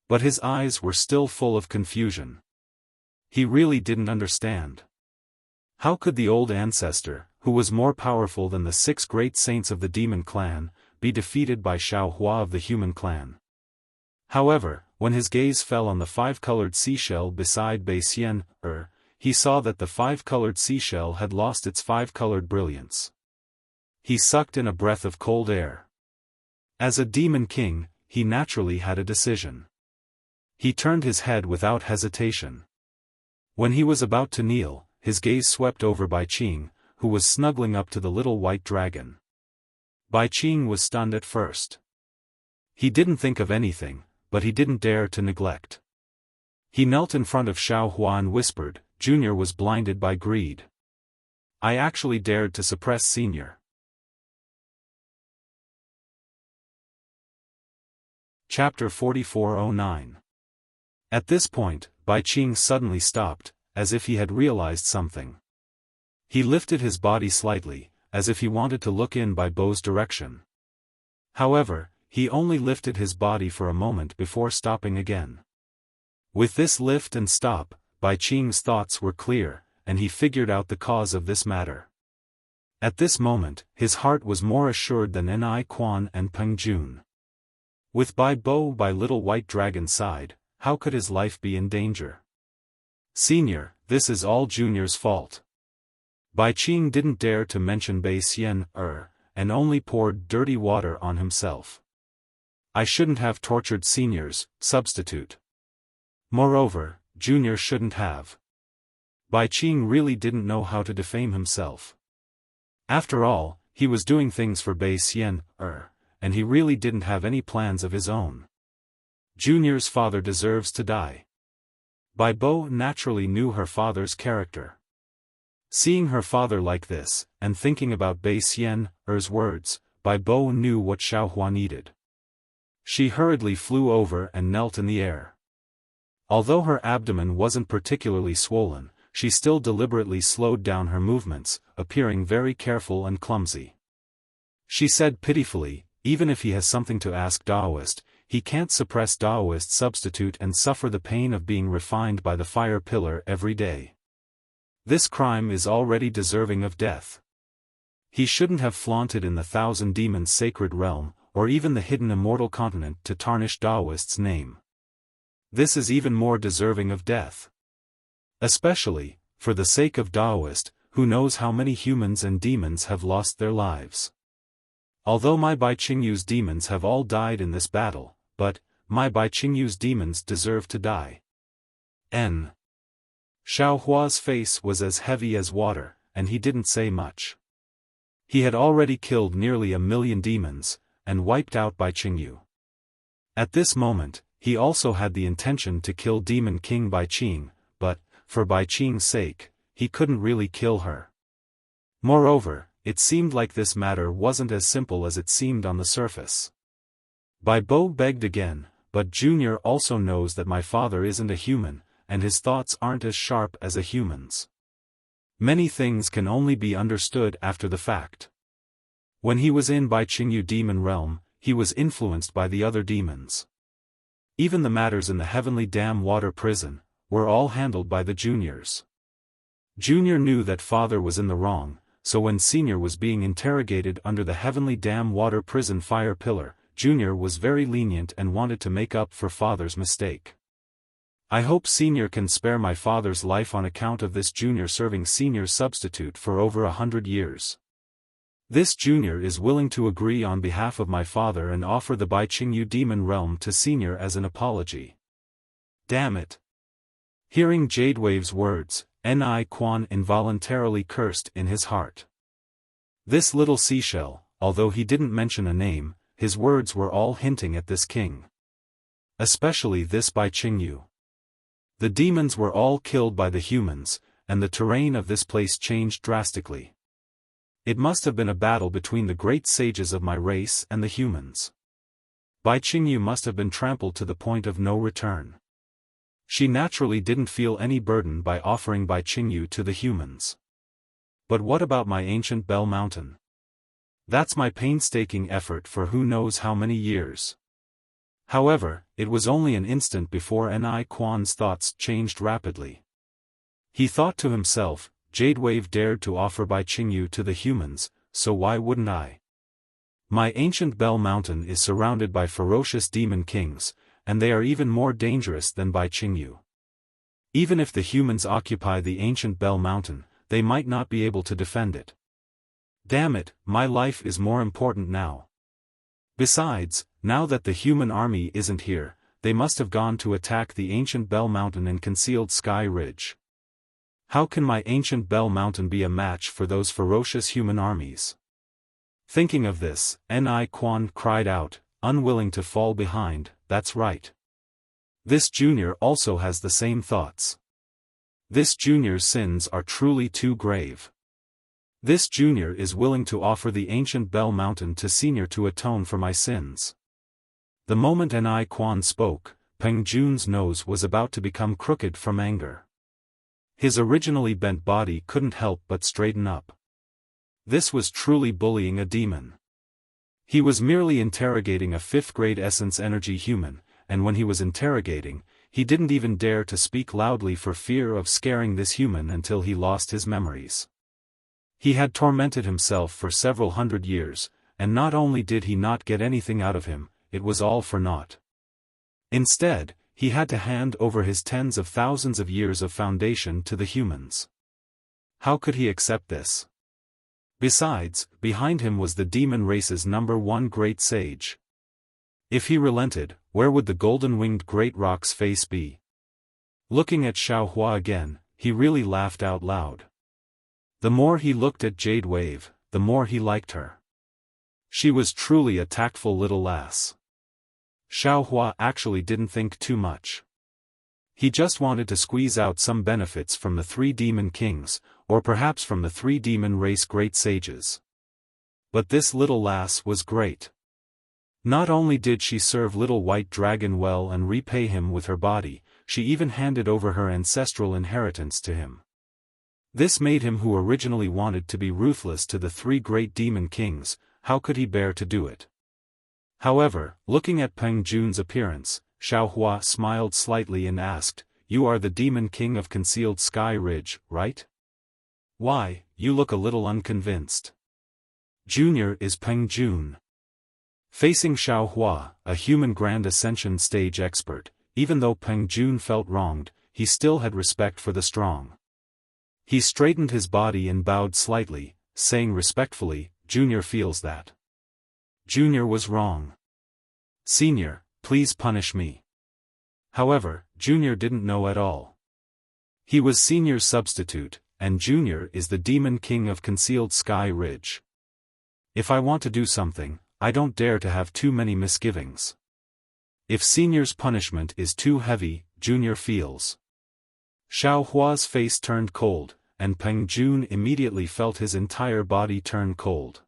But his eyes were still full of confusion. He really didn't understand. How could the old ancestor, who was more powerful than the 6 great saints of the demon clan, be defeated by Xiaohua of the human clan? However, when his gaze fell on the 5-colored seashell beside Bei Xian-er, he saw that the 5-colored seashell had lost its 5-colored brilliance. He sucked in a breath of cold air. As a demon king, he naturally had a decision. He turned his head without hesitation. When he was about to kneel, his gaze swept over Bai Qing, who was snuggling up to the little white dragon. Bai Qing was stunned at first. He didn't think of anything, but he didn't dare to neglect. He knelt in front of Xiaohua and whispered, "Junior was blinded by greed. I actually dared to suppress Senior." Chapter 4409. At this point, Bai Qing suddenly stopped, as if he had realized something. He lifted his body slightly, as if he wanted to look in Bai Bo's direction. However, he only lifted his body for a moment before stopping again. With this lift and stop, Bai Qing's thoughts were clear, and he figured out the cause of this matter. At this moment, his heart was more assured than An Quan and Peng Jun. With Bai Bo by Little White Dragon's side, how could his life be in danger? "Senior, this is all Junior's fault." Bai Qing didn't dare to mention Bei Xian-er, and only poured dirty water on himself. "I shouldn't have tortured Senior's substitute. Moreover, Junior shouldn't have." Bai Qing really didn't know how to defame himself. After all, he was doing things for Bei Xian-er, and he really didn't have any plans of his own. Junior's father deserves to die. Bai Bo naturally knew her father's character. Seeing her father like this, and thinking about Bei Xian-er's words, Bai Bo knew what Xiaohua needed. She hurriedly flew over and knelt in the air. Although her abdomen wasn't particularly swollen, she still deliberately slowed down her movements, appearing very careful and clumsy. She said pitifully, even if he has something to ask Daoist, he can't suppress Daoist substitute and suffer the pain of being refined by the fire pillar every day. This crime is already deserving of death. He shouldn't have flaunted in the thousand demons' sacred realm, or even the hidden immortal continent to tarnish Daoist's name. This is even more deserving of death. Especially, for the sake of Daoist, who knows how many humans and demons have lost their lives. Although my Bai Qingyu's demons have all died in this battle, but, my Bai Qingyu's demons deserve to die. Xiaohua's face was as heavy as water, and he didn't say much. He had already killed nearly 1,000,000 demons, and wiped out Bai Qingyu. At this moment, he also had the intention to kill Demon King Bai Qing, but, for Bai Qing's sake, he couldn't really kill her. Moreover, it seemed like this matter wasn't as simple as it seemed on the surface. Bai Bo begged again, but Junior also knows that my father isn't a human, and his thoughts aren't as sharp as a human's. Many things can only be understood after the fact. When he was in Bai Qingyu demon realm, he was influenced by the other demons. Even the matters in the heavenly dam water prison were all handled by the juniors. Junior knew that father was in the wrong, so when senior was being interrogated under the heavenly dam water prison fire pillar, junior was very lenient and wanted to make up for father's mistake. I hope senior can spare my father's life on account of this junior serving senior's substitute for over 100 years. This junior is willing to agree on behalf of my father and offer the Bai Qingyu demon realm to senior as an apology. Damn it. Hearing Jadewave's words, Ni Quan involuntarily cursed in his heart. This little seashell, although he didn't mention a name, his words were all hinting at this king. Especially this Bai Qingyu. The demons were all killed by the humans, and the terrain of this place changed drastically. It must have been a battle between the great sages of my race and the humans. Bai Qingyu must have been trampled to the point of no return. She naturally didn't feel any burden by offering Bai Qingyu to the humans. But what about my ancient Bell Mountain? That's my painstaking effort for who knows how many years. However, it was only an instant before Ni Quan's thoughts changed rapidly. He thought to himself, Jadewave dared to offer Bai Qingyu to the humans, so why wouldn't I? My ancient Bell Mountain is surrounded by ferocious demon kings, and they are even more dangerous than Bai Qingyu. Even if the humans occupy the ancient Bell Mountain, they might not be able to defend it. Damn it, my life is more important now. Besides, now that the human army isn't here, they must have gone to attack the ancient Bell Mountain and concealed Sky Ridge. How can my ancient Bell Mountain be a match for those ferocious human armies? Thinking of this, Ni Quan cried out, unwilling to fall behind, that's right. This junior also has the same thoughts. This junior's sins are truly too grave. This junior is willing to offer the ancient Bell Mountain to senior to atone for my sins. The moment Ni Quan spoke, Peng Jun's nose was about to become crooked from anger. His originally bent body couldn't help but straighten up. This was truly bullying a demon. He was merely interrogating a 5th-grade essence energy human, and when he was interrogating, he didn't even dare to speak loudly for fear of scaring this human until he lost his memories. He had tormented himself for several hundred years, and not only did he not get anything out of him, it was all for naught. Instead, he had to hand over his tens of thousands of years of foundation to the humans. How could he accept this? Besides, behind him was the demon race's #1 great sage. If he relented, where would the golden-winged great rock's face be? Looking at Xiaohua again, he really laughed out loud. The more he looked at Jadewave, the more he liked her. She was truly a tactful little lass. Xiaohua actually didn't think too much. He just wanted to squeeze out some benefits from the 3 demon kings, or perhaps from the 3 demon race great sages. But this little lass was great. Not only did she serve little white dragon well and repay him with her body, she even handed over her ancestral inheritance to him. This made him, who originally wanted to be ruthless to the three great demon kings, how could he bear to do it? However, looking at Peng Jun's appearance, Xiaohua smiled slightly and asked, "You are the demon king of Concealed Sky Ridge, right? Why, you look a little unconvinced." Junior is Peng Jun. Facing Xiaohua, a human Grand Ascension stage expert, even though Peng Jun felt wronged, he still had respect for the strong. He straightened his body and bowed slightly, saying respectfully, "Junior feels that Junior was wrong. Senior, please punish me." However, Junior didn't know at all. He was Senior's substitute, and Junior is the Demon King of Concealed Sky Ridge. If I want to do something, I don't dare to have too many misgivings. If Senior's punishment is too heavy, Junior feels. Xiaohua's face turned cold, and Peng Jun immediately felt his entire body turn cold.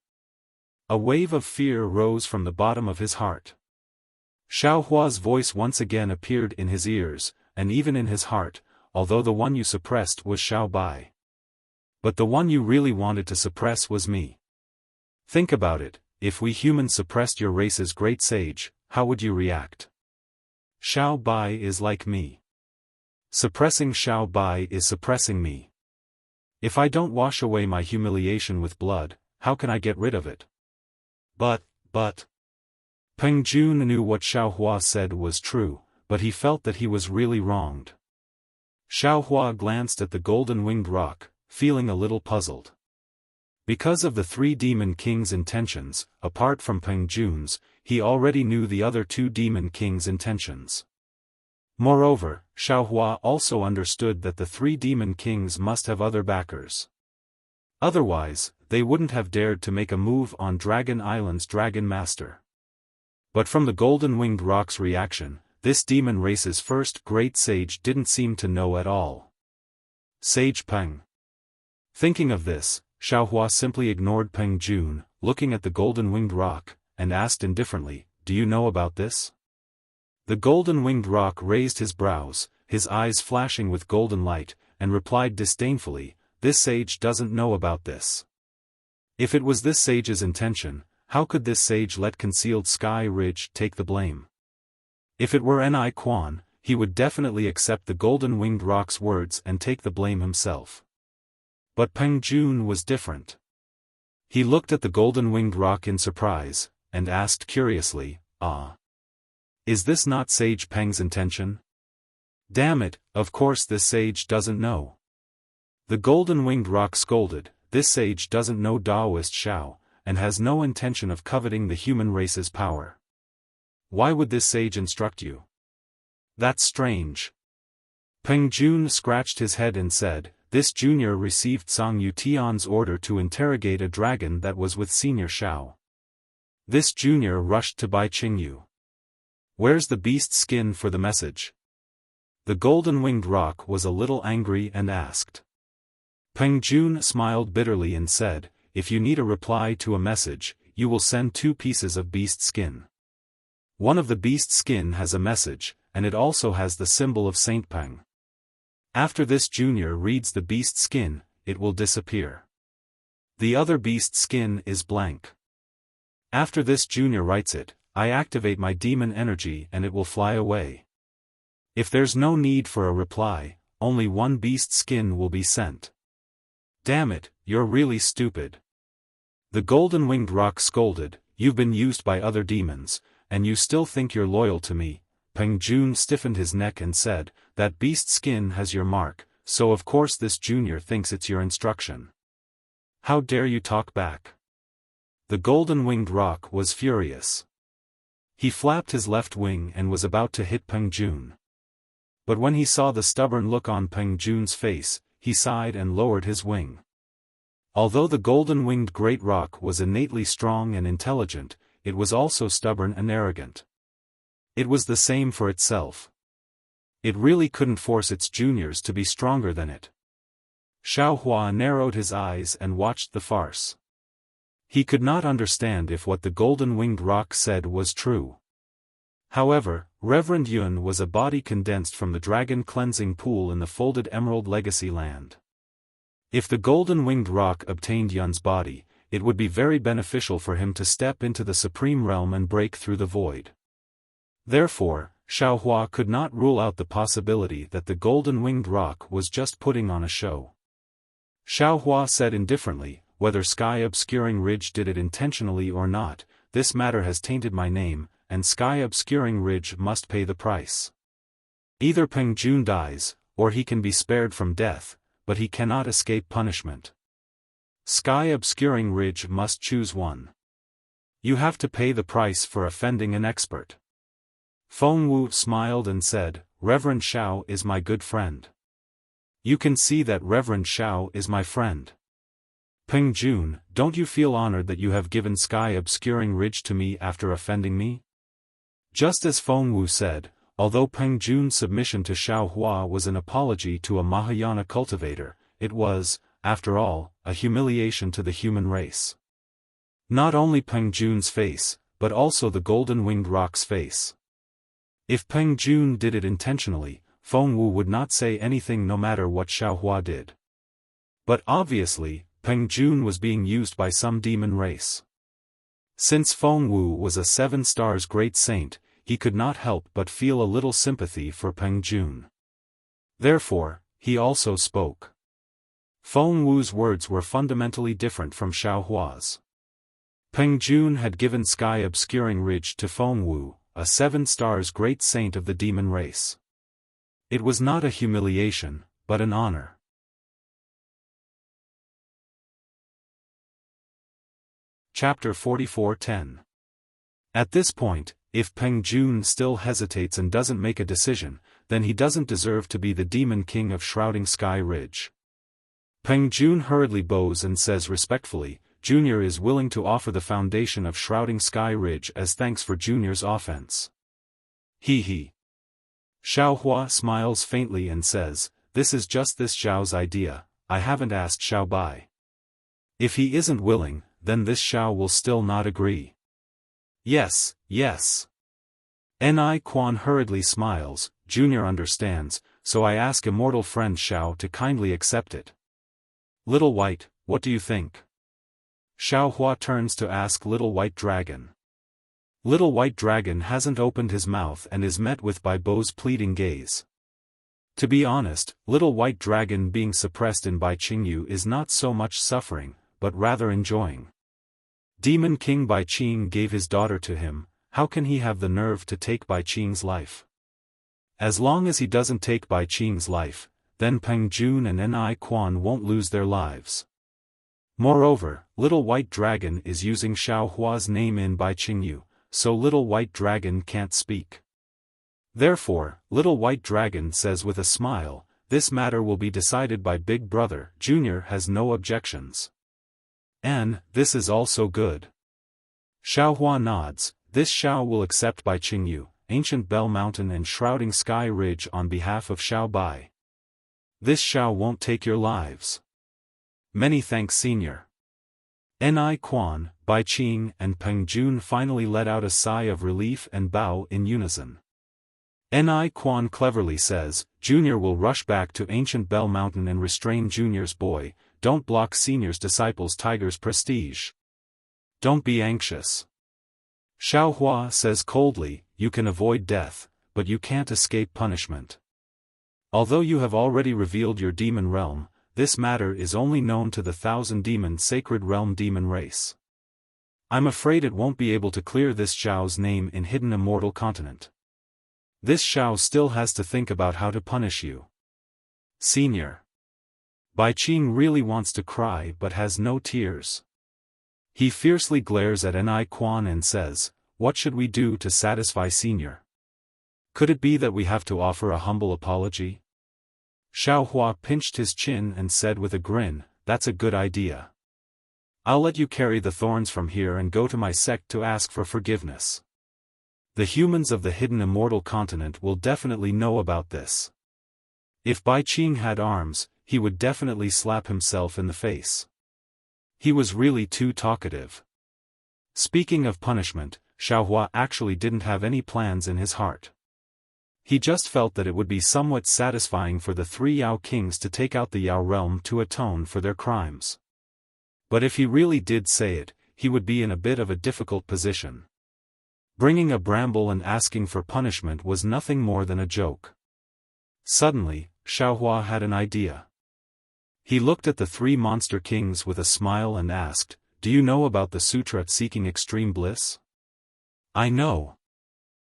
A wave of fear rose from the bottom of his heart. Xiaohua's voice once again appeared in his ears, and even in his heart, although the one you suppressed was Xiao Bai. But the one you really wanted to suppress was me. Think about it, if we humans suppressed your race's great sage, how would you react? Xiao Bai is like me. Suppressing Xiao Bai is suppressing me. If I don't wash away my humiliation with blood, how can I get rid of it? But. Peng Jun knew what Xiaohua said was true, but he felt that he was really wronged. Xiaohua glanced at the golden-winged rock, feeling a little puzzled. Because of the three demon kings' intentions, apart from Peng Jun's, he already knew the other two demon kings' intentions. Moreover, Xiaohua also understood that the three demon kings must have other backers. Otherwise, they wouldn't have dared to make a move on Dragon Island's Dragon Master. But from the golden-winged rock's reaction, this demon race's first great sage didn't seem to know at all. Sage Peng. Thinking of this, Xiaohua simply ignored Peng Jun, looking at the golden-winged rock, and asked indifferently, "Do you know about this?" The golden-winged rock raised his brows, his eyes flashing with golden light, and replied disdainfully, "This sage doesn't know about this." If it was this sage's intention, how could this sage let Concealed Sky Ridge take the blame? If it were Ni Quan, he would definitely accept the golden-winged rock's words and take the blame himself. But Peng Jun was different. He looked at the golden-winged rock in surprise, and asked curiously, "Ah. Is this not Sage Peng's intention?" "Damn it, of course this sage doesn't know." The golden-winged rock scolded, "This sage doesn't know Taoist Xiao, and has no intention of coveting the human race's power. Why would this sage instruct you? That's strange." Peng Jun scratched his head and said, "This junior received Song Yutian's order to interrogate a dragon that was with Senior Xiao. This junior rushed to Bai Qingyu. Where's the beast skin for the message?" The golden-winged rock was a little angry and asked. Peng Jun smiled bitterly and said, "If you need a reply to a message, you will send 2 pieces of beast skin. One of the beast skin has a message, and it also has the symbol of Saint Peng. After this junior reads the beast skin, it will disappear. The other beast skin is blank. After this junior writes it, I activate my demon energy and it will fly away. If there's no need for a reply, only 1 beast skin will be sent." "Damn it, you're really stupid." The golden-winged rock scolded, "You've been used by other demons, and you still think you're loyal to me." Peng Jun stiffened his neck and said, "That beast skin has your mark, so of course this junior thinks it's your instruction. How dare you talk back?" The golden-winged rock was furious. He flapped his left wing and was about to hit Peng Jun. But when he saw the stubborn look on Peng Jun's face, he sighed and lowered his wing. Although the golden-winged great rock was innately strong and intelligent, it was also stubborn and arrogant. It was the same for itself. It really couldn't force its juniors to be stronger than it. Xiaohua narrowed his eyes and watched the farce. He could not understand if what the golden-winged rock said was true. However, Reverend Yun was a body condensed from the dragon cleansing pool in the folded Emerald Legacy land. If the golden-winged rock obtained Yun's body, it would be very beneficial for him to step into the supreme realm and break through the void. Therefore, Xiaohua could not rule out the possibility that the golden-winged rock was just putting on a show. Xiaohua said indifferently, "Whether sky-obscuring ridge did it intentionally or not, this matter has tainted my name, and sky-obscuring ridge must pay the price. Either Peng Jun dies, or he can be spared from death, but he cannot escape punishment. Sky-obscuring ridge must choose one. You have to pay the price for offending an expert." Feng Wu smiled and said, "Reverend Xiao is my good friend. You can see that Reverend Xiao is my friend. Peng Jun, don't you feel honored that you have given sky-obscuring ridge to me after offending me?" Just as Feng Wu said, although Peng Jun's submission to Xiaohua was an apology to a Mahayana cultivator, it was, after all, a humiliation to the human race. Not only Peng Jun's face, but also the golden-winged rock's face. If Peng Jun did it intentionally, Feng Wu would not say anything no matter what Xiaohua did. But obviously, Peng Jun was being used by some demon race. Since Feng Wu was a 7 stars great saint, he could not help but feel a little sympathy for Peng Jun. Therefore, he also spoke. Feng Wu's words were fundamentally different from Xiaohua's. Peng Jun had given sky-obscuring ridge to Feng Wu, a 7 stars great saint of the demon race. It was not a humiliation, but an honor. Chapter 44:10. At this point, if Peng Jun still hesitates and doesn't make a decision, then he doesn't deserve to be the demon king of Shrouding Sky Ridge. Peng Jun hurriedly bows and says respectfully, "Junior is willing to offer the foundation of Shrouding Sky Ridge as thanks for Junior's offense." He. Xiaohua smiles faintly and says, "This is just this Xiao's idea, I haven't asked Xiao Bai. If he isn't willing, then this Xiao will still not agree." Yes. Ni Quan hurriedly smiles, "Junior understands, so I ask immortal friend Xiao to kindly accept it." Little White, what do you think? Xiaohua turns to ask Little White Dragon. Little White Dragon hasn't opened his mouth and is met with by Bo's pleading gaze. To be honest, Little White Dragon being suppressed in Bai Qingyu is not so much suffering, but rather enjoying. Demon King Bai Qing gave his daughter to him, how can he have the nerve to take Bai Qing's life? As long as he doesn't take Bai Qing's life, then Peng Jun and Ni Quan won't lose their lives. Moreover, Little White Dragon is using Xiaohua's name in Bai Qingyu, so Little White Dragon can't speak. Therefore, Little White Dragon says with a smile, "This matter will be decided by Big Brother, Junior has no objections." And, this is also good. Xiaohua nods, "This Xiao will accept Bai Qingyu, Ancient Bell Mountain and Shrouding Sky Ridge on behalf of Xiao Bai. This Xiao won't take your lives. Many thanks Senior." Ni Quan, Bai Qing and Peng Jun finally let out a sigh of relief and bow in unison. Ni Quan cleverly says, "Junior will rush back to Ancient Bell Mountain and restrain Junior's boy, don't block Senior's disciples Tiger's prestige. Don't be anxious." Xiaohua says coldly, "You can avoid death, but you can't escape punishment. Although you have already revealed your demon realm, this matter is only known to the 1,000-demon sacred realm demon race. I'm afraid it won't be able to clear this Xiao's name in Hidden Immortal Continent. This Xiao still has to think about how to punish you. Senior." Bai Qing really wants to cry but has no tears. He fiercely glares at Ni Quan and says, "What should we do to satisfy Senior? Could it be that we have to offer a humble apology?" Xiaohua pinched his chin and said with a grin, "That's a good idea. I'll let you carry the thorns from here and go to my sect to ask for forgiveness. The humans of the Hidden Immortal Continent will definitely know about this." If Bai Qing had arms, he would definitely slap himself in the face. He was really too talkative. Speaking of punishment, Xiaohua actually didn't have any plans in his heart. He just felt that it would be somewhat satisfying for the 3 Yao kings to take out the Yao realm to atone for their crimes. But if he really did say it, he would be in a bit of a difficult position. Bringing a bramble and asking for punishment was nothing more than a joke. Suddenly, Xiaohua had an idea. He looked at the 3 monster kings with a smile and asked, "Do you know about the sutra seeking extreme bliss?" "I know."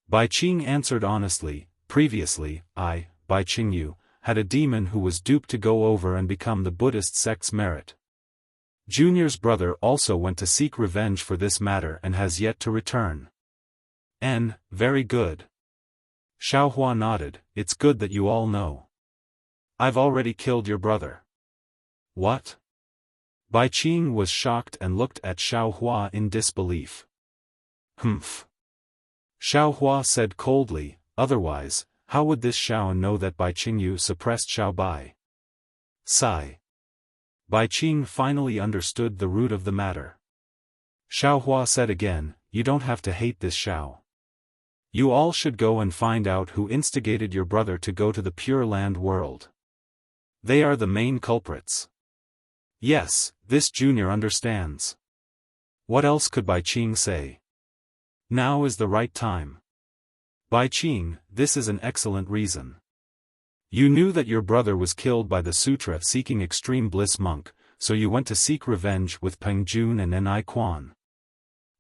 Bai Qing answered honestly, "Previously, I, Bai Qingyu, had a demon who was duped to go over and become the Buddhist sect's merit. Junior's brother also went to seek revenge for this matter and has yet to return." Very good. Xiaohua nodded, "It's good that you all know. I've already killed your brother." "What?" Bai Qing was shocked and looked at Xiaohua in disbelief. "Humph." Xiaohua said coldly, "Otherwise, how would this Xiao know that Bai Qingyu suppressed Xiao Bai?" Sigh. Bai Qing finally understood the root of the matter. Xiaohua said again, "You don't have to hate this Xiao. You all should go and find out who instigated your brother to go to the Pure Land world. They are the main culprits." Yes, this junior understands. What else could Bai Qing say? Now is the right time. Bai Qing, this is an excellent reason. You knew that your brother was killed by the sutra-seeking extreme bliss monk, so you went to seek revenge with Peng Jun and Ni Quan.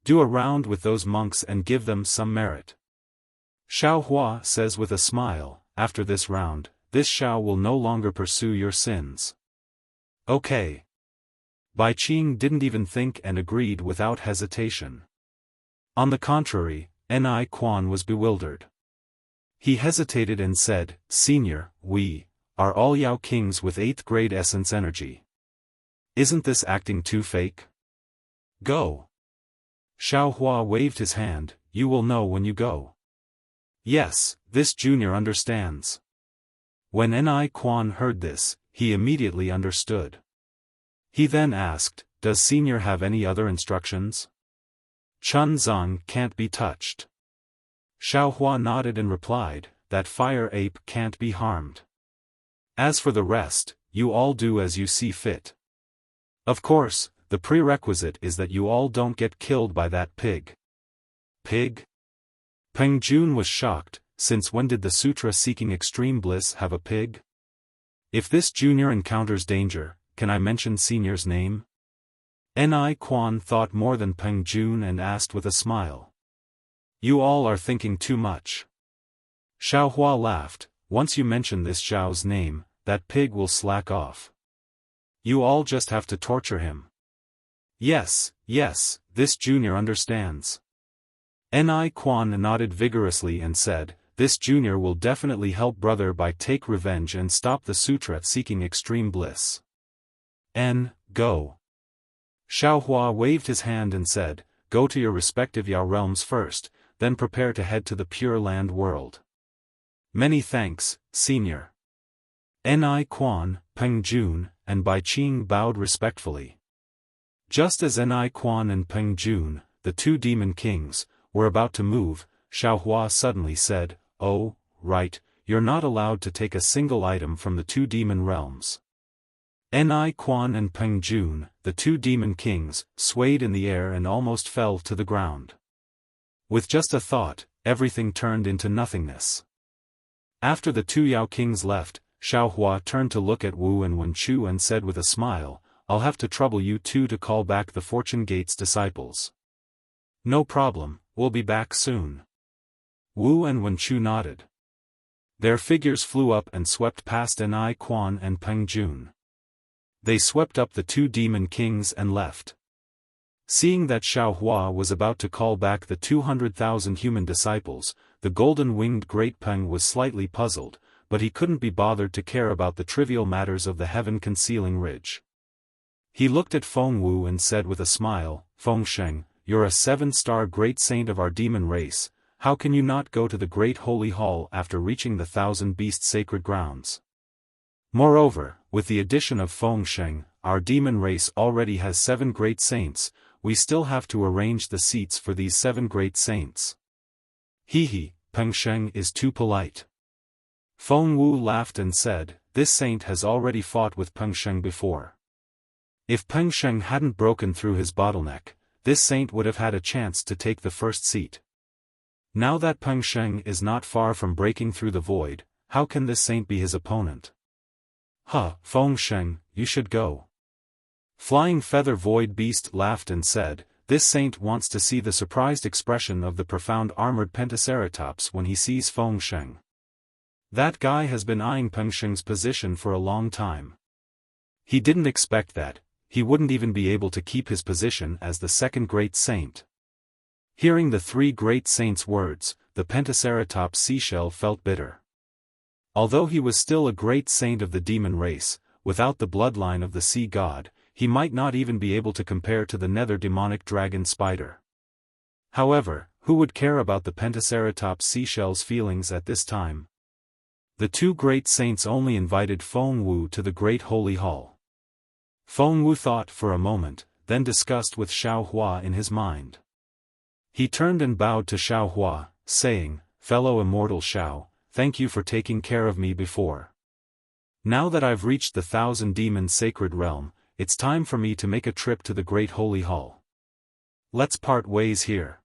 Do a round with those monks and give them some merit. Xiaohua says with a smile, "After this round, this Xiao will no longer pursue your sins." Okay. Bai Qing didn't even think and agreed without hesitation. On the contrary, Ni Quan was bewildered. He hesitated and said, "Senior, we are all Yao kings with 8th grade essence energy. Isn't this acting too fake? Go." Xiaohua waved his hand, "You will know when you go." Yes, this junior understands. When Ni Quan heard this, he immediately understood. He then asked, "Does senior have any other instructions?" "Chun Zong can't be touched." Xiaohua nodded and replied, "That fire ape can't be harmed. As for the rest, you all do as you see fit. Of course, the prerequisite is that you all don't get killed by that pig." Pig? Peng Jun was shocked, since when did the sutra seeking extreme bliss have a pig? If this junior encounters danger, can I mention senior's name? Ni Quan thought more than Peng Jun and asked with a smile. "You all are thinking too much." Xiaohua laughed, "Once you mention this Xiao's name, that pig will slack off. You all just have to torture him." Yes, this junior understands. Ni Quan nodded vigorously and said, "This junior will definitely help brother by take revenge and stop the sutra seeking extreme bliss." Go. Xiaohua waved his hand and said, "Go to your respective Yao realms first, then prepare to head to the Pure Land world." "Many thanks, senior." Ni Quan, Peng Jun, and Bai Qing bowed respectfully. Just as Ni Quan and Peng Jun, the 2 demon kings, were about to move, Xiaohua suddenly said, "Oh, right, you're not allowed to take a single item from the 2 demon realms." Ni Quan and Peng Jun, the 2 demon kings, swayed in the air and almost fell to the ground. With just a thought, everything turned into nothingness. After the 2 Yao kings left, Xiaohua turned to look at Wu and Wenchu and said with a smile, "I'll have to trouble you 2 to call back the Fortune Gate's disciples." "No problem, we'll be back soon." Wu and Wenchu nodded. Their figures flew up and swept past Ni Quan and Peng Jun. They swept up the 2 demon kings and left. Seeing that Xiaohua was about to call back the 200,000 human disciples, the golden-winged Great Peng was slightly puzzled, but he couldn't be bothered to care about the trivial matters of the heaven-concealing ridge. He looked at Feng Wu and said with a smile, "Feng Sheng, you're a 7-star great saint of our demon race, how can you not go to the Great Holy Hall after reaching the 1,000-beast sacred grounds? Moreover, with the addition of Feng Sheng, our demon race already has 7 great saints, we still have to arrange the seats for these 7 great saints." Peng Sheng is too polite. Feng Wu laughed and said, "This saint has already fought with Peng Sheng before. If Peng Sheng hadn't broken through his bottleneck, this saint would have had a chance to take the first seat. Now that Peng Sheng is not far from breaking through the void, how can this saint be his opponent?" Feng Sheng, you should go. Flying Feather Void Beast laughed and said, "This saint wants to see the surprised expression of the profound armored Pentaceratops when he sees Feng Sheng. That guy has been eyeing Peng Sheng's position for a long time. He didn't expect that he wouldn't even be able to keep his position as the second great saint." Hearing the three great saints' words, the Pentaceratops seashell felt bitter. Although he was still a great saint of the demon race, without the bloodline of the sea god, he might not even be able to compare to the nether demonic dragon spider. However, who would care about the Pentaceratops seashell's feelings at this time? The two great saints only invited Feng Wu to the great holy hall. Feng Wu thought for a moment, then discussed with Xiaohua in his mind. He turned and bowed to Xiaohua, saying, "Fellow immortal Xiao, thank you for taking care of me before. Now that I've reached the 1,000-demon sacred realm, it's time for me to make a trip to the great holy hall. Let's part ways here."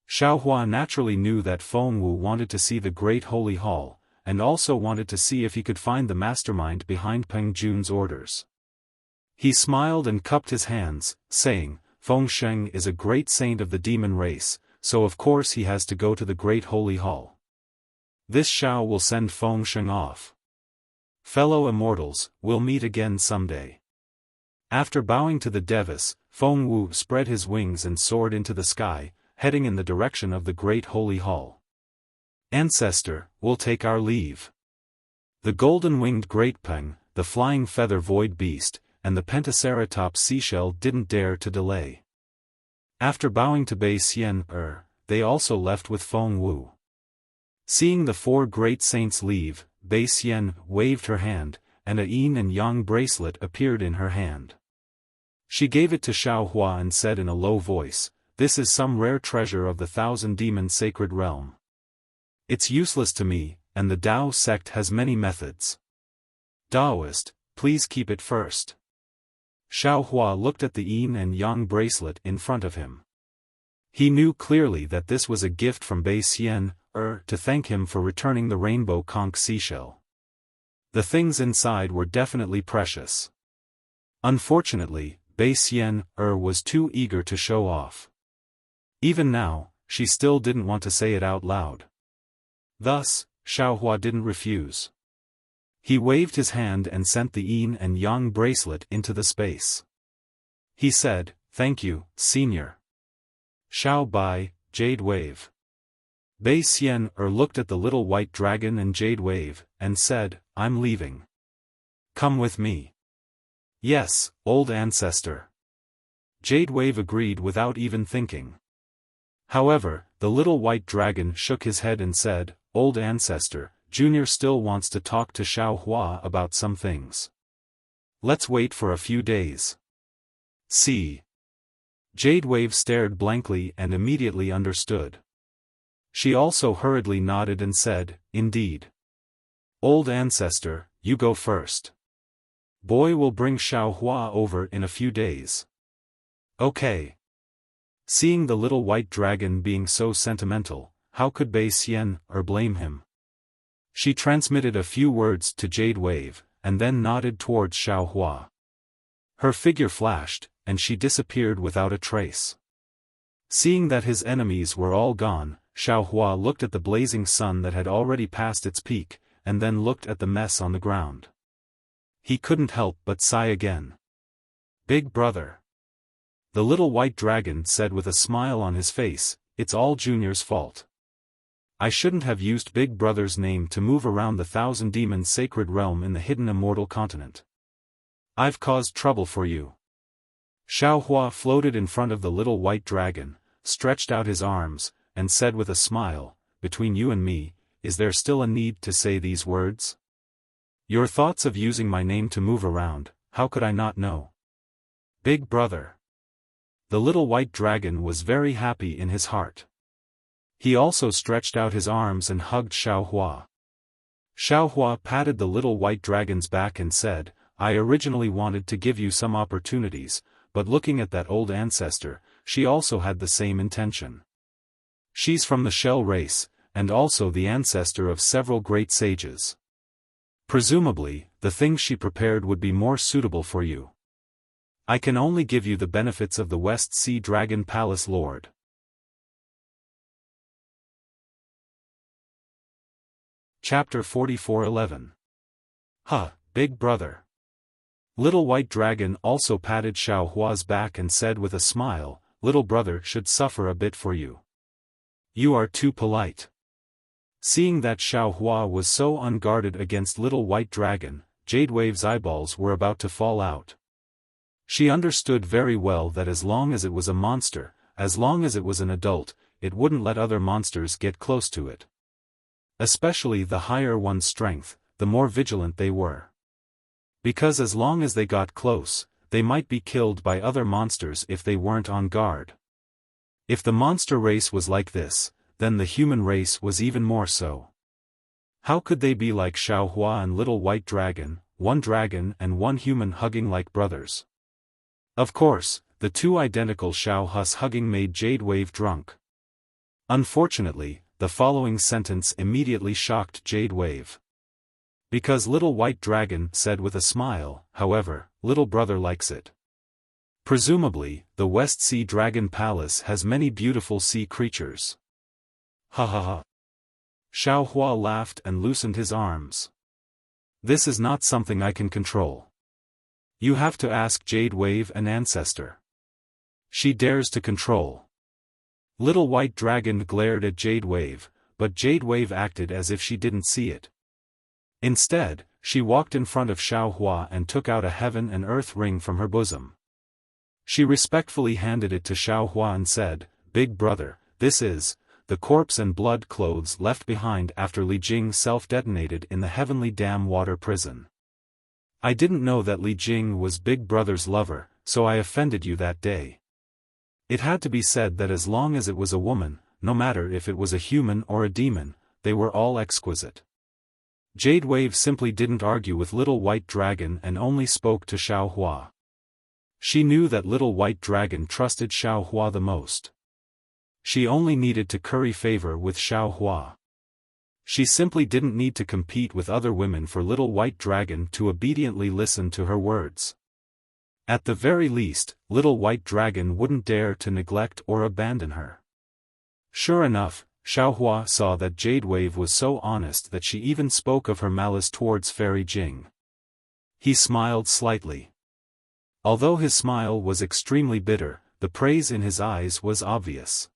Xiaohua naturally knew that Feng Wu wanted to see the great holy hall, and also wanted to see if he could find the mastermind behind Peng Jun's orders. He smiled and cupped his hands, saying, "Feng Sheng is a great saint of the demon race, so of course he has to go to the great holy hall. This Xiao will send Feng Sheng off. Fellow immortals, we'll meet again someday." After bowing to the Devis, Feng Wu spread his wings and soared into the sky, heading in the direction of the great holy hall. "Ancestor, we'll take our leave." The golden-winged Great Peng, the flying feather void beast, and the Pentaceratops seashell didn't dare to delay. After bowing to Bei Xian, they also left with Feng Wu. Seeing the four great saints leave, Bei Xian waved her hand, and a yin and yang bracelet appeared in her hand. She gave it to Xiaohua and said in a low voice, "This is some rare treasure of the 1,000-demon sacred realm. It's useless to me, and the Tao sect has many methods. Taoist, please keep it first." Xiaohua looked at the yin and yang bracelet in front of him. He knew clearly that this was a gift from Bei Xian, to thank him for returning the rainbow conch seashell. The things inside were definitely precious. Unfortunately, Bei Xian, was too eager to show off. Even now, she still didn't want to say it out loud. Thus, Xiaohua didn't refuse. He waved his hand and sent the yin and yang bracelet into the space. He said, "Thank you, Senior." Xiao Bai, Jade Wave. Bei Xian looked at the little white dragon and Jade Wave, and said, "I'm leaving. Come with me." "Yes, old ancestor." Jade Wave agreed without even thinking. However, the little white dragon shook his head and said, "Old ancestor, Junior still wants to talk to Xiaohua about some things. Let's wait for a few days." See. Jade Wave stared blankly and immediately understood. She also hurriedly nodded and said, "Indeed. Old ancestor, you go first. Boy will bring Xiaohua over in a few days." "Okay." Seeing the little white dragon being so sentimental, how could Bei Xian blame him? She transmitted a few words to Jade Wave, and then nodded towards Xiaohua. Her figure flashed, and she disappeared without a trace. Seeing that his enemies were all gone, Xiaohua looked at the blazing sun that had already passed its peak, and then looked at the mess on the ground. He couldn't help but sigh again. "Big brother." The little white dragon said with a smile on his face, "It's all Junior's fault. I shouldn't have used Big Brother's name to move around the 1,000-demon sacred realm in the hidden immortal continent. I've caused trouble for you." Xiaohua floated in front of the little white dragon, stretched out his arms, and said with a smile, "Between you and me, is there still a need to say these words? Your thoughts of using my name to move around, how could I not know? Big Brother." The little white dragon was very happy in his heart. He also stretched out his arms and hugged Xiaohua. Xiaohua patted the little white dragon's back and said, I originally wanted to give you some opportunities, but looking at that old ancestor, she also had the same intention. She's from the shell race, and also the ancestor of several great sages. Presumably, the things she prepared would be more suitable for you. I can only give you the benefits of the West Sea Dragon Palace Lord. Chapter 44:11. Huh, big brother. Little White Dragon also patted Xiaohua's back and said with a smile, little brother should suffer a bit for you. You are too polite. Seeing that Xiaohua was so unguarded against Little White Dragon, Jadewave's eyeballs were about to fall out. She understood very well that as long as it was a monster, as long as it was an adult, it wouldn't let other monsters get close to it. Especially the higher one's strength, the more vigilant they were. Because as long as they got close, they might be killed by other monsters if they weren't on guard. If the monster race was like this, then the human race was even more so. How could they be like Xiaohua and Little White Dragon, one dragon and one human hugging like brothers? Of course, the two identical Xiaohus hugging made Jadewave drunk. Unfortunately, the following sentence immediately shocked Jadewave. Because Little White Dragon said with a smile, however, little brother likes it. Presumably, the West Sea Dragon Palace has many beautiful sea creatures. Ha ha ha. Xiaohua laughed and loosened his arms. This is not something I can control. You have to ask Jadewave, an ancestor. She dares to control. Little White Dragon glared at Jadewave, but Jadewave acted as if she didn't see it. Instead, she walked in front of Xiaohua and took out a heaven and earth ring from her bosom. She respectfully handed it to Xiaohua and said, Big brother, this is the corpse and blood clothes left behind after Li Jing self-detonated in the heavenly dam water prison. I didn't know that Li Jing was Big Brother's lover, so I offended you that day. It had to be said that as long as it was a woman, no matter if it was a human or a demon, they were all exquisite. Jadewave simply didn't argue with Little White Dragon and only spoke to Xiaohua. She knew that Little White Dragon trusted Xiaohua the most. She only needed to curry favor with Xiaohua. She simply didn't need to compete with other women for Little White Dragon to obediently listen to her words. At the very least, Little White Dragon wouldn't dare to neglect or abandon her. Sure enough, Xiaohua saw that Jadewave was so honest that she even spoke of her malice towards Fairy Jing. He smiled slightly. Although his smile was extremely bitter, the praise in his eyes was obvious.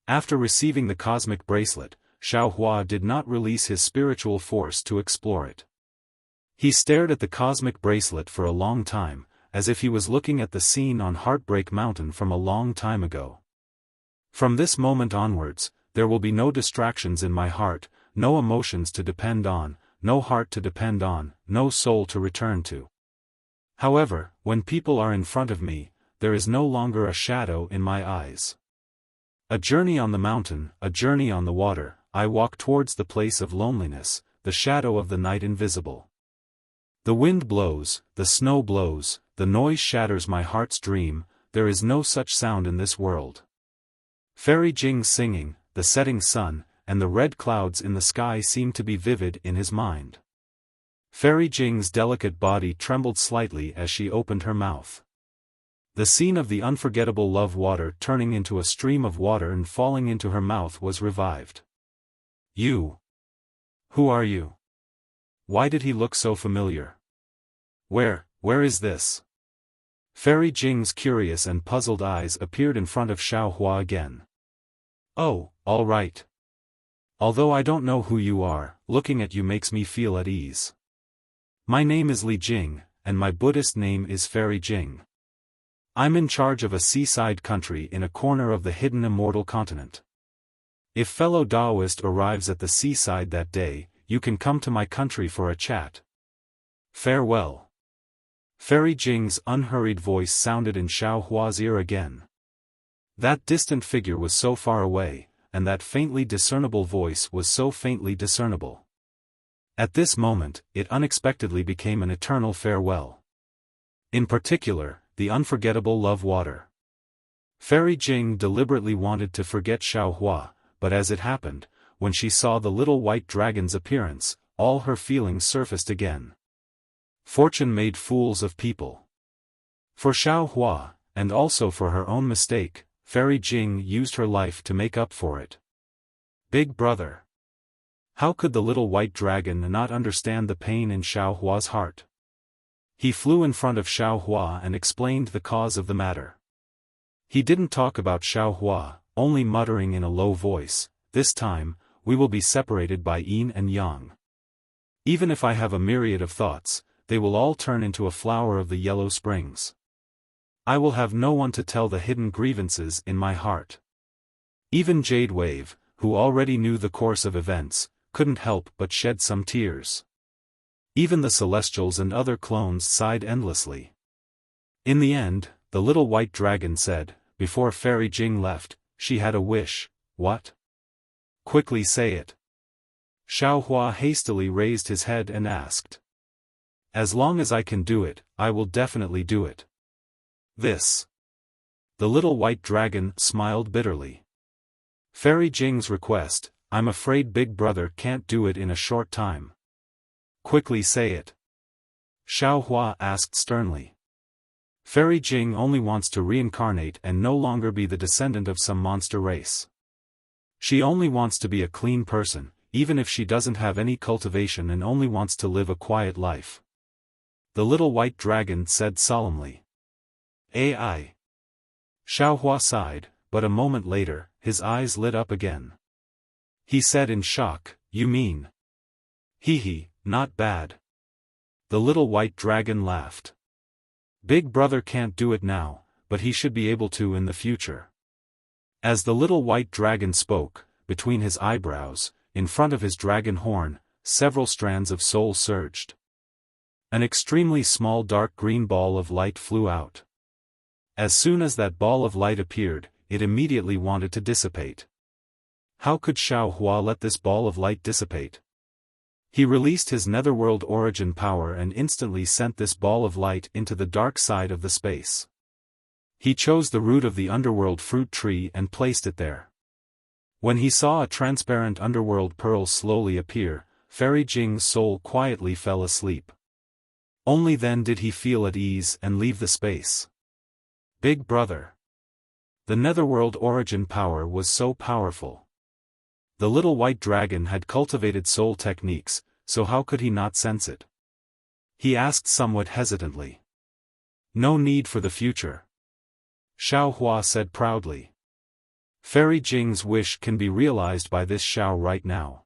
After receiving the cosmic bracelet, Xiaohua did not release his spiritual force to explore it. He stared at the cosmic bracelet for a long time, as if he was looking at the scene on Heartbreak Mountain from a long time ago. From this moment onwards, there will be no distractions in my heart, no emotions to depend on, no heart to depend on, no soul to return to. However, when people are in front of me, there is no longer a shadow in my eyes. A journey on the mountain, a journey on the water, I walk towards the place of loneliness, the shadow of the night invisible. The wind blows, the snow blows, the noise shatters my heart's dream, there is no such sound in this world. Fairy Jing singing, the setting sun, and the red clouds in the sky seem to be vivid in his mind. Fairy Jing's delicate body trembled slightly as she opened her mouth. The scene of the unforgettable love water turning into a stream of water and falling into her mouth was revived. You. Who are you? Why did he look so familiar? Where is this? Fairy Jing's curious and puzzled eyes appeared in front of Xiaohua again. Oh, all right. Although I don't know who you are, looking at you makes me feel at ease. My name is Li Jing, and my Buddhist name is Fairy Jing. I'm in charge of a seaside country in a corner of the hidden immortal continent. If fellow Taoist arrives at the seaside that day, you can come to my country for a chat. Farewell. Fairy Jing's unhurried voice sounded in Xiaohua's ear again. That distant figure was so far away, and that faintly discernible voice was so faintly discernible. At this moment, it unexpectedly became an eternal farewell. In particular, the unforgettable love water. Fairy Jing deliberately wanted to forget Xiaohua, but as it happened, when she saw the little white dragon's appearance, all her feelings surfaced again. Fortune made fools of people. For Xiaohua, and also for her own mistake, Fairy Jing used her life to make up for it. Big brother. How could the little white dragon not understand the pain in Xiaohua's heart? He flew in front of Xiaohua and explained the cause of the matter. He didn't talk about Xiaohua, only muttering in a low voice, "This time, we will be separated by yin and yang. Even if I have a myriad of thoughts, they will all turn into a flower of the yellow springs. I will have no one to tell the hidden grievances in my heart." Even Jade Wave, who already knew the course of events, couldn't help but shed some tears. Even the Celestials and other clones sighed endlessly. In the end, the little white dragon said, before Fairy Jing left, she had a wish. What? Quickly say it. Xiaohua hastily raised his head and asked. As long as I can do it, I will definitely do it. This. The little white dragon smiled bitterly. Fairy Jing's request, I'm afraid Big Brother can't do it in a short time. Quickly say it. Xiaohua asked sternly. Fairy Jing only wants to reincarnate and no longer be the descendant of some monster race. She only wants to be a clean person, even if she doesn't have any cultivation and only wants to live a quiet life. The little white dragon said solemnly. AI. Xiaohua sighed, but a moment later, his eyes lit up again. He said in shock, You mean? Hee, not bad. The little white dragon laughed. Big Brother can't do it now, but he should be able to in the future. As the little white dragon spoke, between his eyebrows, in front of his dragon horn, several strands of soul surged. An extremely small dark green ball of light flew out. As soon as that ball of light appeared, it immediately wanted to dissipate. How could Xiaohua let this ball of light dissipate? He released his netherworld origin power and instantly sent this ball of light into the dark side of the space. He chose the root of the underworld fruit tree and placed it there. When he saw a transparent underworld pearl slowly appear, Fairy Jing's soul quietly fell asleep. Only then did he feel at ease and leave the space. Big Brother. The netherworld origin power was so powerful. The little white dragon had cultivated soul techniques, so how could he not sense it? He asked somewhat hesitantly. No need for the future. Xiaohua said proudly. Fairy Jing's wish can be realized by this Xiao right now.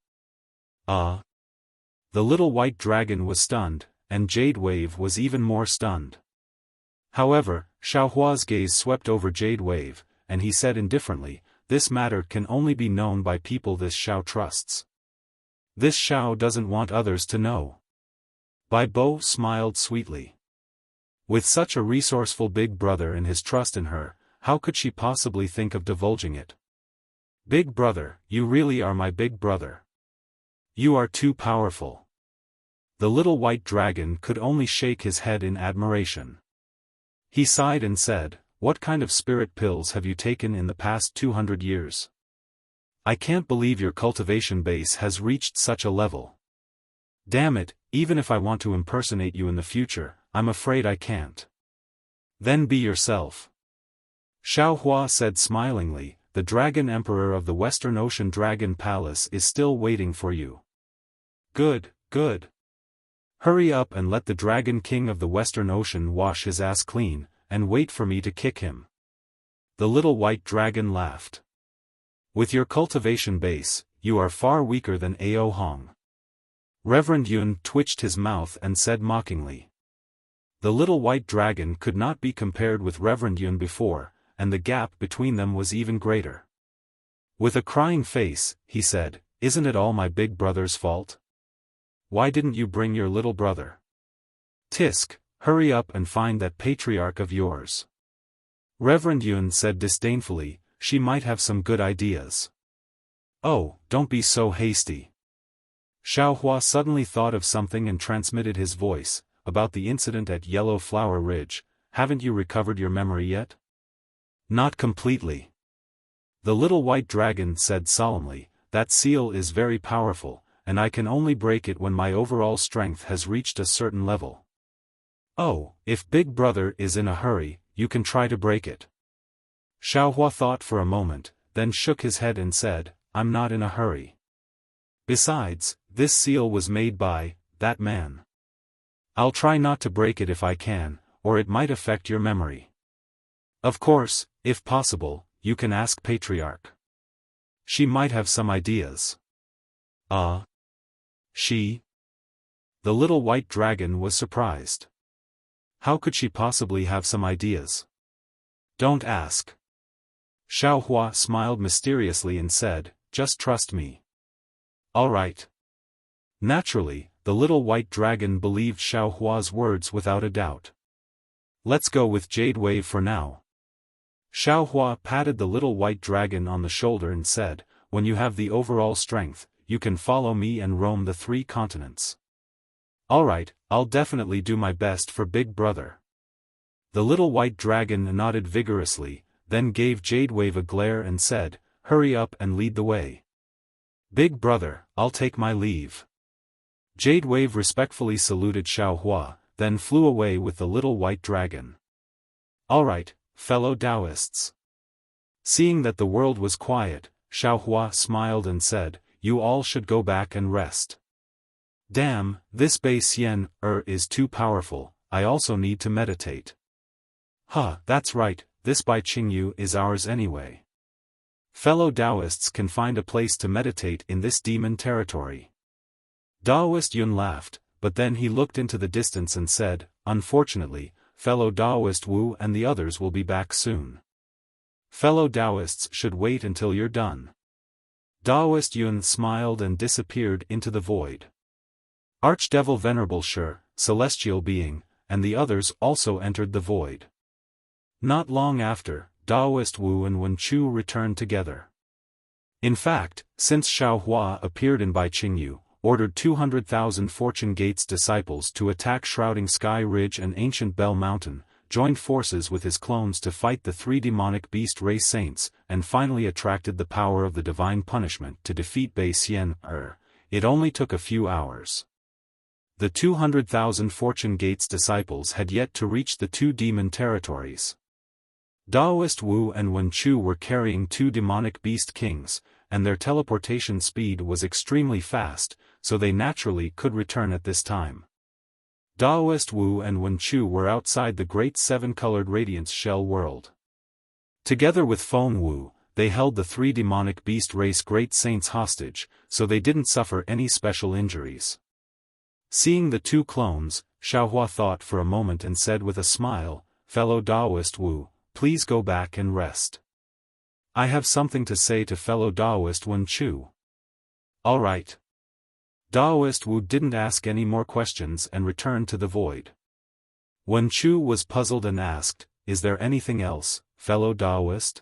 The little white dragon was stunned, and Jade Wave was even more stunned. However, Xiaohua's gaze swept over Jade Wave, and he said indifferently, This matter can only be known by people this Xiao trusts. This Xiao doesn't want others to know. Bai Bo smiled sweetly. With such a resourceful big brother and his trust in her, how could she possibly think of divulging it? Big brother, you really are my big brother. You are too powerful. The little white dragon could only shake his head in admiration. He sighed and said, What kind of spirit pills have you taken in the past 200 years? I can't believe your cultivation base has reached such a level. Damn it, even if I want to impersonate you in the future, I'm afraid I can't. Then be yourself. Xiaohua said smilingly, The Dragon Emperor of the Western Ocean Dragon Palace is still waiting for you. Good. Hurry up and let the Dragon King of the Western Ocean wash his ass clean, and wait for me to kick him. The little white dragon laughed. With your cultivation base, you are far weaker than Ao Hong. Reverend Yun twitched his mouth and said mockingly. The little white dragon could not be compared with Reverend Yun before, and the gap between them was even greater. With a crying face, he said, Isn't it all my big brother's fault? Why didn't you bring your little brother? Tisk, hurry up and find that patriarch of yours. Reverend Yun said disdainfully, She might have some good ideas. Oh, don't be so hasty. Xiaohua suddenly thought of something and transmitted his voice, about the incident at Yellow Flower Ridge. Haven't you recovered your memory yet? Not completely. The little white dragon said solemnly, that seal is very powerful, and I can only break it when my overall strength has reached a certain level. Oh, if Big Brother is in a hurry, you can try to break it. Xiaohua thought for a moment, then shook his head and said, I'm not in a hurry. Besides, this seal was made by that man. I'll try not to break it if I can, or it might affect your memory. Of course, if possible, you can ask Patriarch. She might have some ideas. She? The little white dragon was surprised. How could she possibly have some ideas? Don't ask. Xiaohua smiled mysteriously and said, just trust me. All right. Naturally, the little white dragon believed Xiaohua's words without a doubt. Let's go with Jade Wave for now. Xiaohua patted the little white dragon on the shoulder and said, when you have the overall strength, you can follow me and roam the 3 continents. All right, I'll definitely do my best for Big Brother. The little white dragon nodded vigorously, then gave Jade Wave a glare and said, hurry up and lead the way. Big Brother, I'll take my leave. Jade Wave respectfully saluted Xiaohua, then flew away with the little white dragon. All right, fellow Taoists. Seeing that the world was quiet, Xiaohua smiled and said, you all should go back and rest. Damn, this Bei Xian is too powerful, I also need to meditate. That's right, this Bai Qingyu is ours anyway. Fellow Taoists can find a place to meditate in this demon territory. Daoist Yun laughed, but then he looked into the distance and said, unfortunately, fellow Daoist Wu and the others will be back soon. Fellow Taoists should wait until you're done. Daoist Yun smiled and disappeared into the void. Archdevil Venerable Shi, celestial being, and the others also entered the void. Not long after, Daoist Wu and Wen Chu returned together. In fact, since Xiaohua appeared in Bai Qingyu, ordered 200,000 Fortune Gates disciples to attack Shrouding Sky Ridge and Ancient Bell Mountain, joined forces with his clones to fight the 3 demonic beast race saints, and finally attracted the power of the divine punishment to defeat Bei Xian it only took a few hours. The 200,000 Fortune Gates disciples had yet to reach the 2 demon territories. Daoist Wu and Wen Chu were carrying 2 demonic beast kings, and their teleportation speed was extremely fast, so they naturally could return at this time. Daoist Wu and Wen Chu were outside the Great 7-Colored Radiance Shell world. Together with Feng Wu, they held the 3 demonic beast race great saints hostage, so they didn't suffer any special injuries. Seeing the 2 clones, Xiaohua thought for a moment and said with a smile, fellow Daoist Wu, please go back and rest. I have something to say to fellow Daoist Wen Chu. All right. Daoist Wu didn't ask any more questions and returned to the void. Wen Chu was puzzled and asked, is there anything else, fellow Daoist?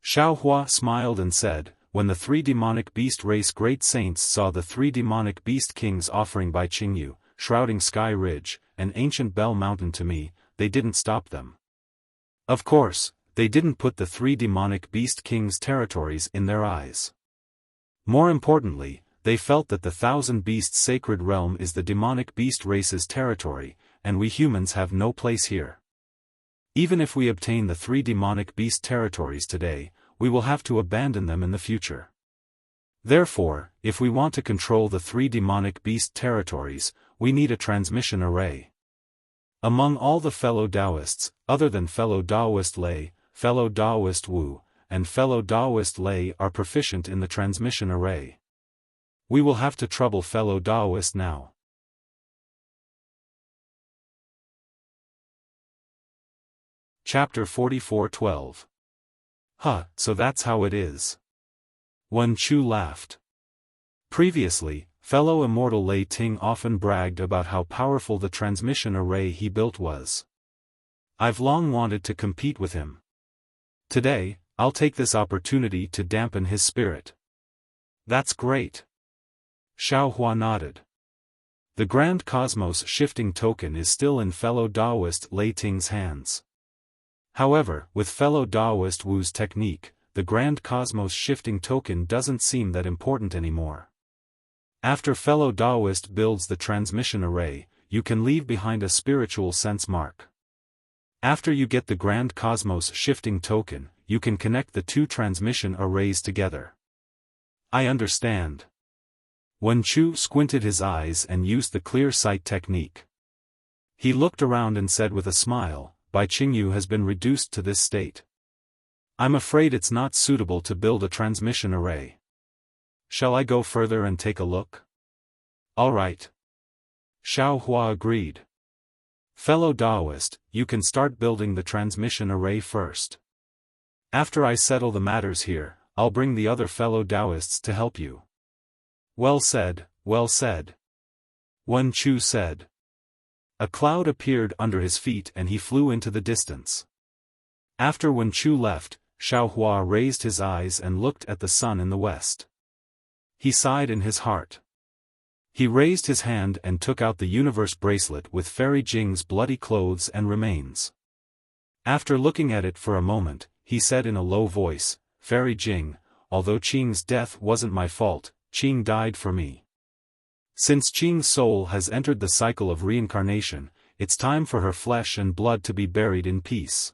Xiaohua smiled and said, when the 3 demonic beast race great saints saw the 3 demonic beast kings offering Bai Qingyu, Shrouding Sky Ridge, and Ancient Bell Mountain to me, they didn't stop them. Of course, they didn't put the 3 demonic beast kings' territories in their eyes. More importantly, they felt that the 1,000 Beasts sacred realm is the demonic beast race's territory, and we humans have no place here. Even if we obtain the 3 demonic beast territories today, we will have to abandon them in the future. Therefore, if we want to control the 3 demonic beast territories, we need a transmission array. Among all the fellow Taoists, other than fellow Taoist Lei, fellow Taoist Wu, and fellow Taoist Lei are proficient in the transmission array. We will have to trouble fellow Taoist now. Chapter 44:12. So that's how it is. Wen Chu laughed. Previously, fellow immortal Lei Ting often bragged about how powerful the transmission array he built was. I've long wanted to compete with him. Today, I'll take this opportunity to dampen his spirit. That's great. Xiaohua nodded. The Grand Cosmos Shifting Token is still in fellow Taoist Lei Ting's hands. However, with fellow Taoist Wu's technique, the Grand Cosmos Shifting Token doesn't seem that important anymore. After fellow Taoist builds the transmission array, you can leave behind a spiritual sense mark. After you get the Grand Cosmos Shifting Token, you can connect the two transmission arrays together. I understand. Wen Chu squinted his eyes and used the clear sight technique. He looked around and said with a smile, Bai Qingyu has been reduced to this state. I'm afraid it's not suitable to build a transmission array. Shall I go further and take a look? All right. Xiaohua agreed. Fellow Taoist, you can start building the transmission array first. After I settle the matters here, I'll bring the other fellow Taoists to help you. Well said, well said. Wen Chu said. A cloud appeared under his feet and he flew into the distance. After Wen Chu left, Xiaohua raised his eyes and looked at the sun in the west. He sighed in his heart. He raised his hand and took out the universe bracelet with Fairy Jing's bloody clothes and remains. After looking at it for a moment, he said in a low voice, Fairy Jing, although Qing's death wasn't my fault, Qing died for me. Since Qing's soul has entered the cycle of reincarnation, it's time for her flesh and blood to be buried in peace.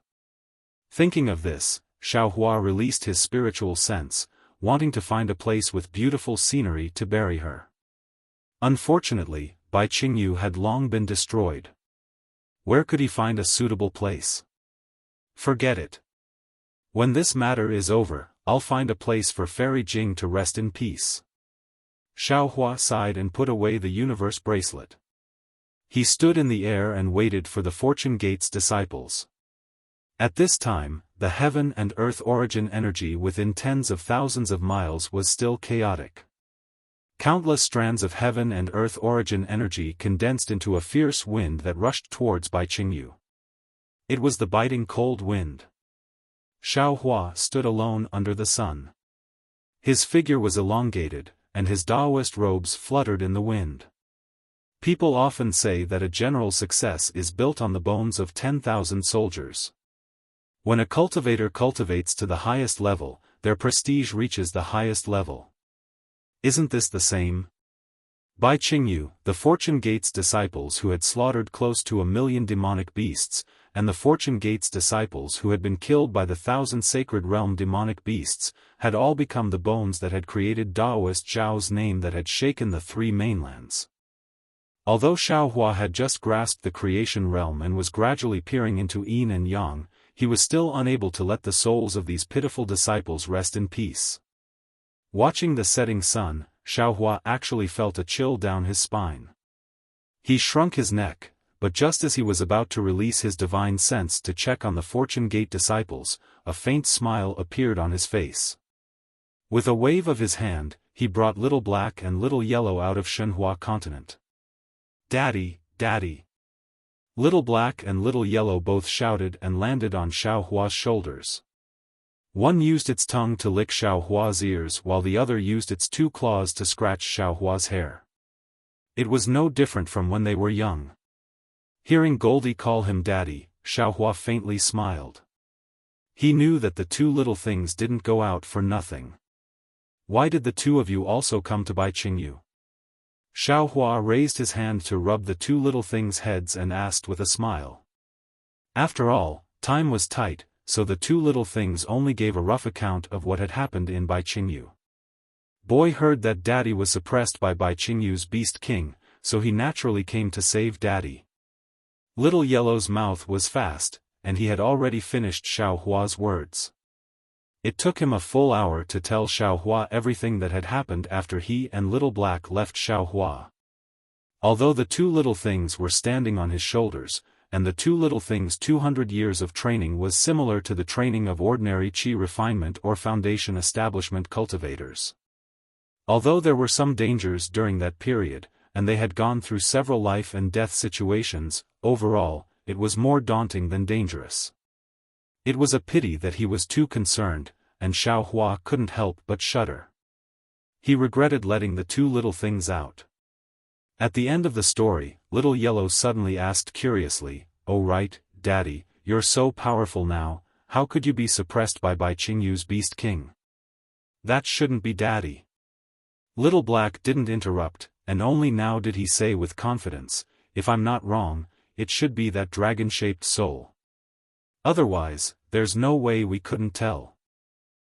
Thinking of this, Xiaohua released his spiritual sense, wanting to find a place with beautiful scenery to bury her. Unfortunately, Bai Qingyu had long been destroyed. Where could he find a suitable place? Forget it. When this matter is over, I'll find a place for Fairy Jing to rest in peace. Xiaohua sighed and put away the universe bracelet. He stood in the air and waited for the Fortune Gate's disciples. At this time, the heaven and earth origin energy within tens of thousands of miles was still chaotic. Countless strands of heaven and earth origin energy condensed into a fierce wind that rushed towards Bai Qingyu. It was the biting cold wind. Xiaohua stood alone under the sun. His figure was elongated, and his Taoist robes fluttered in the wind. People often say that a general's success is built on the bones of 10,000 soldiers. When a cultivator cultivates to the highest level, their prestige reaches the highest level. Isn't this the same? Bai Qingyu, the Fortune Gate's disciples who had slaughtered close to 1,000,000 demonic beasts, and the Fortune Gate's disciples who had been killed by the 1,000 Sacred Realm demonic beasts, had all become the bones that had created Taoist Zhao's name that had shaken the three mainlands. Although Xiaohua had just grasped the creation realm and was gradually peering into yin and yang, he was still unable to let the souls of these pitiful disciples rest in peace. Watching the setting sun, Xiaohua actually felt a chill down his spine. He shrunk his neck, but just as he was about to release his divine sense to check on the Fortune Gate disciples, a faint smile appeared on his face. With a wave of his hand, he brought Little Black and Little Yellow out of Shenhua continent. Daddy, Daddy! Little Black and Little Yellow both shouted and landed on Xiaohua's shoulders. One used its tongue to lick Xiaohua's ears while the other used its two claws to scratch Xiaohua's hair. It was no different from when they were young. Hearing Goldie call him Daddy, Xiaohua faintly smiled. He knew that the two little things didn't go out for nothing. Why did the two of you also come to Bai Qingyu? Xiaohua raised his hand to rub the two little things' heads and asked with a smile. After all, time was tight, so the two little things only gave a rough account of what had happened in Bai Qingyu. Boy heard that Daddy was suppressed by Bai Qingyu's Beast King, so he naturally came to save Daddy. Little Yellow's mouth was fast, and he had already finished Xiaohua's words. It took him a full hour to tell Xiaohua everything that had happened after he and Little Black left Xiaohua. Although the two little things were standing on his shoulders, and the two little things' 200 years of training was similar to the training of ordinary Qi refinement or foundation establishment cultivators. Although there were some dangers during that period, and they had gone through several life and death situations, overall, it was more daunting than dangerous. It was a pity that he was too concerned, and Xiaohua couldn't help but shudder. He regretted letting the two little things out. At the end of the story, Little Yellow suddenly asked curiously, "Oh right, Daddy, you're so powerful now, how could you be suppressed by Bai Qingyu's Beast King? That shouldn't be Daddy." Little Black didn't interrupt, and only now did he say with confidence, "If I'm not wrong, it should be that dragon-shaped soul. Otherwise, there's no way we couldn't tell."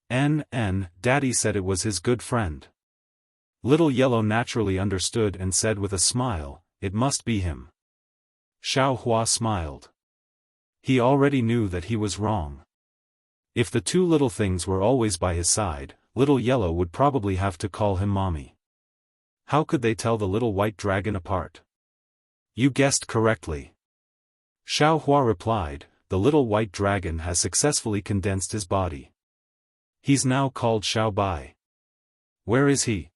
Daddy said it was his good friend. Little Yellow naturally understood and said with a smile, "It must be him." Xiaofan smiled. He already knew that he was wrong. If the two little things were always by his side, Little Yellow would probably have to call him Mommy. How could they tell the little white dragon apart? "You guessed correctly," Xiaofan replied. "The little white dragon has successfully condensed his body. He's now called Xiao Bai." "Where is he?"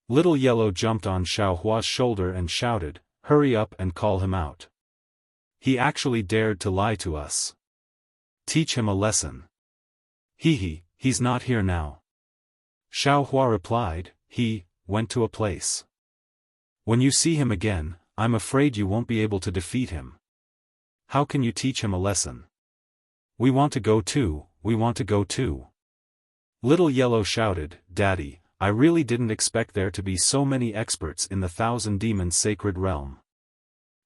Little Yellow jumped on Xiaohua's shoulder and shouted, "Hurry up and call him out. He actually dared to lie to us. Teach him a lesson." He's not here now," Xiaohua replied. "He went to a place. When you see him again, I'm afraid you won't be able to defeat him. How can you teach him a lesson?" We want to go too. Little Yellow shouted, "Daddy, I really didn't expect there to be so many experts in the Thousand Demons Sacred Realm.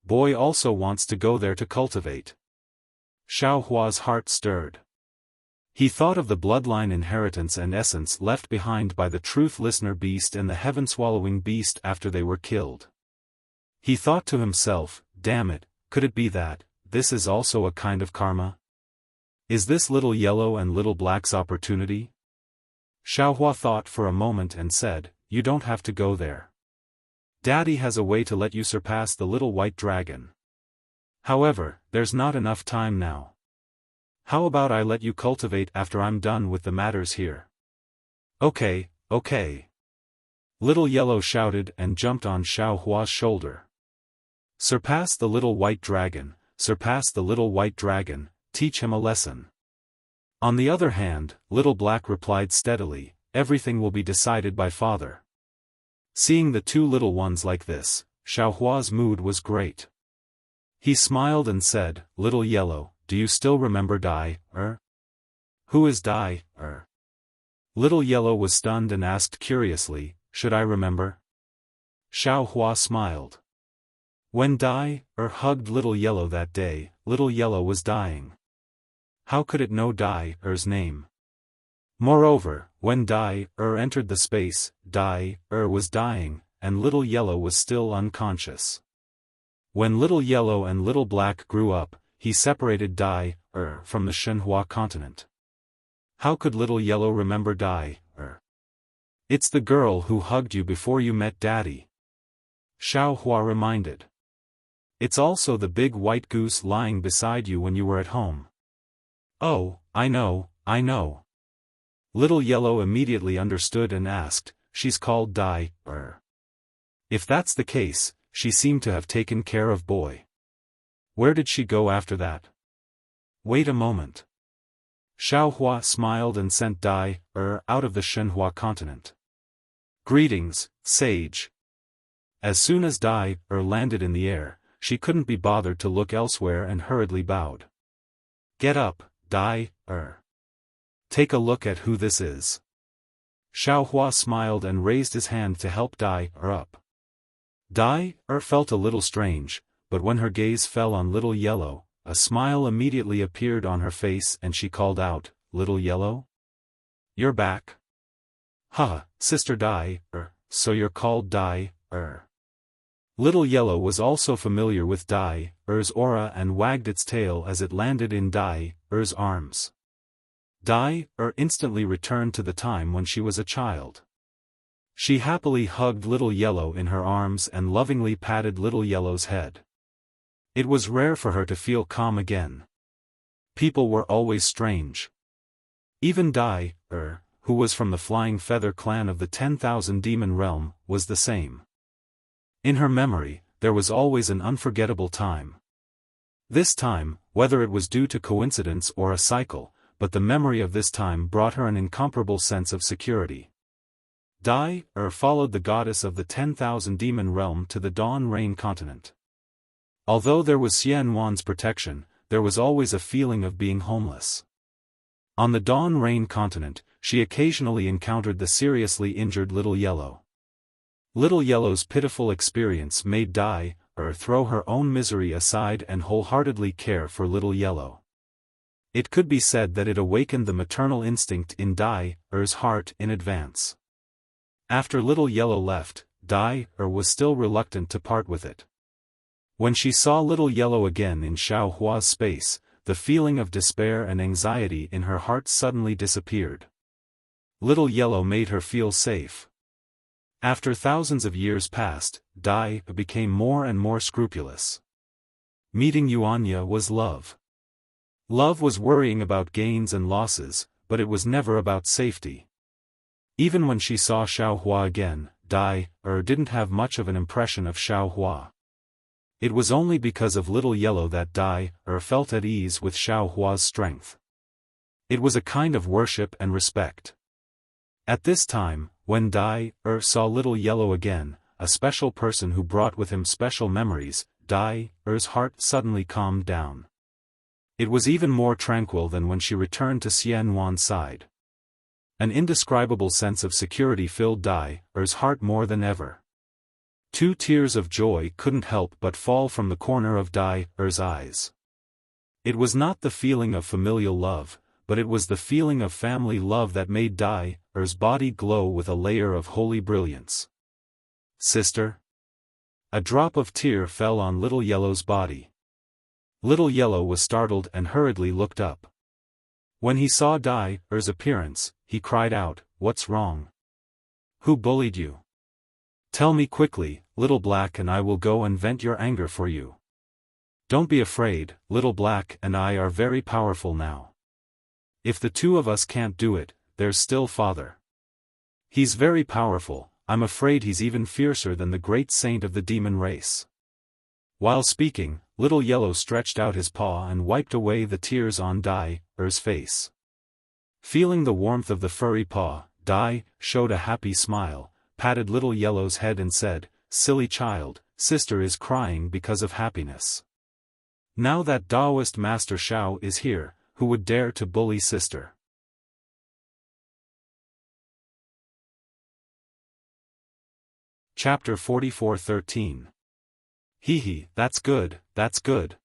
Boy also wants to go there to cultivate." Xiaohua's heart stirred. He thought of the bloodline inheritance and essence left behind by the Truth Listener Beast and the Heaven-Swallowing Beast after they were killed. He thought to himself, "Damn it, could it be that this is also a kind of karma? Is this Little Yellow and Little Black's opportunity?" Xiaohua thought for a moment and said, "You don't have to go there. Daddy has a way to let you surpass the little white dragon. However, there's not enough time now. How about I let you cultivate after I'm done with the matters here?" Okay. Little Yellow shouted and jumped on Xiaohua's shoulder. "Surpass the little white dragon, teach him a lesson." On the other hand, Little Black replied steadily, "Everything will be decided by Father." Seeing the two little ones like this, Xiaohua's mood was great. He smiled and said, "Little Yellow, do you still remember Dai, Who is Dai, Little Yellow was stunned and asked curiously, "Should I remember?" Xiaohua smiled. When Dai, hugged Little Yellow that day, Little Yellow was dying. How could it know Dai's name? Moreover, when Dai entered the space, Dai was dying, and Little Yellow was still unconscious. When Little Yellow and Little Black grew up, he separated Dai from the Shenhua continent. How could Little Yellow remember Dai? It's the girl who hugged you before you met Daddy, Xiaohua reminded. It's also the big white goose lying beside you when you were at home. Oh, I know. Little Yellow immediately understood and asked, "She's called Dai, If that's the case, she seemed to have taken care of Boy. Where did she go after that?" "Wait a moment." Xiaohua smiled and sent Dai, out of the Shenhua continent. "Greetings, sage." As soon as Dai, landed in the air, she couldn't be bothered to look elsewhere and hurriedly bowed. "Get up, Dai, Take a look at who this is." Xiaohua smiled and raised his hand to help Dai, up. Dai, felt a little strange, but when her gaze fell on Little Yellow, a smile immediately appeared on her face and she called out, "Little Yellow? You're back? Sister Dai, so you're called Dai, Little Yellow was also familiar with Dai's aura and wagged its tail as it landed in Dai's arms. Dai instantly returned to the time when she was a child. She happily hugged Little Yellow in her arms and lovingly patted Little Yellow's head. It was rare for her to feel calm again. People were always strange. Even Dai, who was from the Flying Feather clan of the 10,000 Demon Realm, was the same. In her memory, there was always an unforgettable time. This time, whether it was due to coincidence or a cycle, but the memory of this time brought her an incomparable sense of security. Dai, followed the goddess of the 10,000 demon realm to the Dawn Rain continent. Although there was Xianwan's protection, there was always a feeling of being homeless. On the Dawn Rain continent, she occasionally encountered the seriously injured Little Yellow. Little Yellow's pitiful experience made Dai, throw her own misery aside and wholeheartedly care for Little Yellow. It could be said that it awakened the maternal instinct in Dai's heart in advance. After Little Yellow left, Dai was still reluctant to part with it. When she saw Little Yellow again in Xiaohua's space, the feeling of despair and anxiety in her heart suddenly disappeared. Little Yellow made her feel safe. After thousands of years passed, Dai became more and more scrupulous. Meeting Yuanya was love. Love was worrying about gains and losses, but it was never about safety. Even when she saw Xiaohua again, Dai didn't have much of an impression of Xiaohua. It was only because of Little Yellow that Dai felt at ease with Xiaohua's strength. It was a kind of worship and respect. At this time, when Dai saw Little Yellow again, a special person who brought with him special memories, Dai's heart suddenly calmed down. It was even more tranquil than when she returned to Xianwan's side. An indescribable sense of security filled Dai's heart more than ever. 2 tears of joy couldn't help but fall from the corner of Dai's eyes. It was not the feeling of familial love, but it was the feeling of family love that made Dai's body glow with a layer of holy brilliance. Sister? A drop of tear fell on Little Yellow's body. Little Yellow was startled and hurriedly looked up. When he saw Dai's appearance, he cried out, "What's wrong? Who bullied you? Tell me quickly, Little Black, and I will go and vent your anger for you. Don't be afraid, Little Black and I are very powerful now. If the 2 of us can't do it, there's still Father. He's very powerful, I'm afraid he's even fiercer than the great saint of the demon race." While speaking, Little Yellow stretched out his paw and wiped away the tears on Dai's face. Feeling the warmth of the furry paw, Dai showed a happy smile, patted Little Yellow's head and said, "Silly child, sister is crying because of happiness. Now that Taoist Master Xiao is here, who would dare to bully sister?" Chapter 44:13. Hee, that's good, that's good.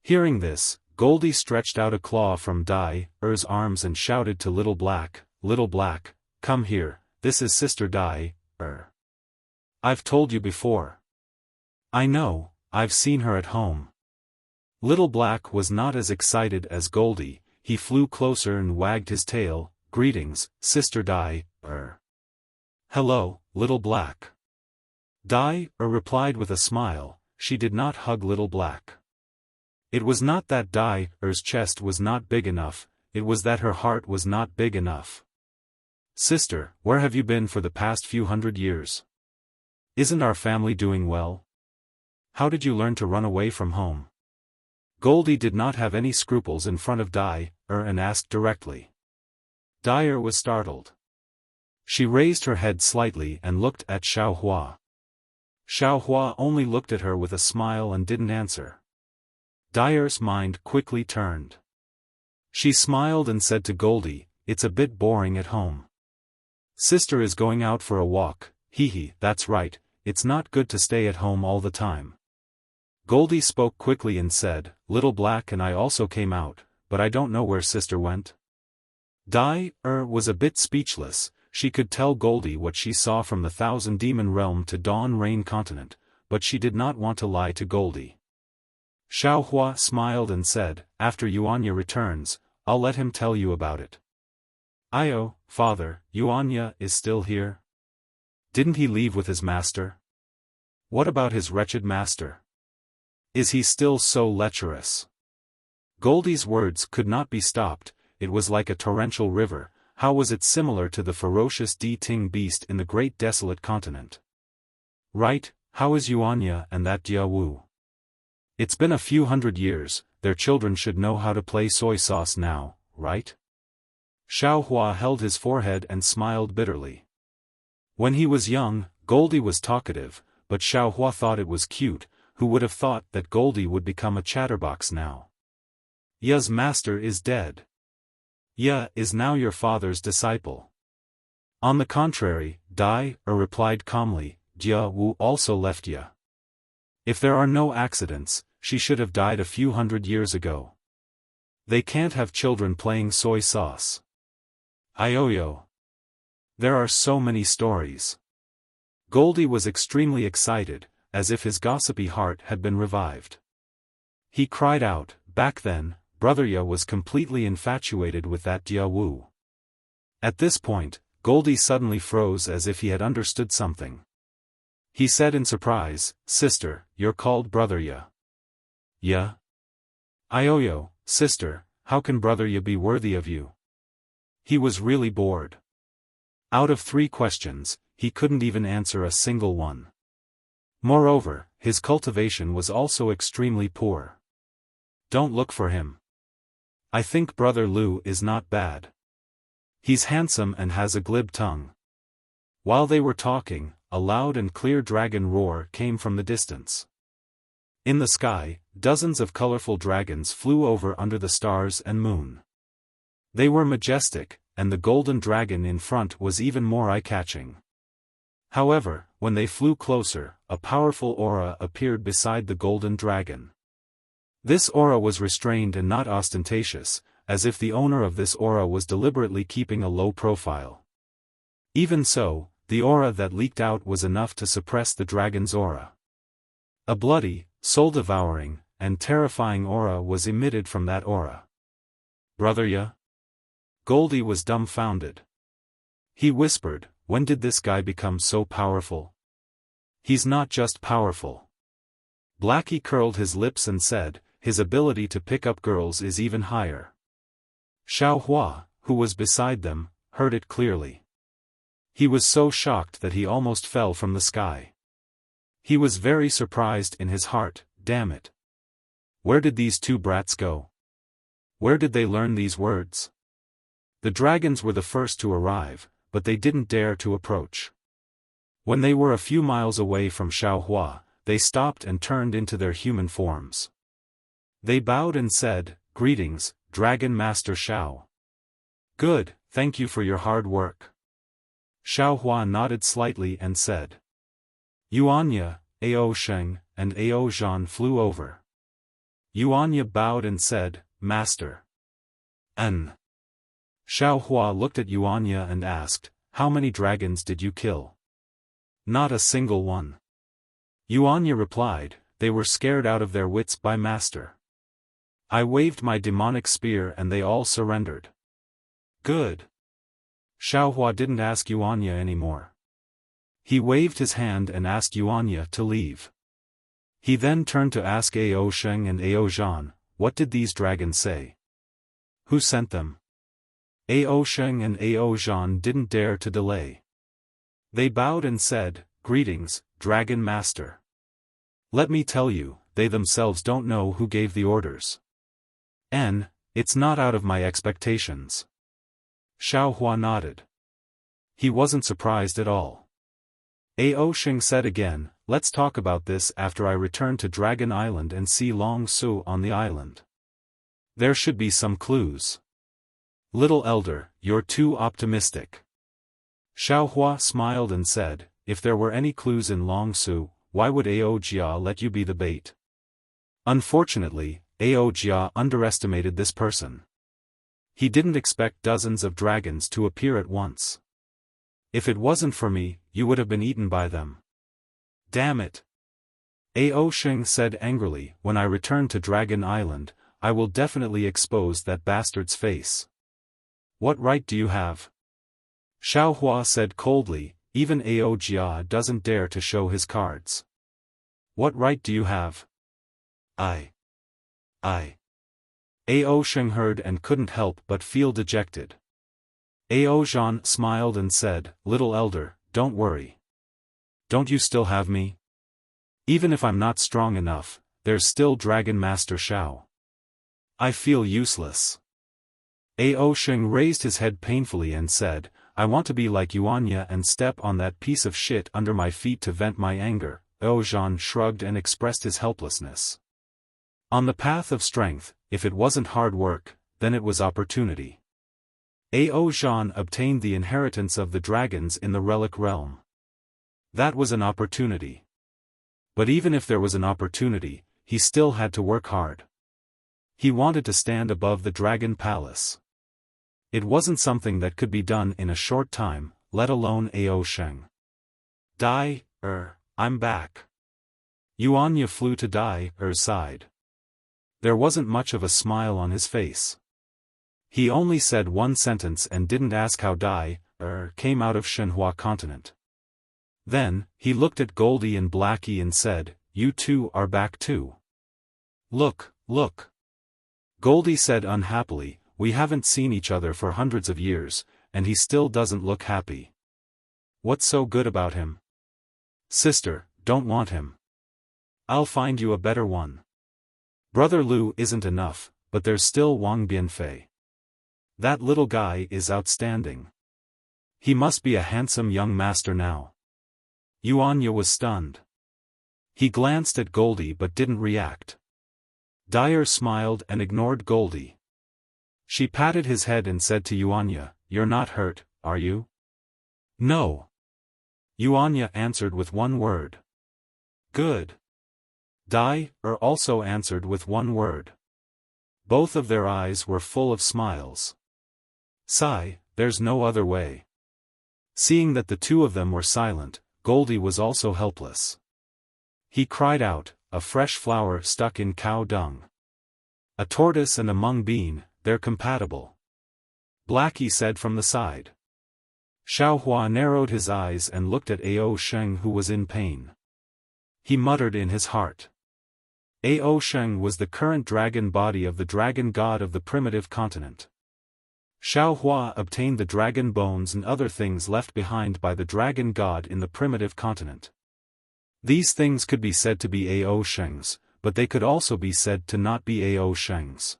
Hearing this, Goldie stretched out a claw from Dai's arms and shouted to Little Black, "Little Black, come here, this is Sister Dai. I've told you before. I know, I've seen her at home." Little Black was not as excited as Goldie, he flew closer and wagged his tail. "Greetings, Sister Dai. Hello, Little Black." Dai replied with a smile. She did not hug Little Black. It was not that Dai's chest was not big enough, it was that her heart was not big enough. "Sister, where have you been for the past few hundred years? Isn't our family doing well? How did you learn to run away from home?" Goldie did not have any scruples in front of Dai and asked directly. Dai was startled. She raised her head slightly and looked at Xiaohua. Xiaohua only looked at her with a smile and didn't answer. Dai's mind quickly turned. She smiled and said to Goldie, "It's a bit boring at home. Sister is going out for a walk." That's right, it's not good to stay at home all the time." Goldie spoke quickly and said, "Little Black and I also came out, but I don't know where sister went." Dai was a bit speechless. She could tell Goldie what she saw from the 1000 demon realm to Dawn Rain continent, but she did not want to lie to Goldie. Xiaohua smiled and said, "After Yuanya returns, I'll let him tell you about it." "Io, father, Yuanya is still here? Didn't he leave with his master? What about his wretched master? Is he still so lecherous?" Goldie's words could not be stopped. It was like a torrential river. How was it similar to the ferocious Ting beast in the great desolate continent? "Right, how is Yuanya and that Diawu? It's been a few hundred years, their children should know how to play soy sauce now, right?" Xiaohua held his forehead and smiled bitterly. When he was young, Goldie was talkative, but Xiaohua thought it was cute. Who would have thought that Goldie would become a chatterbox now? Ya's master is dead. Ya is now your father's disciple. On the contrary, Dai replied calmly, Jia Wu also left Ya. If there are no accidents, she should have died a few hundred years ago. They can't have children playing soy sauce. Ioyo. There are so many stories. Goldie was extremely excited, as if his gossipy heart had been revived. He cried out, back then, Brother Ya was completely infatuated with that Jia Wu. At this point, Goldie suddenly froze as if he had understood something. He said in surprise, Sister, you're called Brother Ya. Ya? Ioyo, sister, how can Brother Ya be worthy of you? He was really bored. Out of 3 questions, he couldn't even answer a single one. Moreover, his cultivation was also extremely poor. Don't look for him. I think Brother Lu is not bad. He's handsome and has a glib tongue. While they were talking, a loud and clear dragon roar came from the distance. In the sky, dozens of colorful dragons flew over under the stars and moon. They were majestic, and the golden dragon in front was even more eye-catching. However, when they flew closer, a powerful aura appeared beside the golden dragon. This aura was restrained and not ostentatious, as if the owner of this aura was deliberately keeping a low profile. Even so, the aura that leaked out was enough to suppress the dragon's aura. A bloody, soul-devouring, and terrifying aura was emitted from that aura. Brother Ya? Goldie was dumbfounded. He whispered, when did this guy become so powerful? He's not just powerful. Blackie curled his lips and said, his ability to pick up girls is even higher. Xiaohua, who was beside them, heard it clearly. He was so shocked that he almost fell from the sky. He was very surprised in his heart, damn it. Where did these 2 brats go? Where did they learn these words? The dragons were the first to arrive, but they didn't dare to approach. When they were a few miles away from Xiaohua, they stopped and turned into their human forms. They bowed and said, Greetings, Dragon Master Xiao. Good, thank you for your hard work. Xiaohua nodded slightly and said. Yuanya, Ao Sheng, and Ao Zhan flew over. Yuanya bowed and said, Master. Xiaohua looked at Yuanya and asked, how many dragons did you kill? Not a single one. Yuanya replied, they were scared out of their wits by Master. I waved my demonic spear and they all surrendered. Good. Xiaohua didn't ask Yuanya anymore. He waved his hand and asked Yuanya to leave. He then turned to ask Ao Sheng and Ao Zhan, what did these dragons say? Who sent them? Ao Sheng and Ao Zhan didn't dare to delay. They bowed and said, Greetings, Dragon Master. Let me tell you, they themselves don't know who gave the orders. It's not out of my expectations. Xiaohua nodded. He wasn't surprised at all. Ao Sheng said again, let's talk about this after I return to Dragon Island and see Long Su on the island. There should be some clues. Little elder, you're too optimistic. Xiaohua smiled and said, if there were any clues in Long Su, why would Ao Jia let you be the bait? Unfortunately, Ao Jia underestimated this person. He didn't expect dozens of dragons to appear at once. If it wasn't for me, you would have been eaten by them. Damn it! Ao Sheng said angrily, when I return to Dragon Island, I will definitely expose that bastard's face. What right do you have? Xiaohua said coldly, even Ao Jia doesn't dare to show his cards. What right do you have? I. Ao Sheng heard and couldn't help but feel dejected. Ao Zhan smiled and said, little elder, don't worry. Don't you still have me? Even if I'm not strong enough, there's still Dragon Master Xiao. I feel useless. Ao Sheng raised his head painfully and said, I want to be like Yuanya and step on that piece of shit under my feet to vent my anger. Zhan shrugged and expressed his helplessness. On the path of strength, if it wasn't hard work, then it was opportunity. Zhan obtained the inheritance of the dragons in the relic realm. That was an opportunity. But even if there was an opportunity, he still had to work hard. He wanted to stand above the dragon palace. It wasn't something that could be done in a short time, let alone Zhan. I'm back. Yuanya flew to Dai's side. There wasn't much of a smile on his face. He only said one sentence and didn't ask how Dai came out of Shenhua continent. Then, he looked at Goldie and Blackie and said, "You two are back too." Look. Goldie said unhappily, "We haven't seen each other for hundreds of years, and he still doesn't look happy. What's so good about him?" "Sister, don't want him. I'll find you a better one. Brother Lu isn't enough, but there's still Wang Bianfei. That little guy is outstanding. He must be a handsome young master now." Yuanya was stunned. He glanced at Goldie but didn't react. Dai smiled and ignored Goldie. She patted his head and said to Yuanya, "You're not hurt, are you?" "No." Yuanya answered with one word. "Good." Dai also answered with one word. Both of their eyes were full of smiles. Sigh, there's no other way. Seeing that the two of them were silent, Goldie was also helpless. He cried out, "A fresh flower stuck in cow dung. A tortoise and a mung bean, they're compatible." Blackie said from the side. Xiaofan narrowed his eyes and looked at Zhan, who was in pain. He muttered in his heart. Zhan was the current dragon body of the dragon god of the primitive continent. Xiaofan obtained the dragon bones and other things left behind by the dragon god in the primitive continent. These things could be said to be Zhan's, but they could also be said to not be Zhan's.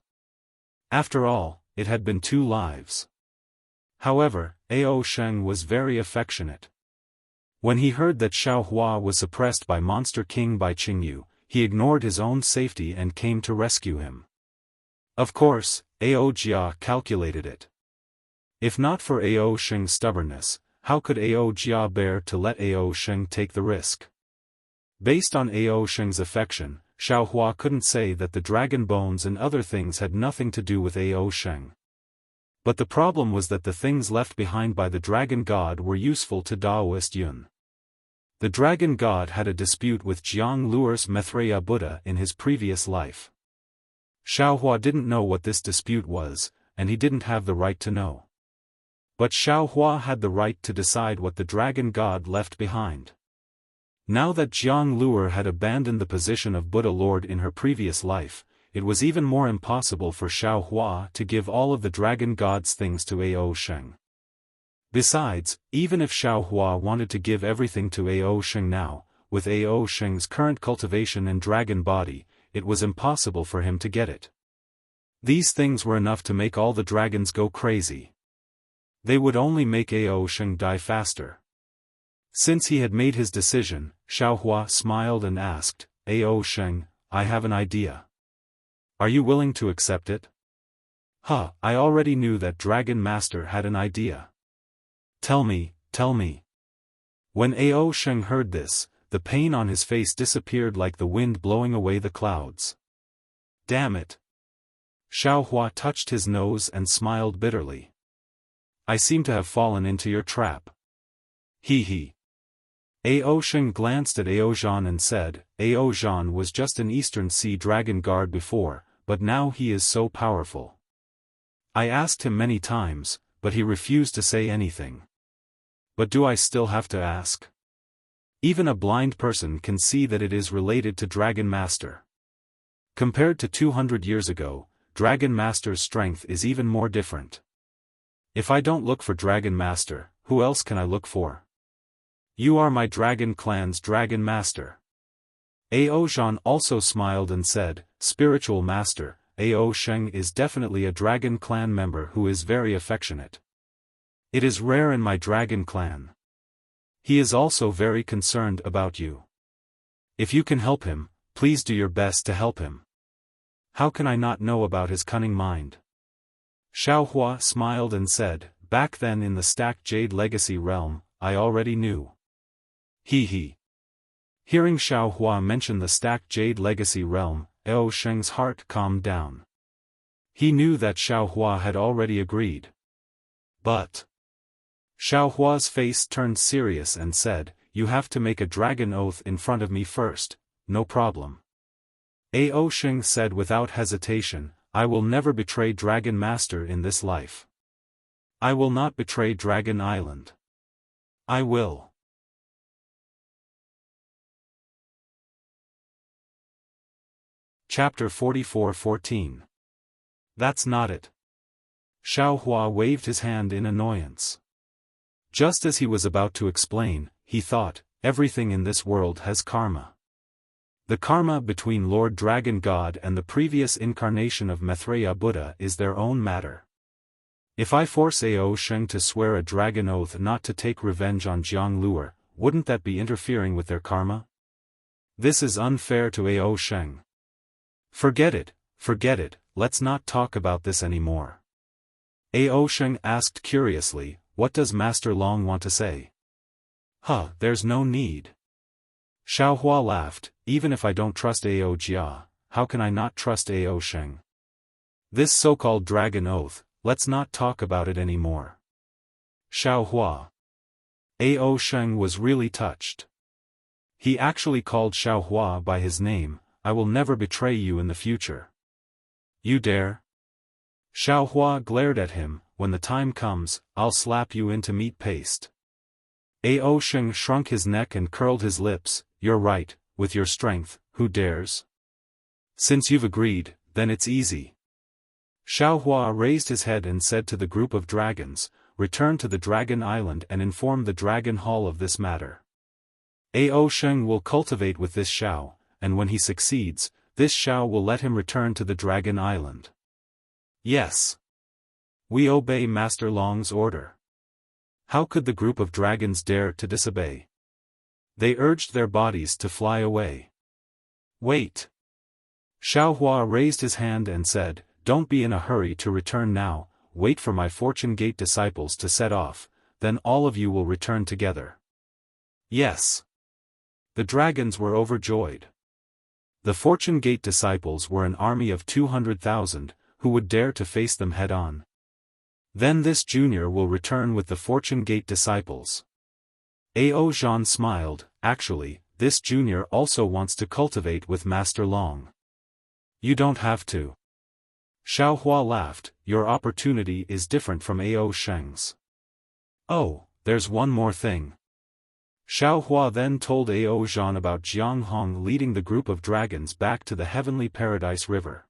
After all, it had been 2 lives. However, Zhan was very affectionate. When he heard that Xiaofan was suppressed by Monster King Bai Qingyu, he ignored his own safety and came to rescue him. Of course, Jia calculated it. If not for Zhan's stubbornness, how could Jia bear to let Zhan take the risk? Based on Zhan's affection, Xiaofan couldn't say that the dragon bones and other things had nothing to do with Zhan. But the problem was that the things left behind by the dragon god were useful to Daoist Yun. The dragon god had a dispute with Jiang Luer's Maitreya Buddha in his previous life. Xiaofan didn't know what this dispute was, and he didn't have the right to know. But Xiaofan had the right to decide what the dragon god left behind. Now that Jiang Luer had abandoned the position of Buddha Lord in her previous life, it was even more impossible for Xiaofan to give all of the dragon god's things to Zhan. Besides, even if Xiaofan wanted to give everything to Zhan now, with Zhan's current cultivation and dragon body, it was impossible for him to get it. These things were enough to make all the dragons go crazy. They would only make Zhan die faster. Since he had made his decision, Xiaofan smiled and asked, Zhan, I have an idea. Are you willing to accept it? I already knew that Dragon Master had an idea. Tell me. When Zhan heard this, the pain on his face disappeared like the wind blowing away the clouds. Damn it. Xiaofan touched his nose and smiled bitterly. I seem to have fallen into your trap. He. Zhan glanced at Zhan and said, Zhan was just an Eastern Sea Dragon Guard before, but now he is so powerful. I asked him many times, but he refused to say anything. But do I still have to ask? Even a blind person can see that it is related to Dragon Master. Compared to 200 years ago, Dragon Master's strength is even more different. If I don't look for Dragon Master, who else can I look for? You are my Dragon Clan's Dragon Master. Zhan also smiled and said, Spiritual Master, Zhan is definitely a Dragon Clan member who is very affectionate. It is rare in my dragon clan. He is also very concerned about you. If you can help him, please do your best to help him. How can I not know about his cunning mind? Xiaohua smiled and said, back then in the stacked jade legacy realm, I already knew. He. Hearing Xiaohua mention the stacked jade legacy realm, Ao Sheng's heart calmed down. He knew that Xiaohua had already agreed. But Xiaohua's face turned serious and said, you have to make a dragon oath in front of me first. No problem. Ao Sheng said without hesitation, I will never betray Dragon Master in this life. I will not betray Dragon Island. I will. Chapter 44:14. That's not it. Xiaohua waved his hand in annoyance. Just as he was about to explain, he thought, everything in this world has karma. The karma between Lord Dragon God and the previous incarnation of Maitreya Buddha is their own matter. If I force Ao Sheng to swear a dragon oath not to take revenge on Jiang Luer, wouldn't that be interfering with their karma? This is unfair to Ao Sheng. Forget it, let's not talk about this anymore. Ao Sheng asked curiously, what does Master Long want to say? There's no need. Xiaohua laughed, even if I don't trust Ao Jia, how can I not trust Ao Sheng? This so-called dragon oath, let's not talk about it anymore. Xiaohua. Ao Sheng was really touched. He actually called Xiaohua by his name, I will never betray you in the future. You dare? Xiaohua glared at him, when the time comes, I'll slap you into meat paste. Ao Sheng shrunk his neck and curled his lips, you're right, with your strength, who dares? Since you've agreed, then it's easy. Xiaohua raised his head and said to the group of dragons, return to the Dragon Island and inform the Dragon Hall of this matter. Ao Sheng will cultivate with this Xiao, and when he succeeds, this Xiao will let him return to the Dragon Island. Yes. We obey Master Long's order. How could the group of dragons dare to disobey? They urged their bodies to fly away. Wait. Xiaohua raised his hand and said, don't be in a hurry to return now, wait for my Fortune Gate disciples to set off, then all of you will return together. Yes. The dragons were overjoyed. The Fortune Gate disciples were an army of 200,000, who would dare to face them head-on. Then this junior will return with the Fortune Gate disciples. Ao Zhan smiled, actually, this junior also wants to cultivate with Master Long. You don't have to. Xiaohua laughed, your opportunity is different from Ao Sheng's. Oh, there's one more thing. Xiaohua then told Ao Zhan about Jiang Hong leading the group of dragons back to the Heavenly Paradise River.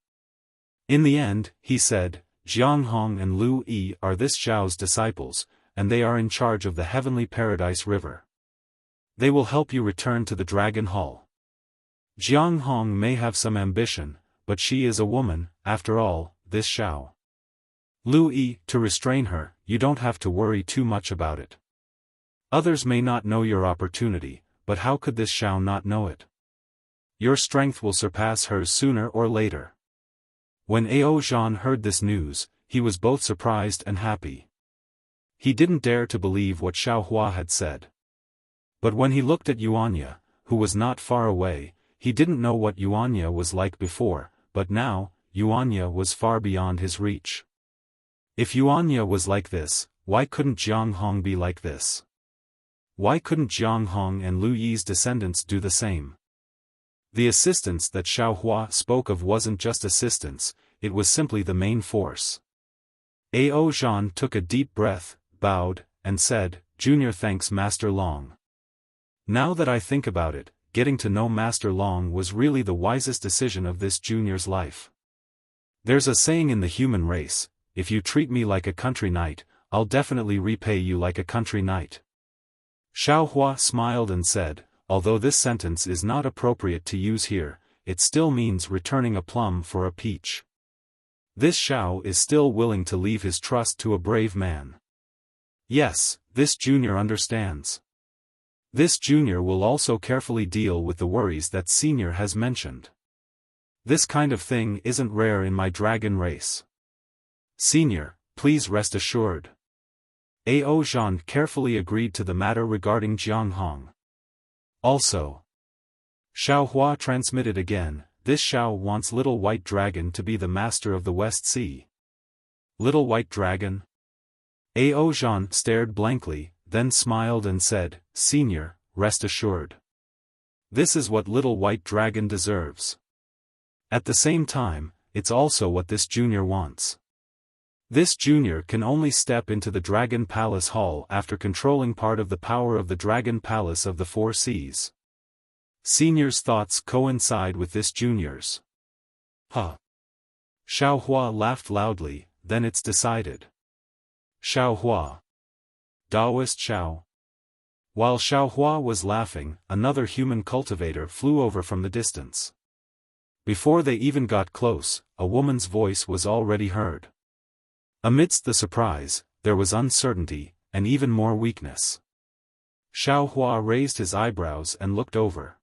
In the end, he said, Jiang Hong and Lu Yi are this Xiao's disciples, and they are in charge of the Heavenly Paradise River. They will help you return to the Dragon Hall. Jiang Hong may have some ambition, but she is a woman, after all, this Xiao. Lu Yi, to restrain her, you don't have to worry too much about it. Others may not know your opportunity, but how could this Xiao not know it? Your strength will surpass hers sooner or later. When Ao Zhan heard this news, he was both surprised and happy. He didn't dare to believe what Xiaohua had said. But when he looked at Yuanya, who was not far away, he didn't know what Yuanya was like before, but now, Yuanya was far beyond his reach. If Yuanya was like this, why couldn't Jiang Hong be like this? Why couldn't Jiang Hong and Lu Yi's descendants do the same? The assistance that Xiaohua spoke of wasn't just assistance, it was simply the main force. Ao Zhan took a deep breath, bowed, and said, Junior thanks Master Long. Now that I think about it, getting to know Master Long was really the wisest decision of this junior's life. There's a saying in the human race, if you treat me like a country knight, I'll definitely repay you like a country knight. Xiaohua smiled and said, although this sentence is not appropriate to use here, it still means returning a plum for a peach. This Xiao is still willing to leave his trust to a brave man. Yes, this junior understands. This junior will also carefully deal with the worries that senior has mentioned. This kind of thing isn't rare in my dragon race. Senior, please rest assured. Ao Zhan carefully agreed to the matter regarding Jiang Hong. Also, Xiao Hua transmitted again, this Xiao wants Little White Dragon to be the master of the West Sea. Little White Dragon? Ao Zhan stared blankly, then smiled and said, Senior, rest assured. This is what Little White Dragon deserves. At the same time, it's also what this junior wants. This junior can only step into the Dragon Palace Hall after controlling part of the power of the Dragon Palace of the Four Seas. Senior's thoughts coincide with this junior's. Huh. Xiao Hua laughed loudly, then it's decided. Xiao Hua. Daoist Xiao. While Xiao Hua was laughing, another human cultivator flew over from the distance. Before they even got close, a woman's voice was already heard. Amidst the surprise, there was uncertainty, and even more weakness. Xiao Hua raised his eyebrows and looked over.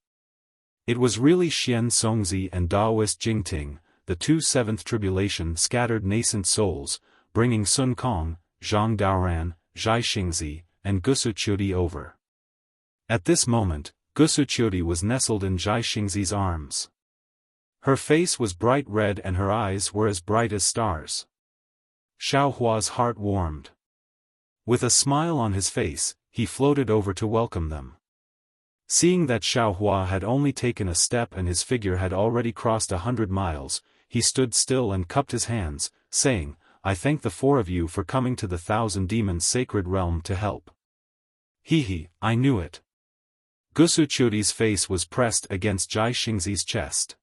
It was really Xian Songzi and Daoist Jingting, the two seventh tribulation scattered nascent souls, bringing Sun Kong, Zhang Daoran, Zhai Xingzi, and Gusu Qiudi over. At this moment, Gusu Qiudi was nestled in Zhai Xingzi's arms. Her face was bright red and her eyes were as bright as stars. Xiao Hua's heart warmed. With a smile on his face, he floated over to welcome them. Seeing that Xiao Hua had only taken a step and his figure had already crossed 100 miles, he stood still and cupped his hands, saying, I thank the four of you for coming to the Thousand Demons' sacred realm to help. He, I knew it. Gusu Qiudi's face was pressed against Zhai Xingzi's chest.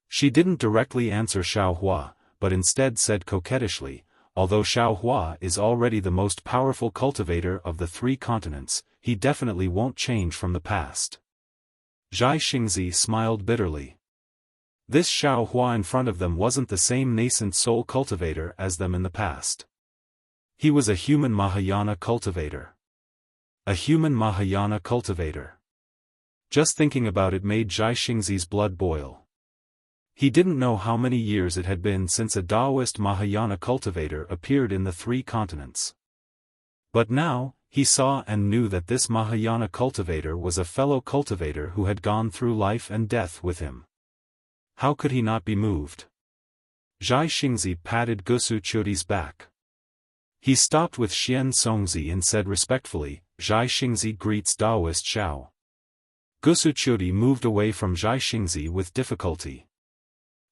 She didn't directly answer Xiao Hua, but instead said coquettishly, although Xiao Hua is already the most powerful cultivator of the three continents, he definitely won't change from the past. Zhai Xingzi smiled bitterly. This Xiao Hua in front of them wasn't the same nascent soul cultivator as them in the past. He was a human Mahayana cultivator. A human Mahayana cultivator. Just thinking about it made Zhai Xingzi's blood boil. He didn't know how many years it had been since a Taoist Mahayana cultivator appeared in the three continents. But now, he saw and knew that this Mahayana cultivator was a fellow cultivator who had gone through life and death with him. How could he not be moved? Zhai Xingzi patted Gusu Qiudi's back. He stopped with Xian Songzi and said respectfully, Zhai Xingzi greets Daoist Xiao. Gusu Qiudi moved away from Zhai Xingzi with difficulty.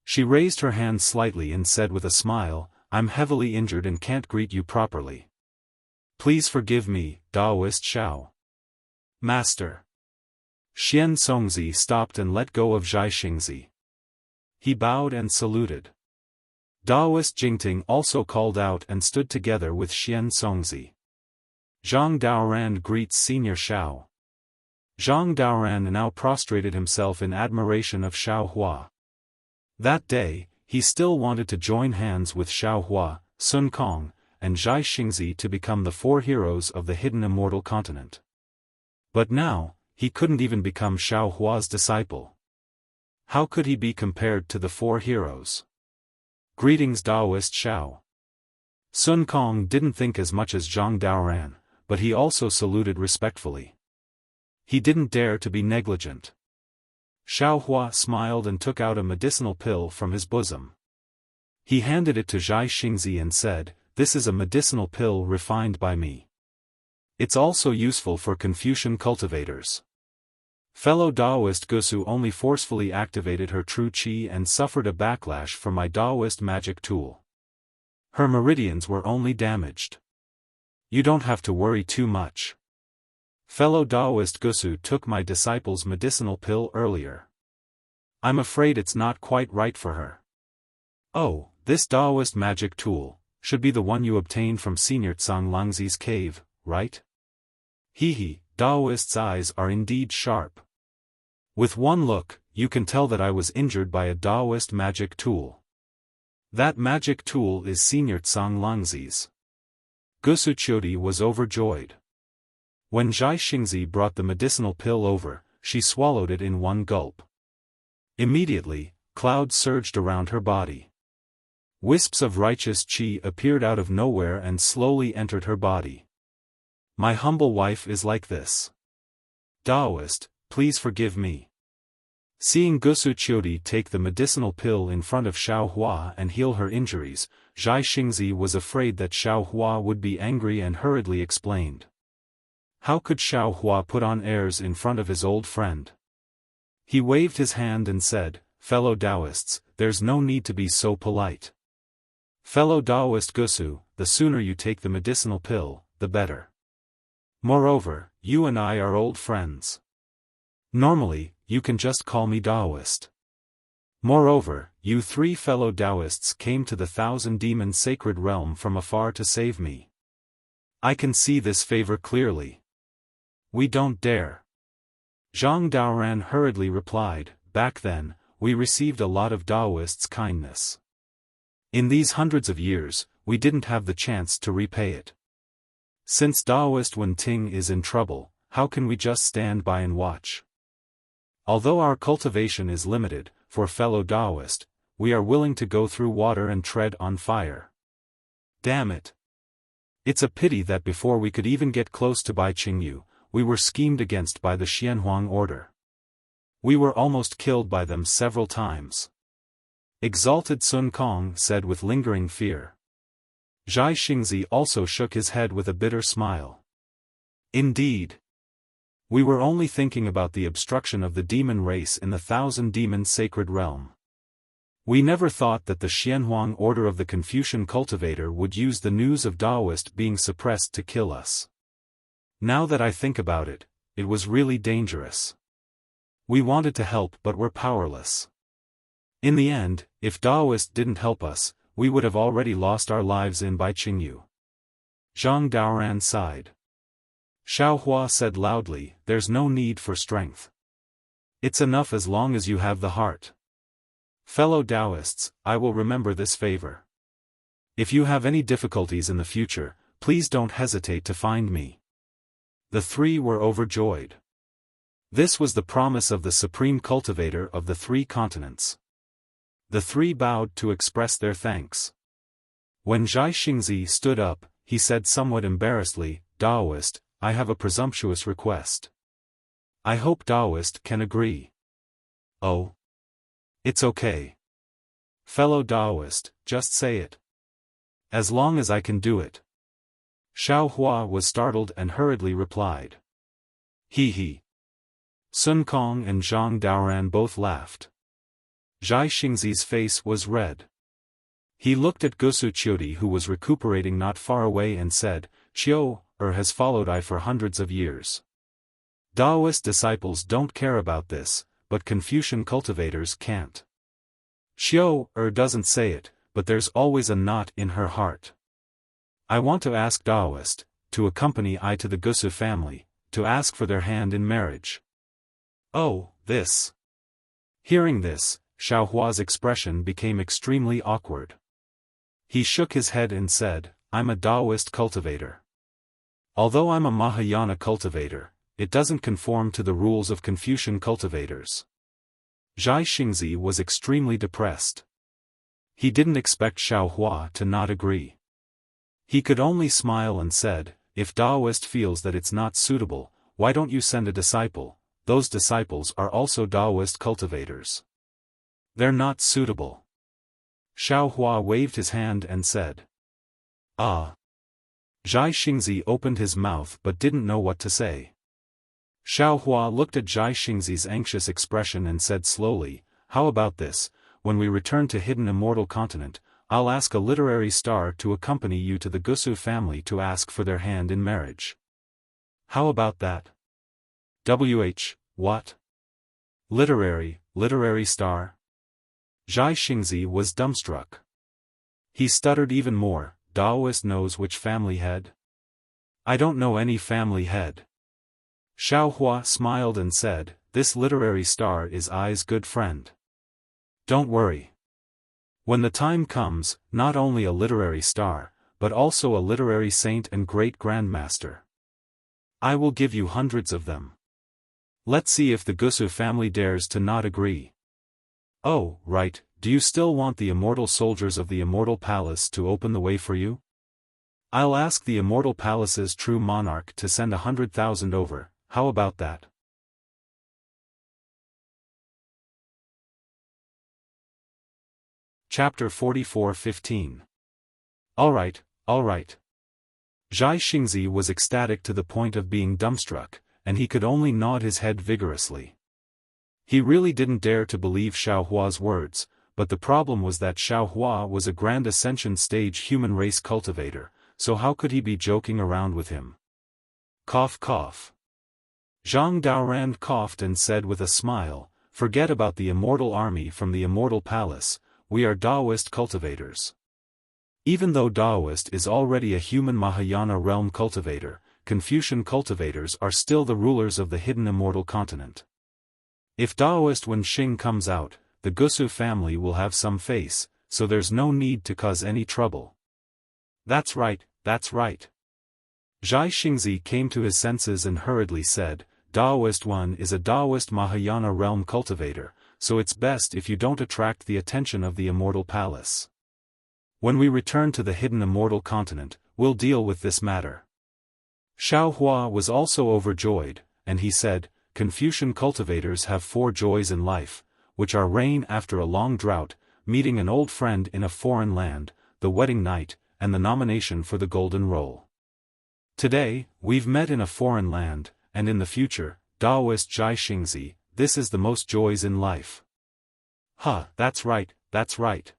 She raised her hand slightly and said with a smile, I'm heavily injured and can't greet you properly. Please forgive me, Daoist Xiao. Master. Xian Songzi stopped and let go of Zhai Xingzi. He bowed and saluted. Daoist Jingting also called out and stood together with Xian Songzi. Zhang Daoran greets Senior Xiao. Zhang Daoran now prostrated himself in admiration of Xiao Hua. That day, he still wanted to join hands with Xiao Hua, Sun Kong, and Zhai Xingzi to become the four heroes of the hidden immortal continent. But now, he couldn't even become Xiao Hua's disciple. How could he be compared to the four heroes? Greetings Daoist Xiao. Sun Kong didn't think as much as Zhang Daoran, but he also saluted respectfully. He didn't dare to be negligent. Xiao Hua smiled and took out a medicinal pill from his bosom. He handed it to Zhai Xingzi and said, This is a medicinal pill refined by me. It's also useful for Confucian cultivators. Fellow Daoist Gusu only forcefully activated her true qi and suffered a backlash from my Daoist magic tool. Her meridians were only damaged. You don't have to worry too much. Fellow Daoist Gusu took my disciple's medicinal pill earlier. I'm afraid it's not quite right for her. Oh, this Daoist magic tool should be the one you obtained from Senior Tsang Langzi's cave, right? Daoist's eyes are indeed sharp. With one look, you can tell that I was injured by a Daoist magic tool. That magic tool is Senior Tsang Langzi's. Gusuqiudi was overjoyed. When Zhai Xingzi brought the medicinal pill over, she swallowed it in one gulp. Immediately, clouds surged around her body. Wisps of righteous qi appeared out of nowhere and slowly entered her body. My humble wife is like this. Taoist, please forgive me. Seeing Gusuqiudi take the medicinal pill in front of Xiaohua and heal her injuries, Zhai Xingzi was afraid that Xiaohua would be angry and hurriedly explained. How could Xiaohua put on airs in front of his old friend? He waved his hand and said, "Fellow Taoists, there's no need to be so polite. Fellow Taoist Gusu, the sooner you take the medicinal pill, the better. Moreover, you and I are old friends. Normally, you can just call me Taoist. Moreover, you three fellow Taoists came to the thousand-demon sacred realm from afar to save me. I can see this favor clearly. We don't dare." Zhang Daoran hurriedly replied, "Back then, we received a lot of Taoists' kindness. In these hundreds of years, we didn't have the chance to repay it. Since Taoist Wenting is in trouble, how can we just stand by and watch? Although our cultivation is limited, for fellow Taoist, we are willing to go through water and tread on fire. Damn it. It's a pity that before we could even get close to Bai Qingyu, we were schemed against by the Xianhuang order. We were almost killed by them several times." Exalted Sun Kong said with lingering fear. Zhai Xingzi also shook his head with a bitter smile. Indeed. We were only thinking about the obstruction of the demon race in the thousand-demon sacred realm. We never thought that the Xianhuang order of the Confucian cultivator would use the news of Taoist being suppressed to kill us. Now that I think about it, it was really dangerous. We wanted to help but were powerless. In the end, if Taoist didn't help us, we would have already lost our lives in Bai Qingyu. Zhang Daoran sighed. Xiaohua said loudly, "There's no need for strength. It's enough as long as you have the heart. Fellow Taoists, I will remember this favor. If you have any difficulties in the future, please don't hesitate to find me." The three were overjoyed. This was the promise of the supreme cultivator of the three continents. The three bowed to express their thanks. When Zhai Xingzi stood up, he said somewhat embarrassedly, "Taoist, I have a presumptuous request. I hope Taoist can agree." "Oh. It's okay. Fellow Taoist, just say it. As long as I can do it." Xiaohua was startled and hurriedly replied. He. Sun Kong and Zhang Daoran both laughed. Zhai Xingzi's face was red. He looked at Gusuqiudi who was recuperating not far away and said, "Xiao has followed I for hundreds of years. Taoist disciples don't care about this, but Confucian cultivators can't. Xiao doesn't say it, but there's always a knot in her heart. I want to ask Taoist, to accompany I to the Gusu family, to ask for their hand in marriage." "Oh, this." Hearing this, Xiaohua's expression became extremely awkward. He shook his head and said, "I'm a Taoist cultivator. Although I'm a Mahayana cultivator, it doesn't conform to the rules of Confucian cultivators." Zhai Xingzi was extremely depressed. He didn't expect Xiaohua to not agree. He could only smile and said, "If Taoist feels that it's not suitable, why don't you send a disciple? Those disciples are also Taoist cultivators." "They're not suitable." Xiaohua waved his hand and said. "Ah." Zhai Xingzi opened his mouth but didn't know what to say. Xiaohua looked at Zhai Xingzi's anxious expression and said slowly, "How about this, when we return to Hidden Immortal Continent, I'll ask a literary star to accompany you to the Gusu family to ask for their hand in marriage. How about that?" What? Literary star? Zhai Xingzi was dumbstruck. He stuttered even more, "Taoist knows which family head? I don't know any family head." Xiaohua smiled and said, "This literary star is I's good friend. Don't worry. When the time comes, not only a literary star, but also a literary saint and great grandmaster. I will give you hundreds of them. Let's see if the Gusu family dares to not agree. Oh, right, do you still want the immortal soldiers of the immortal palace to open the way for you? I'll ask the immortal palace's true monarch to send 100,000 over, how about that? Chapter 44:15. Alright, alright. Zhai Xingzi was ecstatic to the point of being dumbstruck, and he could only nod his head vigorously. He really didn't dare to believe Xiaohua's words, but the problem was that Xiaohua was a Grand Ascension stage human race cultivator, so how could he be joking around with him? Cough cough. Zhang Daoran coughed and said with a smile, "Forget about the immortal army from the immortal palace, we are Daoist cultivators." Even though Daoist is already a human Mahayana realm cultivator, Confucian cultivators are still the rulers of the hidden immortal continent. If Daoist Wenxing comes out, the Gusu family will have some face, so there's no need to cause any trouble. That's right, that's right. Zhai Xingzi came to his senses and hurriedly said, Daoist One is a Daoist Mahayana realm cultivator, so it's best if you don't attract the attention of the immortal palace. When we return to the hidden immortal continent, we'll deal with this matter. Xiaohua was also overjoyed, and he said, Confucian cultivators have 4 joys in life, which are rain after a long drought, meeting an old friend in a foreign land, the wedding night, and the nomination for the golden role. Today, we've met in a foreign land, and in the future, Daoist Zhai Xingzi, this is the most joys in life. That's right, that's right.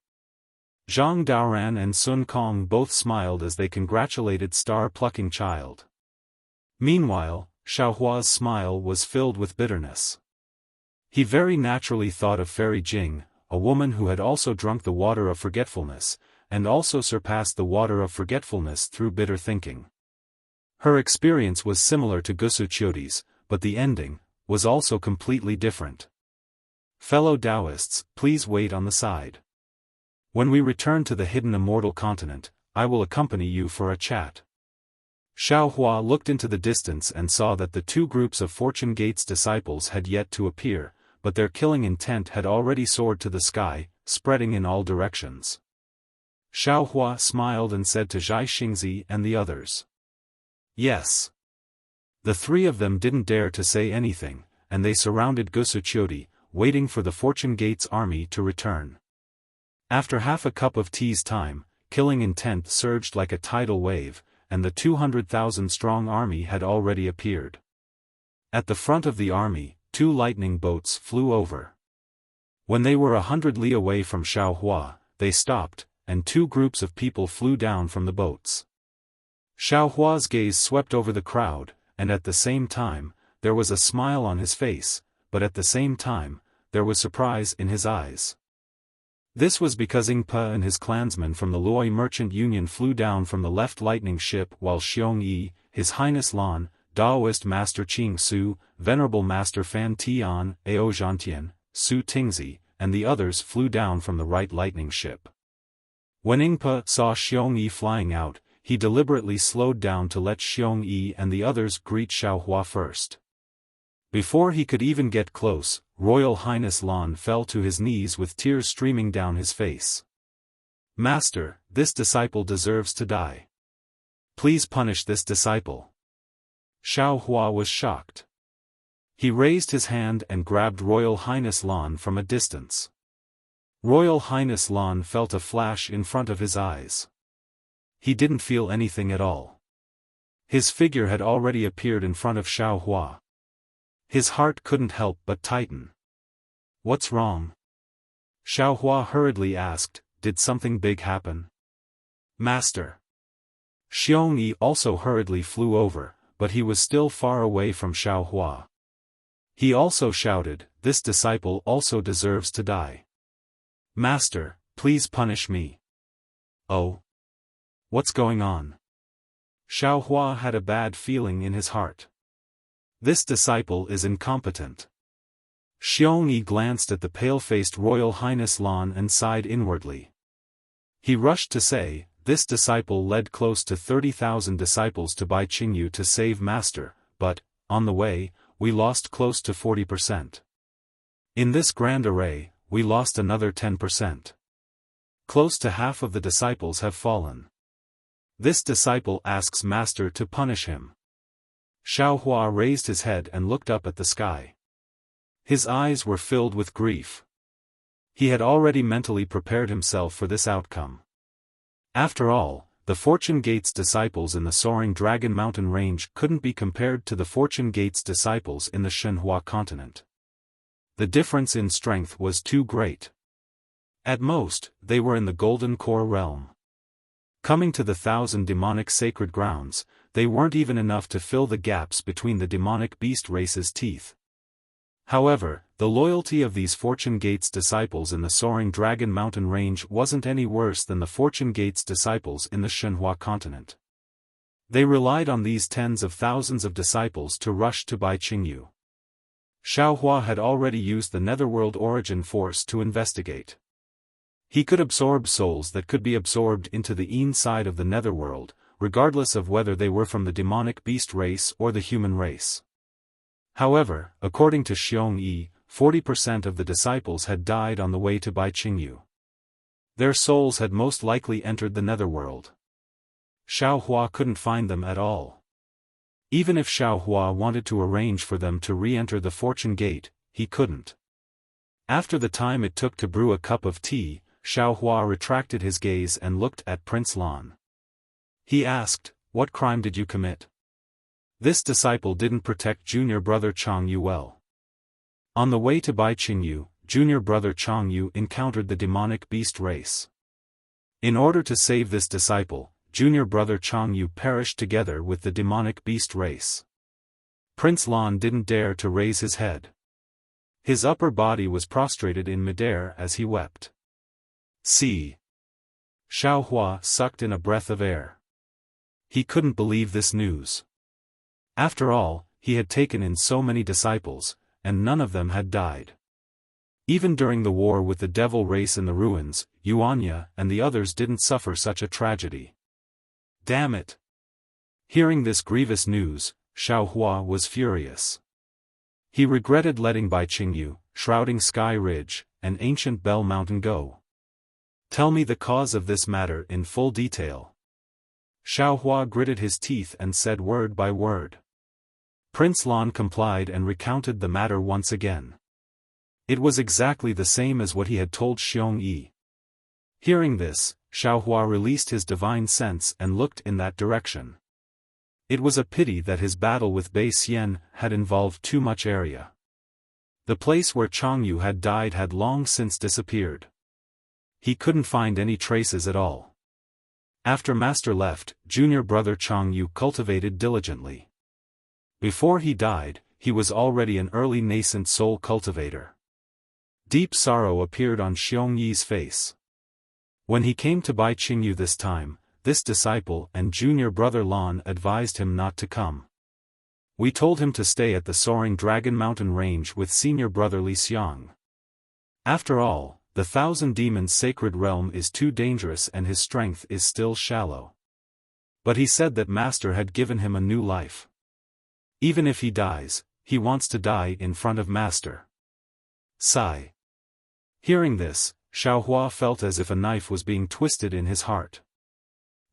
Zhang Daoran and Sun Kong both smiled as they congratulated star-plucking child. Meanwhile, Xiaohua's smile was filled with bitterness. He very naturally thought of Fairy Jing, a woman who had also drunk the water of forgetfulness, and also surpassed the water of forgetfulness through bitter thinking. Her experience was similar to Gusu Qiudi's, but the ending was also completely different. Fellow Taoists, please wait on the side. When we return to the hidden immortal continent, I will accompany you for a chat. Xiaohua looked into the distance and saw that the 2 groups of Fortune Gate's disciples had yet to appear, but their killing intent had already soared to the sky, spreading in all directions. Xiaohua smiled and said to Zhai Xingzi and the others. Yes. The 3 of them didn't dare to say anything, and they surrounded Gusu Qiudi, waiting for the Fortune Gate's army to return. After half a cup of tea's time, killing intent surged like a tidal wave, and the 200,000-strong army had already appeared. At the front of the army, 2 lightning boats flew over. When they were 100 li away from Xiaohua, they stopped, and 2 groups of people flew down from the boats. Xiaohua's gaze swept over the crowd, and at the same time, there was a smile on his face, but at the same time, there was surprise in his eyes. This was because Ing Pe and his clansmen from the Luoyi Merchant Union flew down from the left lightning ship while Xiong Yi, His Highness Lan, Daoist Master Qing Su, Venerable Master Fan Tian, Ao Zhantian, Su Tingzi, and the others flew down from the right lightning ship. When Ing Pe saw Xiong Yi flying out, he deliberately slowed down to let Xiong Yi and the others greet Xiaohua first. Before he could even get close, Royal Highness Lan fell to his knees with tears streaming down his face. Master, this disciple deserves to die. Please punish this disciple. Xiaohua was shocked. He raised his hand and grabbed Royal Highness Lan from a distance. Royal Highness Lan felt a flash in front of his eyes. He didn't feel anything at all. His figure had already appeared in front of Xiaohua. His heart couldn't help but tighten. What's wrong? Xiaohua hurriedly asked, did something big happen? Master. Xiong Yi also hurriedly flew over, but he was still far away from Xiaohua. He also shouted, this disciple also deserves to die. Master, please punish me. Oh. What's going on? Xiaohua had a bad feeling in his heart. This disciple is incompetent. Xiong Yi glanced at the pale-faced Royal Highness Lan and sighed inwardly. He rushed to say, this disciple led close to 30,000 disciples to Bai Qingyu to save Master, but, on the way, we lost close to 40%. In this grand array, we lost another 10%. Close to half of the disciples have fallen. This disciple asks Master to punish him. Xiaohua raised his head and looked up at the sky. His eyes were filled with grief. He had already mentally prepared himself for this outcome. After all, the Fortune Gates disciples in the soaring Dragon Mountain range couldn't be compared to the Fortune Gates disciples in the Shenhua continent. The difference in strength was too great. At most, they were in the Golden Core realm. Coming to the 1,000 demonic sacred grounds, they weren't even enough to fill the gaps between the demonic beast race's teeth. However, the loyalty of these Fortune Gates disciples in the soaring Dragon Mountain range wasn't any worse than the Fortune Gates disciples in the Shenhua continent. They relied on these tens of thousands of disciples to rush to Bai Qingyu. Xiaohua had already used the Netherworld Origin Force to investigate. He could absorb souls that could be absorbed into the inside of the Netherworld, regardless of whether they were from the demonic beast race or the human race. However, according to Xiong Yi, 40% of the disciples had died on the way to Bai Qingyu. Their souls had most likely entered the Netherworld. Xiaohua couldn't find them at all. Even if Xiaohua wanted to arrange for them to re-enter the Fortune Gate, he couldn't. After the time it took to brew a cup of tea, Xiaohua retracted his gaze and looked at Prince Lan. He asked, "What crime did you commit?" This disciple didn't protect junior brother Changyu well. On the way to Bai Qingyu, junior brother Changyu encountered the demonic beast race. In order to save this disciple, junior brother Changyu perished together with the demonic beast race. Prince Lan didn't dare to raise his head. His upper body was prostrated in midair as he wept. See. Xiaohua sucked in a breath of air. He couldn't believe this news. After all, he had taken in so many disciples, and none of them had died. Even during the war with the devil race in the ruins, Yuanya and the others didn't suffer such a tragedy. Damn it! Hearing this grievous news, Xiaohua was furious. He regretted letting Bai Qingyu, Shrouding Sky Ridge, and Ancient Bell Mountain go. Tell me the cause of this matter in full detail. Xiaohua gritted his teeth and said word by word. Prince Lan complied and recounted the matter once again. It was exactly the same as what he had told Xiong Yi. Hearing this, Xiaohua released his divine sense and looked in that direction. It was a pity that his battle with Bai Xian had involved too much area. The place where Changyu had died had long since disappeared. He couldn't find any traces at all. After Master left, junior brother Changyu cultivated diligently. Before he died, he was already an early nascent soul cultivator. Deep sorrow appeared on Xiong Yi's face. When he came to Bai Qingyu this time, this disciple and junior brother Lan advised him not to come. We told him to stay at the soaring Dragon Mountain range with senior brother Li Xiang. After all, the 1,000 demons sacred realm is too dangerous and his strength is still shallow. But he said that Master had given him a new life. Even if he dies, he wants to die in front of Master. Sigh. Hearing this, Xiaohua felt as if a knife was being twisted in his heart.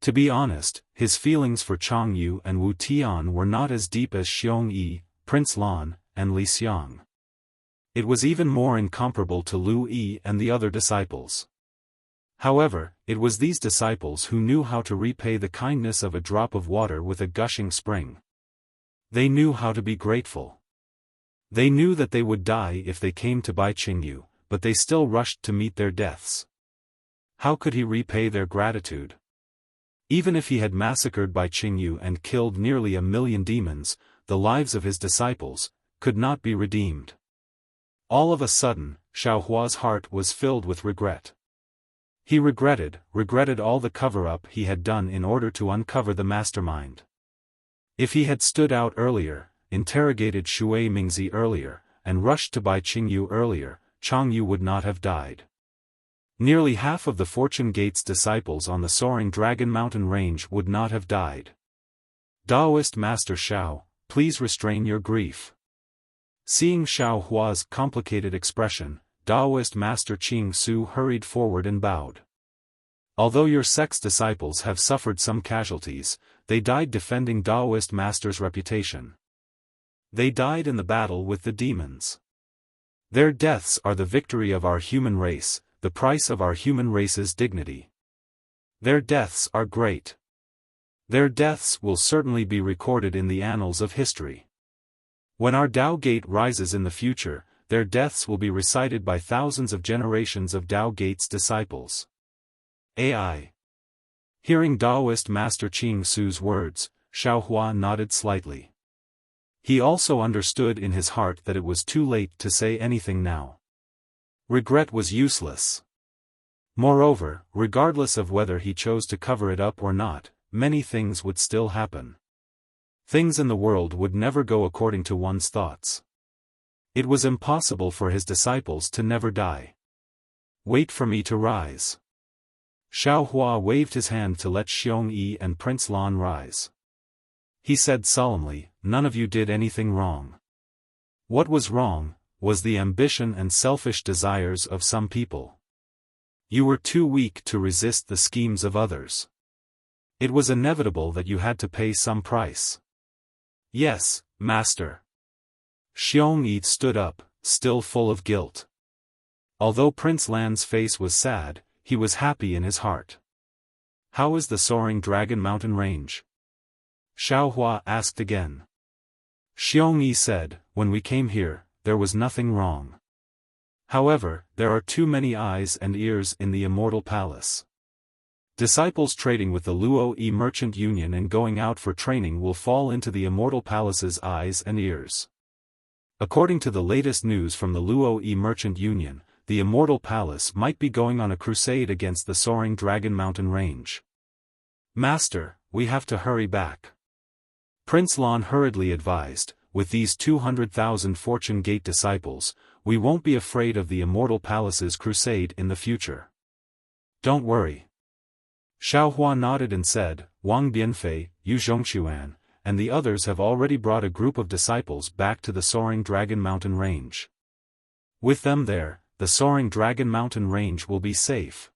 To be honest, his feelings for Changyu and Wu Tian were not as deep as Xiong Yi, Prince Lan, and Li Xiang. It was even more incomparable to Lu Yi and the other disciples. However, it was these disciples who knew how to repay the kindness of a drop of water with a gushing spring. They knew how to be grateful. They knew that they would die if they came to Bai Qingyu, but they still rushed to meet their deaths. How could he repay their gratitude? Even if he had massacred Bai Qingyu and killed nearly 1,000,000 demons, the lives of his disciples could not be redeemed. All of a sudden, Xiaohua's heart was filled with regret. He regretted all the cover-up he had done in order to uncover the mastermind. If he had stood out earlier, interrogated Shui Mingzi earlier, and rushed to Bai Qingyu earlier, Changyu would not have died. Nearly half of the Fortune Gate's disciples on the soaring Dragon Mountain range would not have died. Taoist Master Xiao, please restrain your grief. Seeing Xiao Hua's complicated expression, Taoist Master Qing Su hurried forward and bowed. Although your sect's disciples have suffered some casualties, they died defending Taoist Master's reputation. They died in the battle with the demons. Their deaths are the victory of our human race, the price of our human race's dignity. Their deaths are great. Their deaths will certainly be recorded in the annals of history. When our Tao Gate rises in the future, their deaths will be recited by thousands of generations of Tao Gate's disciples. AI. Hearing Taoist Master Qing Su's words, Xiao Hua nodded slightly. He also understood in his heart that it was too late to say anything now. Regret was useless. Moreover, regardless of whether he chose to cover it up or not, many things would still happen. Things in the world would never go according to one's thoughts. It was impossible for his disciples to never die. Wait for me to rise. Xiao Hua waved his hand to let Xiong Yi and Prince Lan rise. He said solemnly, none of you did anything wrong. What was wrong, was the ambition and selfish desires of some people. You were too weak to resist the schemes of others. It was inevitable that you had to pay some price. Yes, Master. Xiong Yi stood up, still full of guilt. Although Prince Lan's face was sad, he was happy in his heart. How is the soaring Dragon Mountain range? Xiao Hua asked again. Xiong Yi said, when we came here, there was nothing wrong. However, there are too many eyes and ears in the Immortal Palace. Disciples trading with the Luo Yi Merchant Union and going out for training will fall into the Immortal Palace's eyes and ears. According to the latest news from the Luo Yi Merchant Union, the Immortal Palace might be going on a crusade against the soaring Dragon Mountain range. Master, we have to hurry back. Prince Lan hurriedly advised, with these 200,000 Fortune Gate disciples, we won't be afraid of the Immortal Palace's crusade in the future. Don't worry. Xiao Hua nodded and said, Wang Bianfei, Yu Zhongxuan, and the others have already brought a group of disciples back to the soaring Dragon Mountain range. With them there, the soaring Dragon Mountain range will be safe.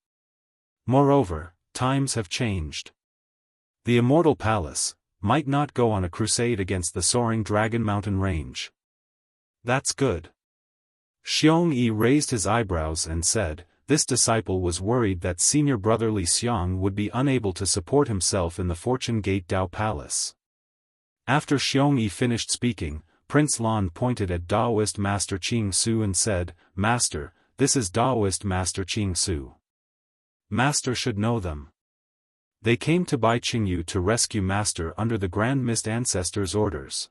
Moreover, times have changed. The Immortal Palace might not go on a crusade against the soaring Dragon Mountain range. That's good. Xiong Yi raised his eyebrows and said, this disciple was worried that senior brother Li Xiang would be unable to support himself in the Fortune Gate Tao Palace. After Xiong Yi finished speaking, Prince Lan pointed at Taoist Master Qing Su and said, Master, this is Taoist Master Qing Su. Master should know them. They came to Bai Qingyu to rescue Master under the Grand Mist Ancestor's orders.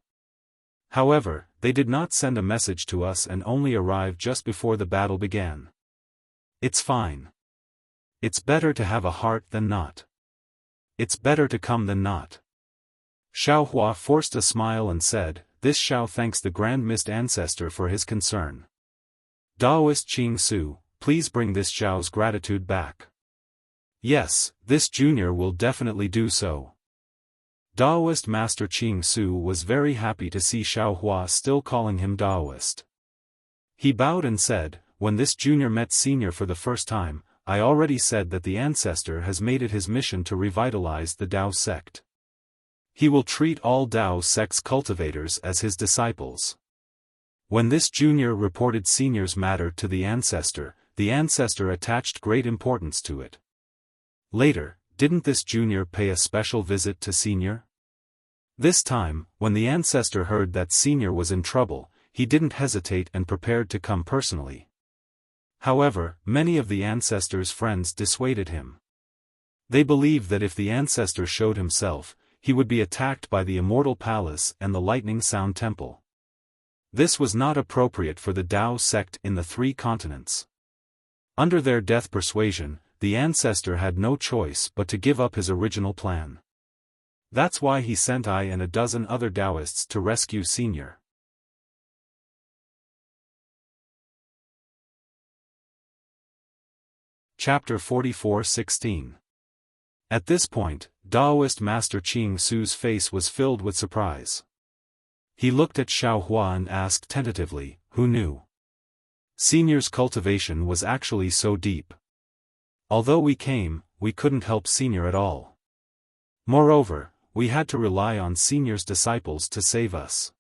However, they did not send a message to us and only arrived just before the battle began. It's fine. It's better to have a heart than not. It's better to come than not. Xiao Hua forced a smile and said, this Xiao thanks the Grand Mist Ancestor for his concern. Taoist Qing Su, please bring this Xiao's gratitude back. Yes, this junior will definitely do so. Taoist Master Qing Su was very happy to see Xiao Hua still calling him Taoist. He bowed and said, when this junior met senior for the first time, I already said that the ancestor has made it his mission to revitalize the Tao sect. He will treat all Tao sect's cultivators as his disciples. When this junior reported senior's matter to the ancestor attached great importance to it. Later, didn't this junior pay a special visit to senior? This time, when the ancestor heard that senior was in trouble, he didn't hesitate and prepared to come personally. However, many of the ancestor's friends dissuaded him. They believed that if the ancestor showed himself, he would be attacked by the Immortal Palace and the Lightning Sound Temple. This was not appropriate for the Tao sect in the 3 continents. Under their death persuasion, the ancestor had no choice but to give up his original plan. That's why he sent I and a dozen other Taoists to rescue senior. Chapter 44:16. At this point, Taoist Master Qing Su's face was filled with surprise. He looked at Xiaohua and asked tentatively, "Who knew? Senior's cultivation was actually so deep. Although we came, we couldn't help Senior at all. Moreover, we had to rely on Senior's disciples to save us."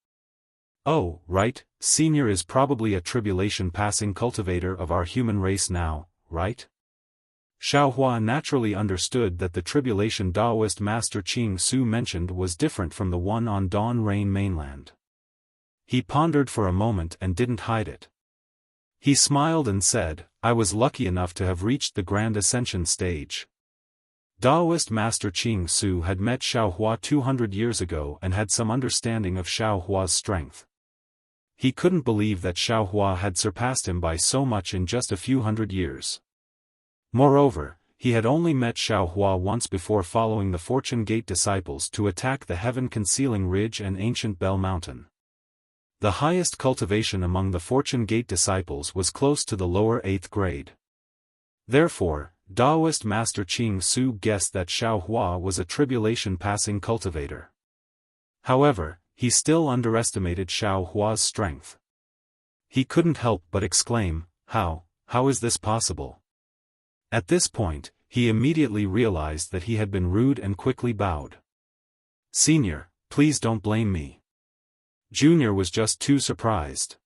"Oh, right, Senior is probably a tribulation-passing cultivator of our human race now, right?" Xiaohua naturally understood that the tribulation Taoist Master Qing Su mentioned was different from the one on Dawn Rain mainland. He pondered for a moment and didn't hide it. He smiled and said, "I was lucky enough to have reached the Grand Ascension stage." Taoist Master Qing Su had met Xiaohua 200 years ago and had some understanding of Xiaohua's strength. He couldn't believe that Xiaohua had surpassed him by so much in just a few hundred years. Moreover, he had only met Xiaohua once before following the Fortune Gate disciples to attack the heaven-concealing ridge and ancient Bell Mountain. The highest cultivation among the Fortune Gate disciples was close to the lower 8th grade. Therefore, Taoist Master Qing Su guessed that Xiaohua was a tribulation-passing cultivator. However, he still underestimated Xiaohua's strength. He couldn't help but exclaim, How is this possible?" At this point, he immediately realized that he had been rude and quickly bowed. "Senior, please don't blame me." Junior was just too surprised.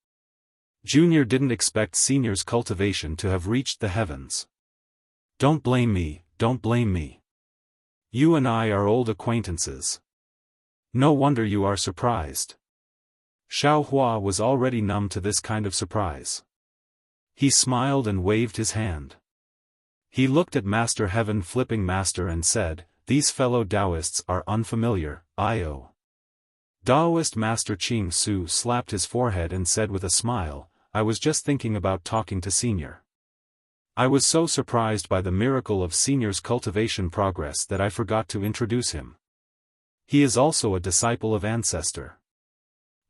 Junior didn't expect Senior's cultivation to have reached the heavens. Don't blame me. You and I are old acquaintances. No wonder you are surprised." Xiaohua was already numb to this kind of surprise. He smiled and waved his hand. He looked at Master Heaven Flipping Master and said, "These fellow Taoists are unfamiliar, I.O." Taoist Master Qing Su slapped his forehead and said with a smile, "I was just thinking about talking to Senior. I was so surprised by the miracle of Senior's cultivation progress that I forgot to introduce him. He is also a disciple of Ancestor.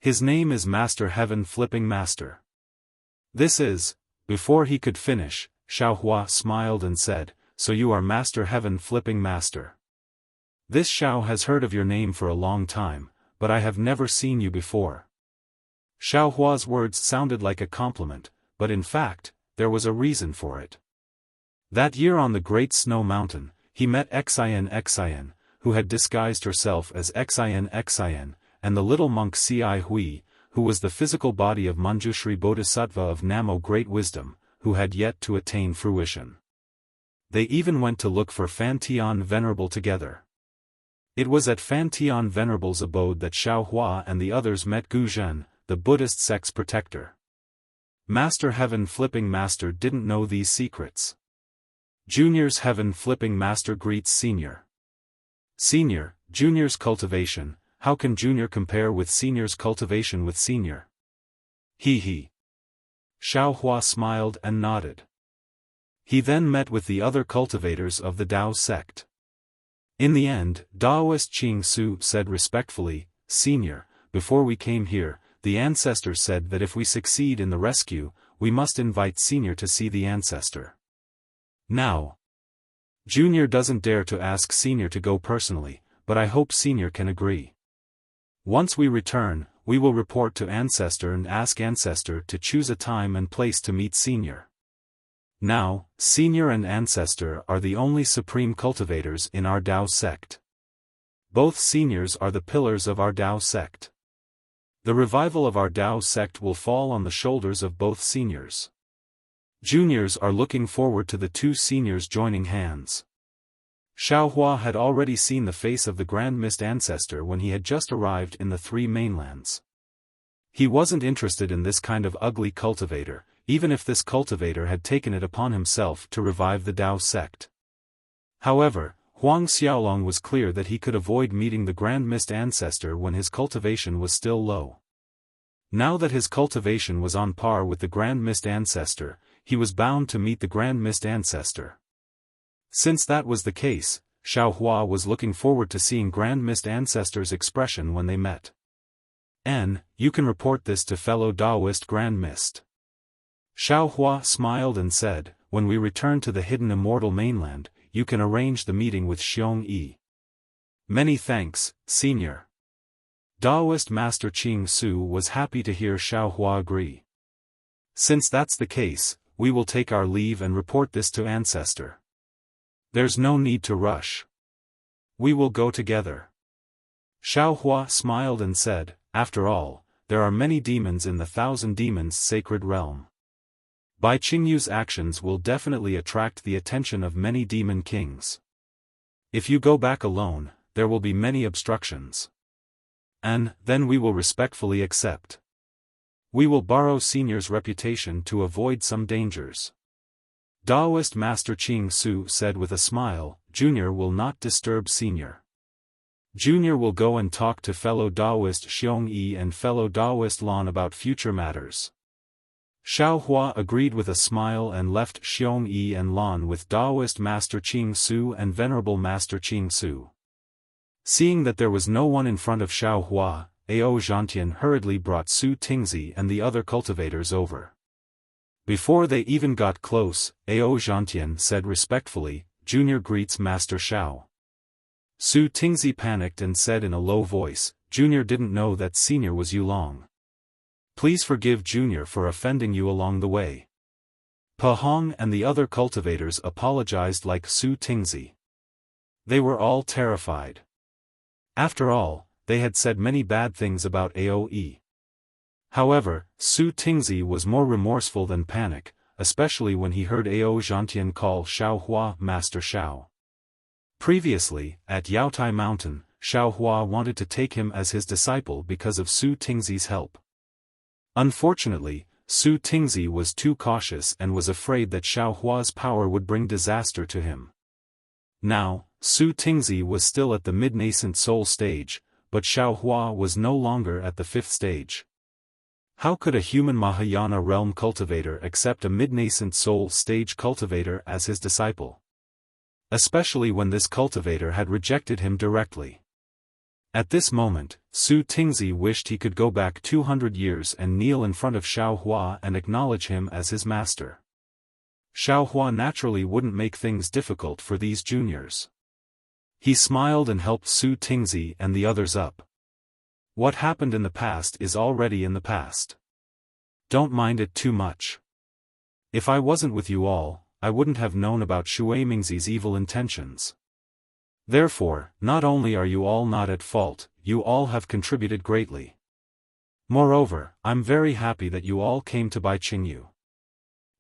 His name is Master Heaven Flipping Master." This is, before he could finish, Xiaohua smiled and said, "So you are Master Heaven Flipping Master. This Xiao has heard of your name for a long time, but I have never seen you before." Xiaohua's words sounded like a compliment, but in fact, there was a reason for it. That year on the Great Snow Mountain, he met Xian, who had disguised herself as Xian, and the little monk Ci Hui, who was the physical body of Manjushri Bodhisattva of Namo Great Wisdom, who had yet to attain fruition. They even went to look for Fan Tian Venerable together. It was at Fan Tian Venerable's abode that Xiaohua and the others met Gu Zhen, the Buddhist sect's protector. Master Heaven Flipping Master didn't know these secrets. Junior's Heaven Flipping Master greets Senior. "Senior, Junior's cultivation, how can Junior compare with Senior's cultivation with Senior?" He. Xiaohua smiled and nodded. He then met with the other cultivators of the Tao sect. In the end, Taoist Qing Su said respectfully, "Senior, before we came here, the Ancestor said that if we succeed in the rescue, we must invite Senior to see the Ancestor. Now, Junior doesn't dare to ask Senior to go personally, but I hope Senior can agree. Once we return, we will report to Ancestor and ask Ancestor to choose a time and place to meet Senior. Now, Senior and Ancestor are the only supreme cultivators in our Tao sect. Both Seniors are the pillars of our Tao sect. The revival of our Tao sect will fall on the shoulders of both Seniors. Juniors are looking forward to the two Seniors joining hands." Xiaohua had already seen the face of the Grand Mist Ancestor when he had just arrived in the Three Mainlands. He wasn't interested in this kind of ugly cultivator, even if this cultivator had taken it upon himself to revive the Tao sect. However, Huang Xiaolong was clear that he could avoid meeting the Grand Mist Ancestor when his cultivation was still low. Now that his cultivation was on par with the Grand Mist Ancestor, he was bound to meet the Grand Mist Ancestor. Since that was the case, Xiaohua was looking forward to seeing Grand Mist Ancestor's expression when they met. "You can report this to fellow Taoist Grand Mist." Xiao Hua smiled and said, when we return to the hidden immortal mainland, you can arrange the meeting with Xiong Yi. Many thanks, Senior. Daoist Master Qing Su was happy to hear Xiao Hua agree. Since that's the case, we will take our leave and report this to Ancestor. There's no need to rush. We will go together. Xiao Hua smiled and said, after all, there are many demons in the Thousand Demons sacred realm. Bai Qingyu's actions will definitely attract the attention of many demon kings. If you go back alone, there will be many obstructions. And then we will respectfully accept. We will borrow Senior's reputation to avoid some dangers. Daoist Master Qing Su said with a smile, Junior will not disturb Senior. Junior will go and talk to fellow Daoist Xiong Yi and fellow Daoist Lan about future matters. Xiao Hua agreed with a smile and left Xiong Yi and Lan with Daoist Master Qing Su and Venerable Master Qing Su. Seeing that there was no one in front of Xiao Hua, Ao Zhantian hurriedly brought Su Tingzi and the other cultivators over. Before they even got close, Ao Zhantian said respectfully, Junior greets Master Xiao. Su Tingzi panicked and said in a low voice, Junior didn't know that Senior was Yulong. Please forgive Junior for offending you along the way. Pa Hong and the other cultivators apologized like Su Tingzi. They were all terrified. After all, they had said many bad things about AOE. However, Su Tingzi was more remorseful than panic, especially when he heard Ao Zhantian call Xiao Hua Master Xiao. Previously, at Yaotai Mountain, Xiao Hua wanted to take him as his disciple because of Su Tingzi's help. Unfortunately, Su Tingzi was too cautious and was afraid that Xiao Hua's power would bring disaster to him. Now, Su Tingzi was still at the mid-nascent soul stage, but Xiao Hua was no longer at the 5th stage. How could a human Mahayana realm cultivator accept a mid-nascent soul stage cultivator as his disciple? Especially when this cultivator had rejected him directly. At this moment, Su Tingzi wished he could go back 200 years and kneel in front of Xiao Hua and acknowledge him as his master. Xiao Hua naturally wouldn't make things difficult for these juniors. He smiled and helped Su Tingzi and the others up. What happened in the past is already in the past. Don't mind it too much. If I wasn't with you all, I wouldn't have known about Shui Mingzi's evil intentions. Therefore, not only are you all not at fault, you all have contributed greatly. Moreover, I'm very happy that you all came to Bai Qingyu.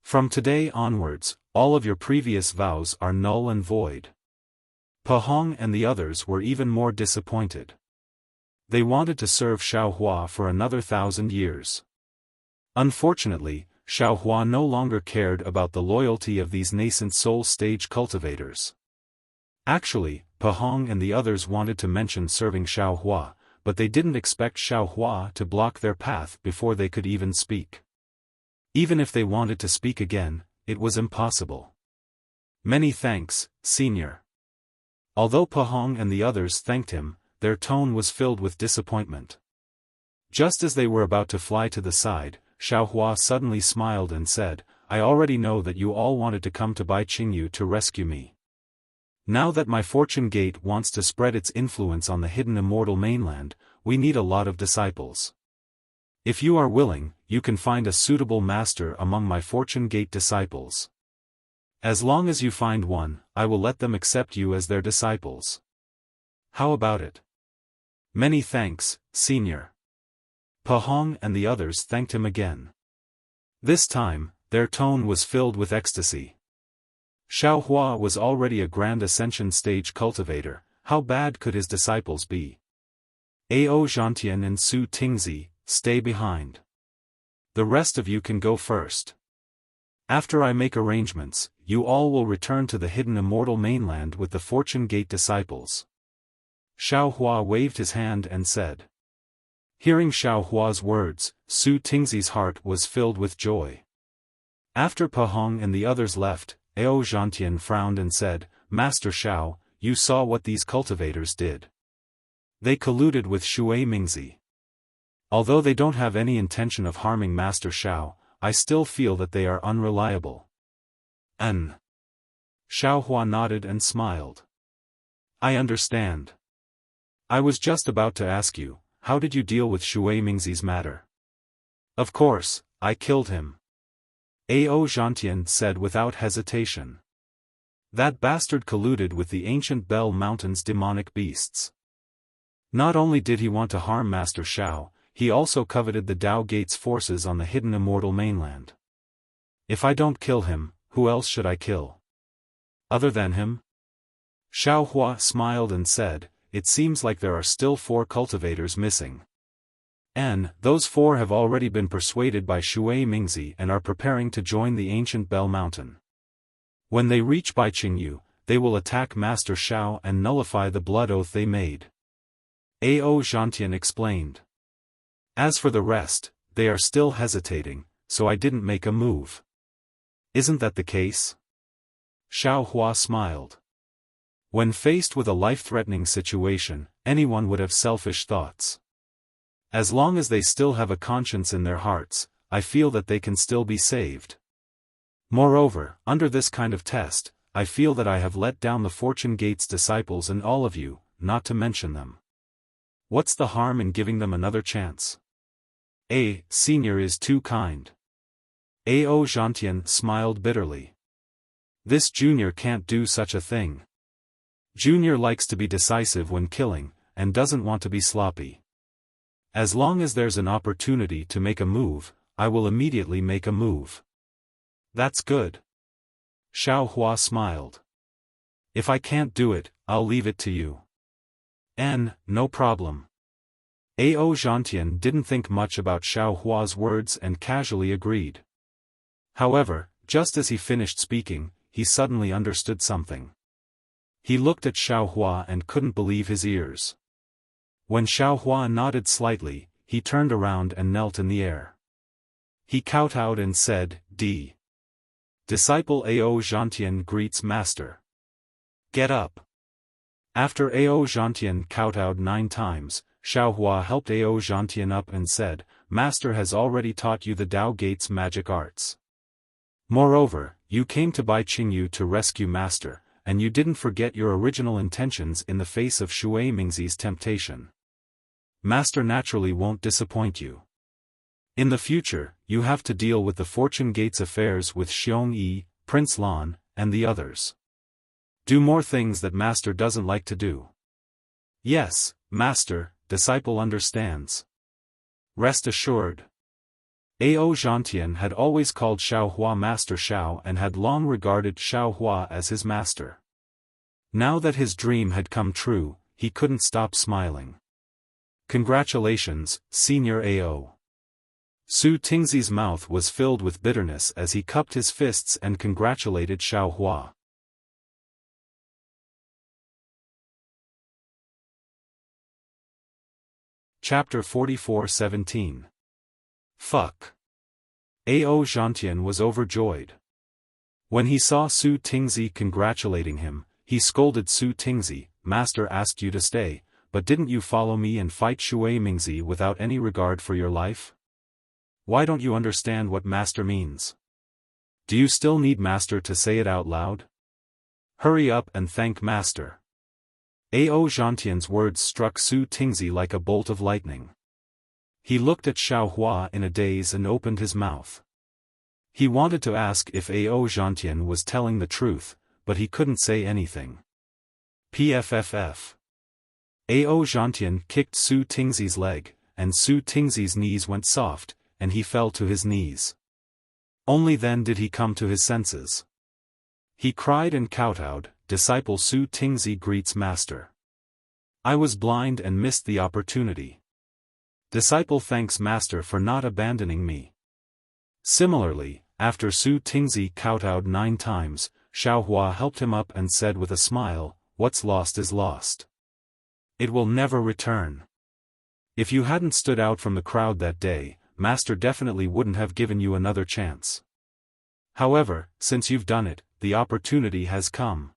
From today onwards, all of your previous vows are null and void. Pa Hong and the others were even more disappointed. They wanted to serve Xiao Hua for another 1,000 years. Unfortunately, Xiao Hua no longer cared about the loyalty of these nascent soul stage cultivators. Actually, Pa Hong and the others wanted to mention serving Xiao Hua, but they didn't expect Xiao Hua to block their path before they could even speak. Even if they wanted to speak again, it was impossible. Many thanks, Senior. Although Pa Hong and the others thanked him, their tone was filled with disappointment. Just as they were about to fly to the side, Xiao Hua suddenly smiled and said, I already know that you all wanted to come to Bai Qingyu to rescue me. Now that my fortune gate wants to spread its influence on the hidden immortal mainland, we need a lot of disciples. If you are willing, you can find a suitable master among my fortune gate disciples. As long as you find one, I will let them accept you as their disciples. How about it? Many thanks, Senior. Pa Hong and the others thanked him again. This time, their tone was filled with ecstasy. Xiao Hua was already a grand ascension stage cultivator, how bad could his disciples be? Ao Zhantian and Su Tingzi, stay behind. The rest of you can go first. After I make arrangements, you all will return to the hidden immortal mainland with the Fortune Gate disciples. Xiao Hua waved his hand and said. Hearing Xiao Hua's words, Su Tingzi's heart was filled with joy. After Pa Hong and the others left, Ao Zhantian frowned and said, Master Xiao, you saw what these cultivators did. They colluded with Shui Mingzi. Although they don't have any intention of harming Master Xiao, I still feel that they are unreliable. Xiaohua nodded and smiled. I understand. I was just about to ask you, how did you deal with Shui Mingzi's matter? Of course, I killed him. Ao Zhantian said without hesitation. That bastard colluded with the ancient Bell Mountain's demonic beasts. Not only did he want to harm Master Xiao, he also coveted the Dao Gate's forces on the hidden immortal mainland. If I don't kill him, who else should I kill? Other than him? Xiaohua smiled and said, it seems like there are still 4 cultivators missing. And those 4 have already been persuaded by Shui Mingzi and are preparing to join the ancient Bell Mountain. When they reach Baiqingyu, they will attack Master Xiao and nullify the blood oath they made. Ao Zhantian explained. As for the rest, they are still hesitating, so I didn't make a move. Isn't that the case? Xiaohua smiled. When faced with a life-threatening situation, anyone would have selfish thoughts. As long as they still have a conscience in their hearts, I feel that they can still be saved. Moreover, under this kind of test, I feel that I have let down the Fortune Gate's disciples and all of you, not to mention them. What's the harm in giving them another chance? Senior is too kind. Ao Zhantian smiled bitterly. This junior can't do such a thing. Junior likes to be decisive when killing, and doesn't want to be sloppy. As long as there's an opportunity to make a move, I will immediately make a move. That's good. Xiaohua smiled. If I can't do it, I'll leave it to you. No problem. Ao Zhantian didn't think much about Xiaohua's words and casually agreed. However, just as he finished speaking, he suddenly understood something. He looked at Xiaohua and couldn't believe his ears. When Xiaohua nodded slightly, he turned around and knelt in the air. He kowtowed and said, Disciple Ao Zhantian greets Master. Get up. After Ao Zhantian kowtowed 9 times, Xiaohua helped Ao Zhantian up and said, Master has already taught you the Dao Gate's magic arts. Moreover, you came to Baiqingyu to rescue Master, and you didn't forget your original intentions in the face of Shui Mingzi's temptation. Master naturally won't disappoint you. In the future, you have to deal with the Fortune Gate's affairs with Xiong Yi, Prince Lan, and the others. Do more things that Master doesn't like to do. Yes, Master, disciple understands. Rest assured. Ao Zhantian had always called Xiaohua Master Xiao and had long regarded Xiaohua as his master. Now that his dream had come true, he couldn't stop smiling. Congratulations, Senior Ao. Su Tingzi's mouth was filled with bitterness as he cupped his fists and congratulated Xiaohua. Chapter 44:17. Fuck. Ao Zhantian was overjoyed. When he saw Su Tingzi congratulating him, he scolded Su Tingzi, Master asked you to stay, but didn't you follow me and fight Shui Mingzi without any regard for your life? Why don't you understand what Master means? Do you still need Master to say it out loud? Hurry up and thank Master. Ao Zhantian's words struck Su Tingzi like a bolt of lightning. He looked at Xiaohua in a daze and opened his mouth. He wanted to ask if Ao Zhantian was telling the truth, but he couldn't say anything. PFFF. Ao Zhantian kicked Su Tingzi's leg, and Su Tingzi's knees went soft, and he fell to his knees. Only then did he come to his senses. He cried and kowtowed, Disciple Su Tingzi greets Master. I was blind and missed the opportunity. Disciple thanks Master for not abandoning me. Similarly, after Su Tingzi kowtowed 9 times, Xiaohua helped him up and said with a smile, What's lost is lost. It will never return. If you hadn't stood out from the crowd that day, Master definitely wouldn't have given you another chance. However, since you've done it, the opportunity has come.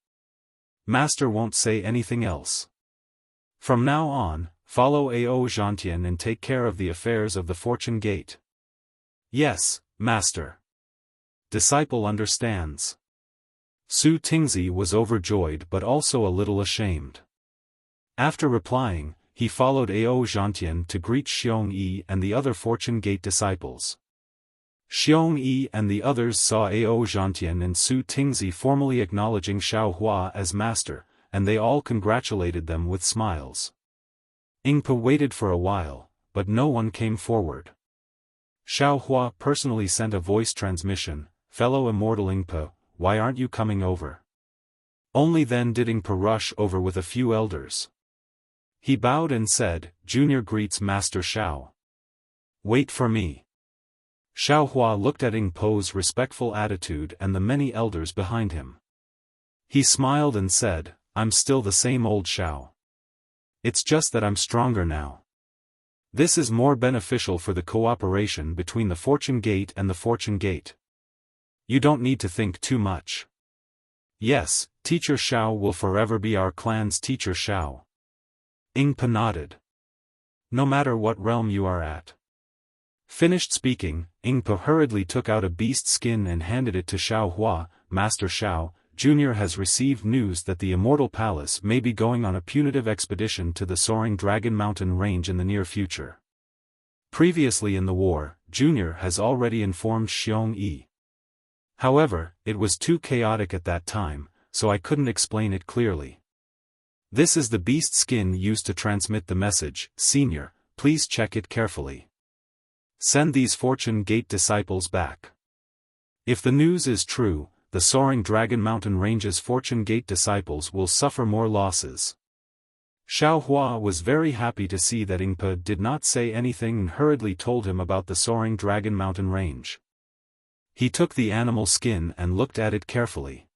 Master won't say anything else. From now on, follow Ao Zhantian and take care of the affairs of the Fortune Gate. Yes, Master. Disciple understands. Su Tingzi was overjoyed but also a little ashamed. After replying, he followed Ao Zhantian to greet Xiong Yi and the other Fortune Gate disciples. Xiong Yi and the others saw Ao Zhantian and Su Tingzi formally acknowledging Xiao Hua as master, and they all congratulated them with smiles. Ingpa waited for a while, but no one came forward. Xiao Hua personally sent a voice transmission, "Fellow immortal Ingpa, why aren't you coming over?" Only then did Ingpa rush over with a few elders. He bowed and said, "Junior greets Master Xiao. Wait for me." Xiao Hua looked at Ingpa's respectful attitude and the many elders behind him. He smiled and said, "I'm still the same old Xiao. It's just that I'm stronger now. This is more beneficial for the cooperation between the Fortune Gate and the Fortune Gate. You don't need to think too much. Yes, Teacher Xiao will forever be our clan's Teacher Xiao." Ingpa nodded. "No matter what realm you are at." Finished speaking, Ingpa hurriedly took out a beast skin and handed it to Xiao Hua. "Master Xiao, Junior has received news that the Immortal Palace may be going on a punitive expedition to the Soaring Dragon Mountain range in the near future. Previously in the war, Junior has already informed Xiong Yi. However, it was too chaotic at that time, so I couldn't explain it clearly. This is the beast skin used to transmit the message. Senior, please check it carefully. Send these Fortune Gate disciples back. If the news is true, the Soaring Dragon Mountain Range's Fortune Gate disciples will suffer more losses." Xiao Hua was very happy to see that Ingpa did not say anything and hurriedly told him about the Soaring Dragon Mountain Range. He took the animal skin and looked at it carefully.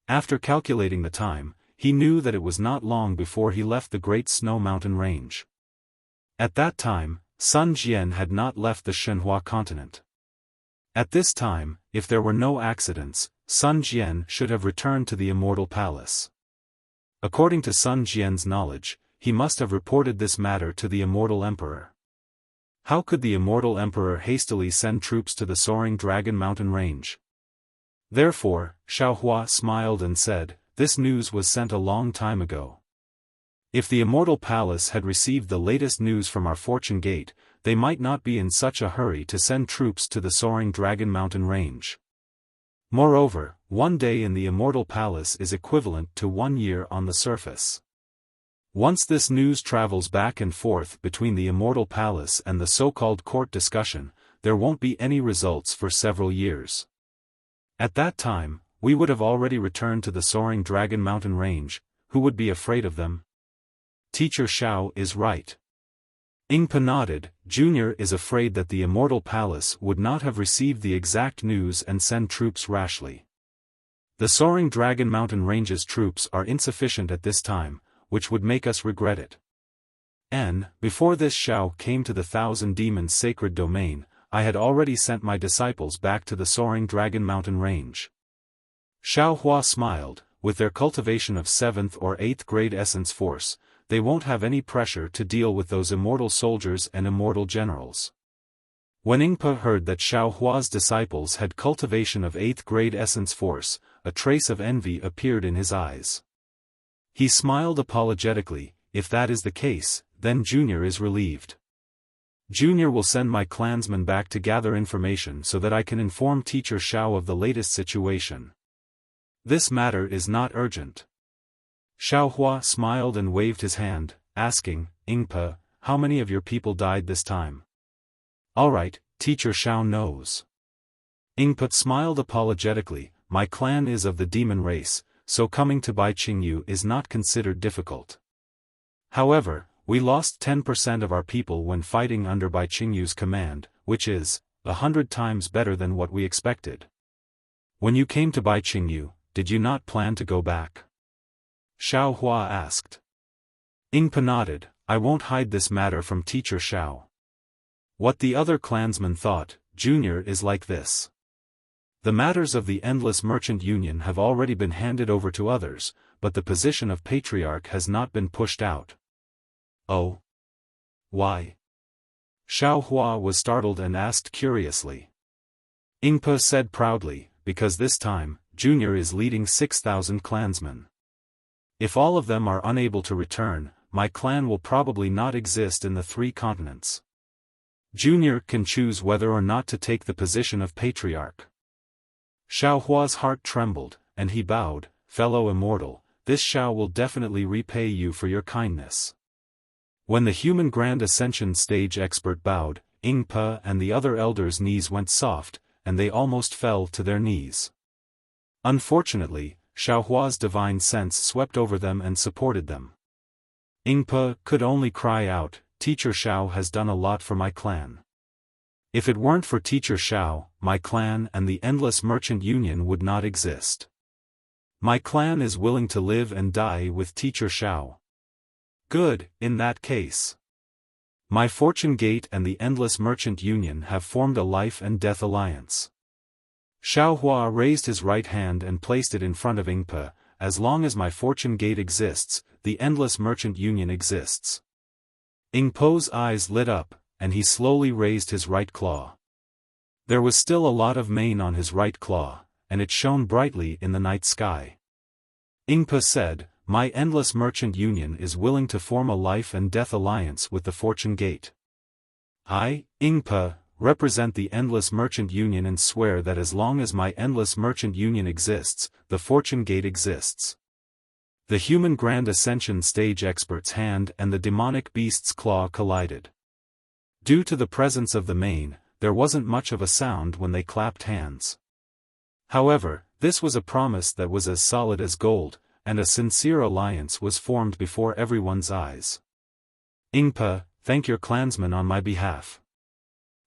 After calculating the time, he knew that it was not long before he left the Great Snow Mountain Range. At that time, Sun Jian had not left the Shenhua continent. At this time, if there were no accidents, Sun Jian should have returned to the Immortal Palace. According to Sun Jian's knowledge, he must have reported this matter to the Immortal Emperor. How could the Immortal Emperor hastily send troops to the Soaring Dragon Mountain Range? Therefore, Xiao Hua smiled and said, "This news was sent a long time ago. If the Immortal Palace had received the latest news from our Fortune Gate, they might not be in such a hurry to send troops to the Soaring Dragon Mountain Range. Moreover, 1 day in the Immortal Palace is equivalent to 1 year on the surface. Once this news travels back and forth between the Immortal Palace and the so-called court discussion, there won't be any results for several years. At that time, we would have already returned to the Soaring Dragon Mountain Range. Who would be afraid of them? Teacher Xiao is right." Ingpa nodded. Junior is afraid that the Immortal Palace would not have received the exact news and send troops rashly. The Soaring Dragon Mountain Range's troops are insufficient at this time, which would make us regret it. Before this Xiao came to the Thousand Demons' sacred domain, I had already sent my disciples back to the Soaring Dragon Mountain Range. Xiao Hua smiled. With their cultivation of 7th or 8th grade essence force, they won't have any pressure to deal with those immortal soldiers and immortal generals. When Ingpa heard that Xiao Hua's disciples had cultivation of 8th grade essence force, a trace of envy appeared in his eyes. He smiled apologetically. "If that is the case, then Junior is relieved. Junior will send my clansmen back to gather information so that I can inform Teacher Xiao of the latest situation. This matter is not urgent." Xiao Hua smiled and waved his hand, asking, "Ingpa, how many of your people died this time?" "All right, Teacher Xiao knows." Ingpa smiled apologetically. "My clan is of the demon race, so coming to Bai Qingyu is not considered difficult. However, we lost 10% of our people when fighting under Bai Qingyu's command, which is 100 times better than what we expected. When you came to Bai Qingyu, did you not plan to go back?" Xiao Hua asked. Ingpa nodded. "I won't hide this matter from Teacher Xiao. What the other clansmen thought, Junior is like this. The matters of the Endless Merchant Union have already been handed over to others, but the position of Patriarch has not been pushed out." "Oh? Why?" Xiao Hua was startled and asked curiously. Ingpa said proudly, because this time, Junior is leading 6,000 clansmen. If all of them are unable to return, my clan will probably not exist in the 3 continents. Junior can choose whether or not to take the position of patriarch. Xiaohua's heart trembled, and he bowed, fellow immortal, this Xiao will definitely repay you for your kindness. When the human Grand Ascension stage expert bowed, Ingpa and the other elders' knees went soft, and they almost fell to their knees. Unfortunately, Xiaohua's divine sense swept over them and supported them. Ingpa could only cry out, Teacher Xiao has done a lot for my clan. If it weren't for Teacher Xiao, my clan and the Endless Merchant Union would not exist. My clan is willing to live and die with Teacher Xiao. Good, in that case. My Fortune Gate and the Endless Merchant Union have formed a life and death alliance. Xiaohua raised his right hand and placed it in front of Ingpa, as long as my Fortune Gate exists, the Endless Merchant Union exists. Ingpa's eyes lit up, and he slowly raised his right claw. There was still a lot of mane on his right claw, and it shone brightly in the night sky. Ingpa said, my Endless Merchant Union is willing to form a life and death alliance with the Fortune Gate. I, Ingpa, represent the Endless Merchant Union and swear that as long as my Endless Merchant Union exists, the Fortune Gate exists. The human Grand Ascension stage expert's hand and the demonic beast's claw collided. Due to the presence of the mane, there wasn't much of a sound when they clapped hands. However, this was a promise that was as solid as gold, and a sincere alliance was formed before everyone's eyes. Ingpa, thank your clansmen on my behalf.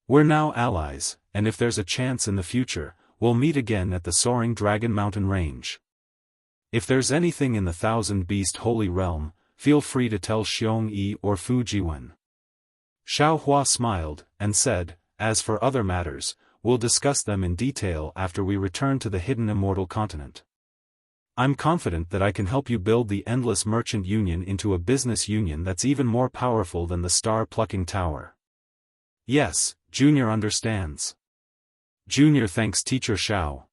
We're now allies, and if there's a chance in the future, we'll meet again at the Soaring Dragon Mountain Range. If there's anything in the Thousand Beast Holy Realm, feel free to tell Xiong Yi or Fu Jiwen. Xiaohua smiled, and said, as for other matters, we'll discuss them in detail after we return to the hidden immortal continent. I'm confident that I can help you build the Endless Merchant Union into a business union that's even more powerful than the Star-Plucking Tower. Yes, Junior understands. Junior thanks Teacher Xiao.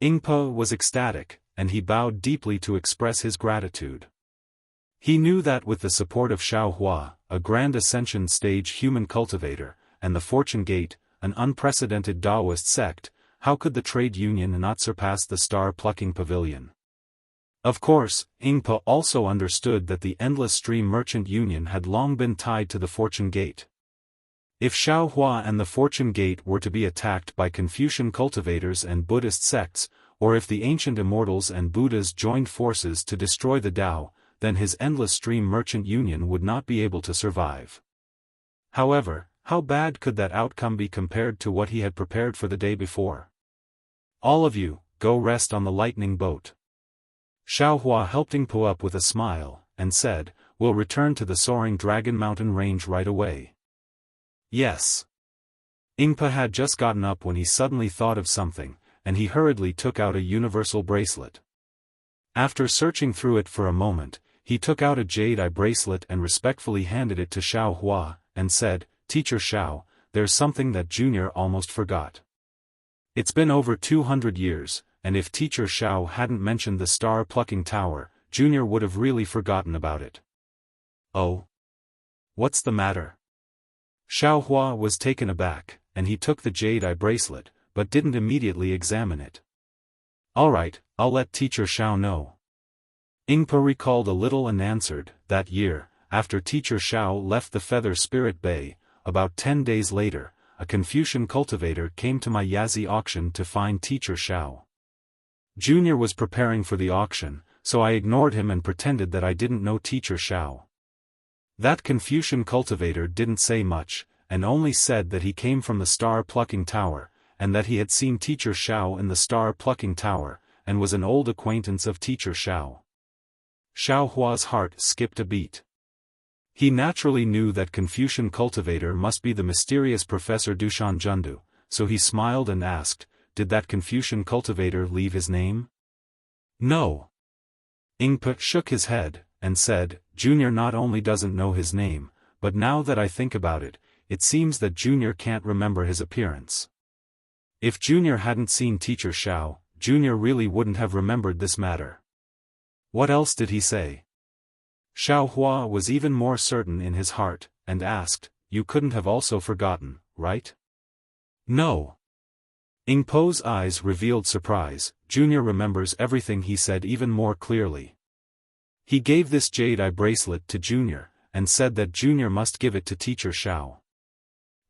Ingpa was ecstatic, and he bowed deeply to express his gratitude. He knew that with the support of Xiaohua, a Grand Ascension stage human cultivator, and the Fortune Gate, an unprecedented Taoist sect, how could the trade union not surpass the Star-Plucking Pavilion? Of course, Ingpa also understood that the Endless Stream Merchant Union had long been tied to the Fortune Gate. If Xiaohua and the Fortune Gate were to be attacked by Confucian cultivators and Buddhist sects, or if the ancient immortals and Buddhas joined forces to destroy the Tao, then his Endless Stream Merchant Union would not be able to survive. However, how bad could that outcome be compared to what he had prepared for the day before? All of you, go rest on the lightning boat. Xiaohua helped Ingpa up with a smile, and said, we'll return to the Soaring Dragon Mountain Range right away. Yes. Ingpa had just gotten up when he suddenly thought of something, and he hurriedly took out a universal bracelet. After searching through it for a moment, he took out a jade eye bracelet and respectfully handed it to Xiaohua, and said, Teacher Xiao, there's something that Junior almost forgot. It's been over 200 years, and if Teacher Xiao hadn't mentioned the Star-Plucking Tower, Junior would have really forgotten about it. Oh? What's the matter? Xiaohua was taken aback, and he took the jade eye bracelet, but didn't immediately examine it. Alright, I'll let Teacher Xiao know. Ingpa recalled a little and answered, that year, after Teacher Xiao left the Feather Spirit Bay, about 10 days later, a Confucian cultivator came to my Yazi auction to find Teacher Xiao. Junior was preparing for the auction, so I ignored him and pretended that I didn't know Teacher Xiao. That Confucian cultivator didn't say much, and only said that he came from the Star-Plucking Tower, and that he had seen Teacher Xiao in the Star-Plucking Tower, and was an old acquaintance of Teacher Xiao. Xiaohua's heart skipped a beat. He naturally knew that Confucian cultivator must be the mysterious Professor Dushan Jundu, so he smiled and asked, did that Confucian cultivator leave his name? No. Ingpa shook his head, and said, Junior not only doesn't know his name, but now that I think about it, it seems that Junior can't remember his appearance. If Junior hadn't seen Teacher Xiao, Junior really wouldn't have remembered this matter. What else did he say? Xiao Hua was even more certain in his heart, and asked, "You couldn't have also forgotten, right?" "No." Ing Po's eyes revealed surprise. Junior remembers everything he said even more clearly. He gave this jade eye bracelet to Junior, and said that Junior must give it to Teacher Xiao.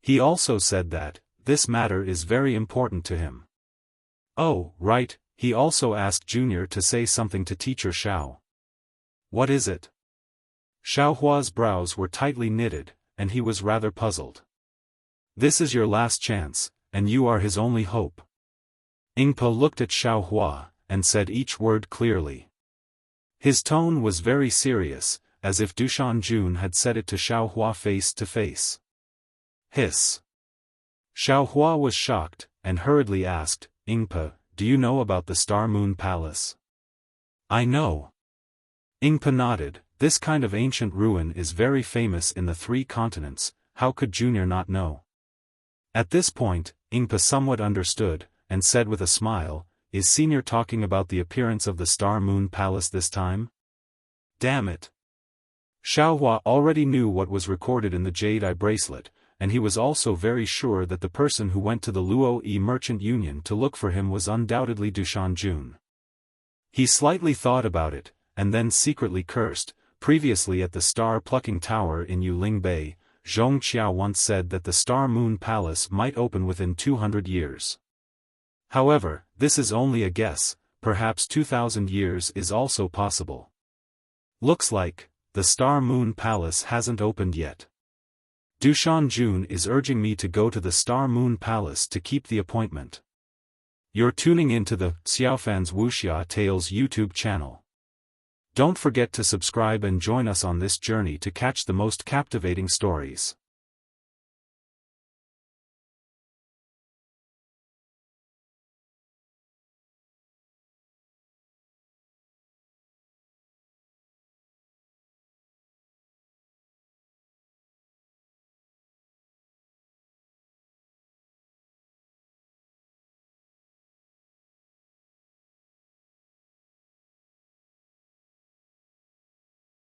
He also said that this matter is very important to him. Oh, right, he also asked Junior to say something to Teacher Xiao. What is it? Xiao Hua's brows were tightly knitted, and he was rather puzzled. This is your last chance, and you are his only hope. Ing Po looked at Xiao Hua, and said each word clearly. His tone was very serious, as if Dushan Jun had said it to Xiao Hua face to face. Hiss. Xiao Hua was shocked, and hurriedly asked, "Ing Po, do you know about the Star Moon Palace?" "I know." Ing Po nodded. This kind of ancient ruin is very famous in the 3 continents, how could Junior not know? At this point, Ing Po somewhat understood, and said with a smile, "Is Senior talking about the appearance of the Star Moon Palace this time?" Damn it. Xiao Hua already knew what was recorded in the jade eye bracelet, and he was also very sure that the person who went to the Luo-Yi Merchant Union to look for him was undoubtedly Dushan Jun. He slightly thought about it, and then secretly cursed. Previously at the star-plucking tower in Yuling Bay, Zhong Qiao once said that the Star Moon Palace might open within 200 years. However, this is only a guess, perhaps 2,000 years is also possible. Looks like the Star Moon Palace hasn't opened yet. Dushan Jun is urging me to go to the Star Moon Palace to keep the appointment. You're tuning into the Xiaofan's Wuxia Tales YouTube channel. Don't forget to subscribe and join us on this journey to catch the most captivating stories.